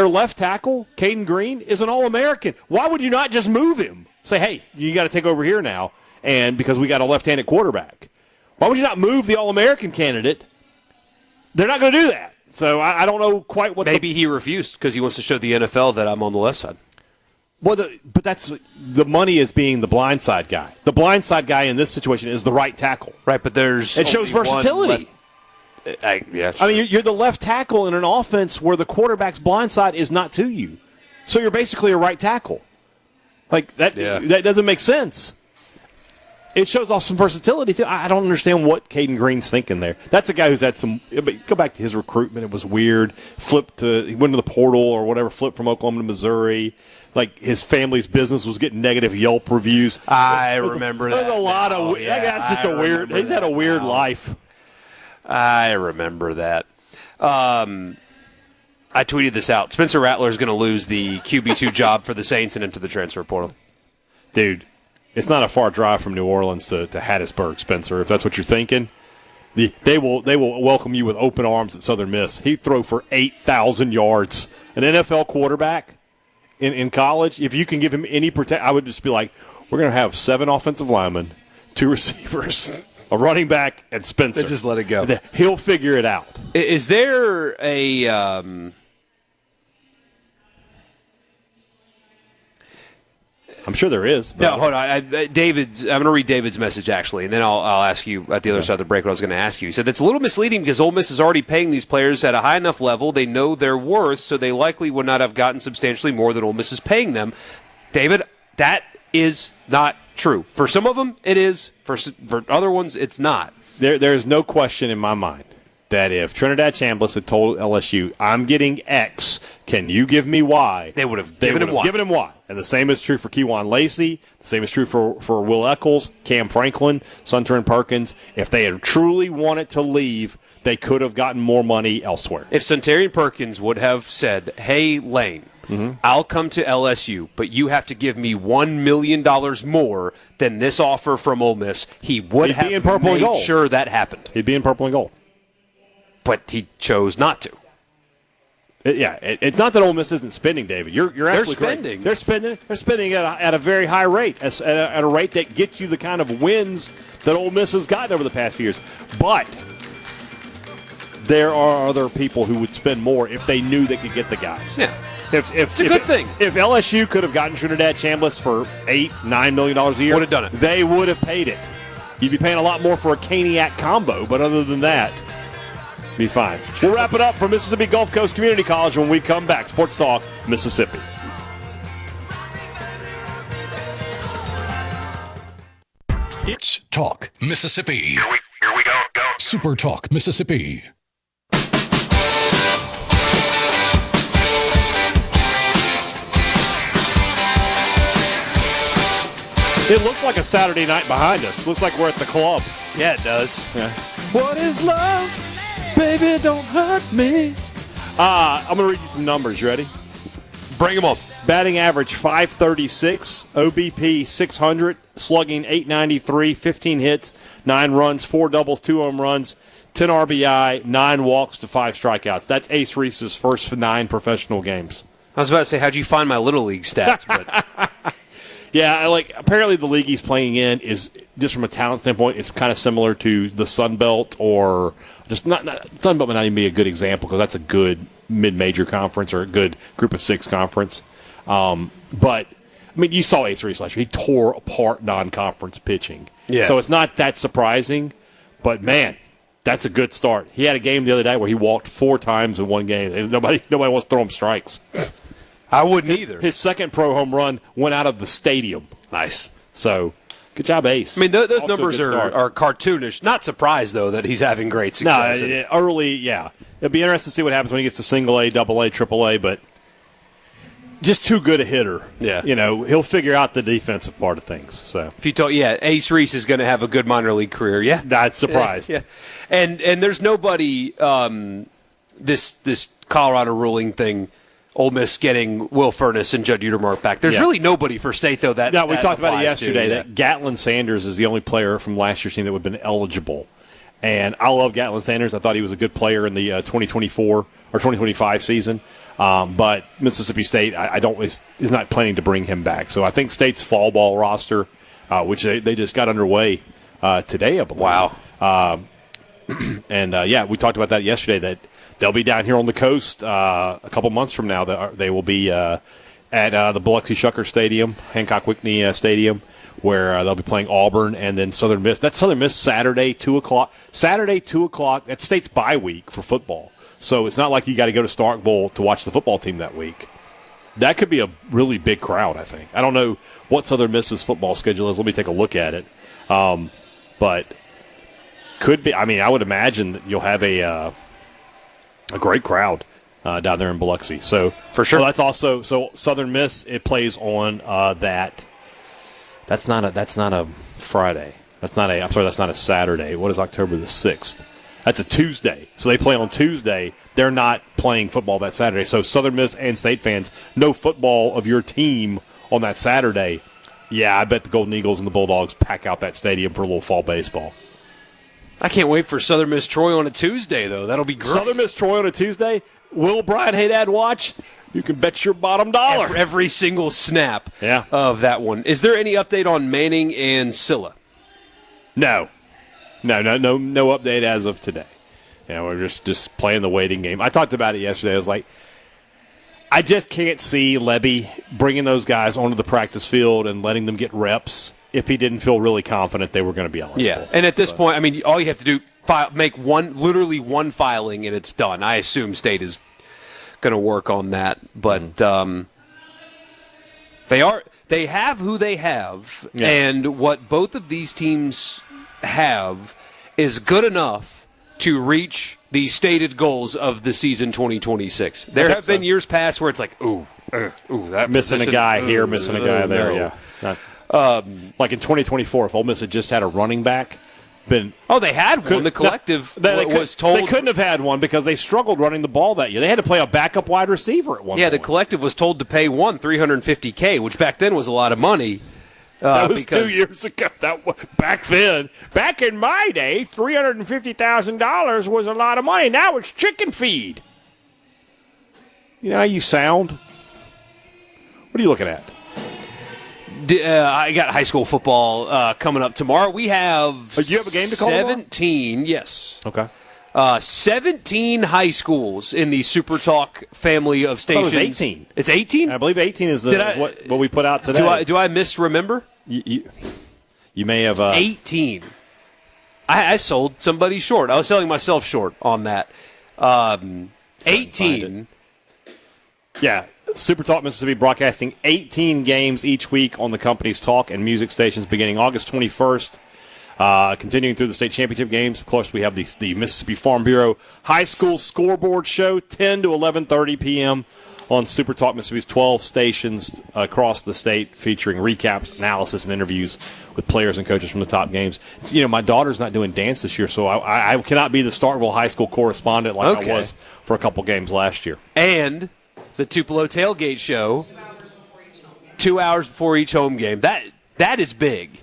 left tackle, Caden Green, is an All-American. Why would you not just move him? Say, hey, you got to take over here now, and because we got a left-handed quarterback. Why would you not move the All-American candidate? They're not going to do that. So I don't know quite what. Maybe he refused because he wants to show the NFL that I'm on the left side. Well, but that's the money is being the blindside guy. The blindside guy in this situation is the right tackle. Right, but it shows versatility. I mean, you're the left tackle in an offense where the quarterback's blindside is not to you. So you're basically a right tackle. Like that. Yeah. That doesn't make sense. It shows off some versatility, too. I don't understand what Caden Green's thinking there. That's a guy who's had some – go back to his recruitment. It was weird. He went to the portal or whatever, flipped from Oklahoma to Missouri. Like, his family's business was getting negative Yelp reviews. I remember that. There's a lot of – that's just a weird – he's had a weird life. I remember that. I tweeted this out. Spencer Rattler is going to lose the QB2 job for the Saints and into the transfer portal. Dude. It's not a far drive from New Orleans to Hattiesburg, Spencer, if that's what you're thinking. They will welcome you with open arms at Southern Miss. He'd throw for 8,000 yards. An NFL quarterback in college, if you can give him any I would just be like, we're going to have 7 offensive linemen, 2 receivers, a running back, and Spencer. Let's just let it go. He'll figure it out. Is there a I'm sure there is. No, hold on. I'm going to read David's message, actually, and then I'll ask you at the other side of the break what I was going to ask you. He said, that's a little misleading because Ole Miss is already paying these players at a high enough level. They know their worth, so they likely would not have gotten substantially more than Ole Miss is paying them. David, that is not true. For some of them, it is. For other ones, it's not. There is no question in my mind that if Trinidad Chambliss had told LSU, I'm getting X, can you give me Y? They would have given him Y. And the same is true for Kejuan Lacey. The same is true for Will Eccles, Cam Franklin, Sunturn Perkins. If they had truly wanted to leave, they could have gotten more money elsewhere. If Sunturn Perkins would have said, hey, Lane, I'll come to LSU, but you have to give me $1 million more than this offer from Ole Miss, he would have made sure that happened. He'd be in purple and gold. But he chose not to. It's not that Ole Miss isn't spending, David. You're absolutely spending. Correct. They're spending at a very high rate, at a rate that gets you the kind of wins that Ole Miss has gotten over the past few years. But there are other people who would spend more if they knew they could get the guys. Yeah. It's a good thing. If LSU could have gotten Trinidad Chambliss for $8-9 million a year, would have done it. They would have paid it. You'd be paying a lot more for a Caniac combo, but other than that, be fine. We'll wrap it up for Mississippi Gulf Coast Community College when we come back. Sports Talk, Mississippi. It's Talk Mississippi. Here we go. Super Talk Mississippi. It looks like a Saturday night behind us. Looks like we're at the club. Yeah, it does. Yeah. What is love? Baby, don't hurt me. I'm going to read you some numbers. You ready? Bring them up. Batting average 536, OBP 600, slugging 893, 15 hits, 9 runs, 4 doubles, 2 home runs, 10 RBI, 9 walks to 5 strikeouts. That's Ace Reese's first 9 professional games. I was about to say, how'd you find my Little League stats? But yeah, apparently the league he's playing in is, just from a talent standpoint, it's kind of similar to the Sun Belt, or just not Sun Belt might not even be a good example because that's a good mid-major conference or a good group of 6 conference. But, I mean, you saw Ace Reese last year. He tore apart non-conference pitching. Yeah. So it's not that surprising, but, man, that's a good start. He had a game the other day where he walked 4 times in one game. Nobody wants to throw him strikes. I wouldn't either. His second pro home run went out of the stadium. Nice. So, good job, Ace. I mean, those Also numbers are cartoonish. Not surprised, though, that he's having great success. No, early, yeah. It'll be interesting to see what happens when he gets to single A, double A, triple A, but just too good a hitter. Yeah. You know, he'll figure out the defensive part of things. So if you talk, Ace Reese is going to have a good minor league career. Yeah. Not surprised. Yeah. And there's nobody, this Colorado ruling thing, Ole Miss getting Will Furnace and Judd Utermark back. There's really nobody for state, though, that No, we talked about it applies to, yesterday, that Gatlin Sanders is the only player from last year's team that would have been eligible. And I love Gatlin Sanders. I thought he was a good player in the 2024 or 2025 season. But Mississippi State, is not planning to bring him back. So I think State's fall ball roster, which they just got underway today, I believe. Wow. And we talked about that yesterday, that they'll be down here on the coast a couple months from now. They will be at the Biloxi Shucker Stadium, Hancock Whitney Stadium, where they'll be playing Auburn and then Southern Miss. That's Southern Miss Saturday, 2 o'clock. Saturday, 2 o'clock. That's State's bye week for football. So it's not like you got to go to Stark Bowl to watch the football team that week. That could be a really big crowd, I think. I don't know what Southern Miss's football schedule is. Let me take a look at it. But could be. I mean, I would imagine that you'll have a great crowd down there in Biloxi. So for sure, that's also Southern Miss. It plays on that. That's not a Friday. That's not a Saturday. What is October the 6th? That's a Tuesday. So they play on Tuesday. They're not playing football that Saturday. So Southern Miss and State fans, no football of your team on that Saturday. Yeah, I bet the Golden Eagles and the Bulldogs pack out that stadium for a little fall baseball. I can't wait for Southern Miss Troy on a Tuesday, though. That'll be great. Southern Miss Troy on a Tuesday? Will Brian Hadad watch? You can bet your bottom dollar. Every single snap of that one. Is there any update on Manning and Silla? No update as of today. We're just playing the waiting game. I talked about it yesterday. I was like, I just can't see Lebby bringing those guys onto the practice field and letting them get reps if he didn't feel really confident they were going to be eligible. Yeah, and at this point, I mean, all you have to do, make literally one filing, and it's done. I assume State is going to work on that, but they have who they have, and what both of these teams have is good enough to reach the stated goals of the season 2026. There have been years past where it's like, that missing a guy here, missing a guy there. No. Like in 2024, if Ole Miss had just had a running back, they had one. The collective was told they couldn't have had one because they struggled running the ball that year. They had to play a backup wide receiver at one point. Yeah, the collective was told to pay one $350K, which back then was a lot of money. That was 2 years ago. Back then, back in my day, $350,000 was a lot of money. Now it's chicken feed. You know how you sound? What are you looking at? I got high school football coming up tomorrow. We have do you have a game to call 17, yes. Okay. 17 high schools in the SuperTalk family of stations. It was 18. It's 18? I believe 18 is what we put out today. Do I misremember? You may have 18. I sold somebody short. I was selling myself short on that. 18. Yeah, SuperTalk Mississippi broadcasting 18 games each week on the company's talk and music stations beginning August 21st. Continuing through the state championship games. Of course, we have the Mississippi Farm Bureau High School Scoreboard Show, 10 to 11:30 p.m. on SuperTalk Mississippi's 12 stations across the state, featuring recaps, analysis, and interviews with players and coaches from the top games. My daughter's not doing dance this year, so I cannot be the Starkville High School correspondent like I was for a couple games last year. And the Tupelo Tailgate Show, 2 hours before each home game. That is big.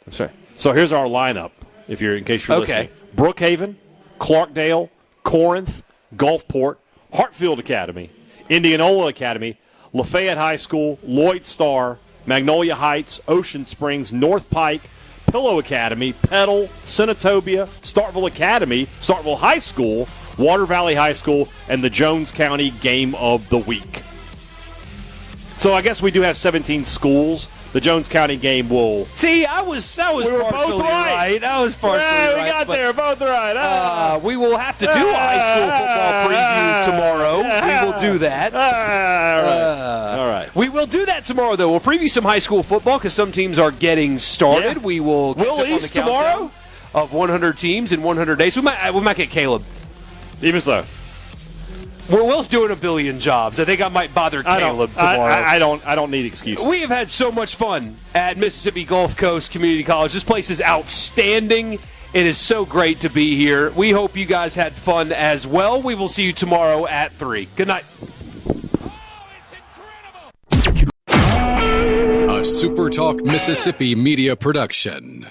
I'm sorry. So here's our lineup, in case you're listening. Brookhaven, Clarkdale, Corinth, Gulfport, Hartfield Academy, Indianola Academy, Lafayette High School, Lloyd Star, Magnolia Heights, Ocean Springs, North Pike, Pillow Academy, Petal, Senatobia, Starkville Academy, Starkville High School, Water Valley High School, and the Jones County Game of the Week. So I guess we do have 17 schools. The Jones County game will. See, I was we were partially both right. I was partially right. We got there, both right. We will have to do a high school football preview tomorrow. We will do that. All right. We will do that tomorrow, though. We'll preview some high school football because some teams are getting started. Yeah. We will. Will East tomorrow? Of 100 teams in 100 days. We might get Caleb. Even so. Will's doing a billion jobs. I think I might bother Caleb tomorrow. I don't need excuses. We have had so much fun at Mississippi Gulf Coast Community College. This place is outstanding. It is so great to be here. We hope you guys had fun as well. We will see you tomorrow at 3. Good night. A SuperTalk Mississippi media production.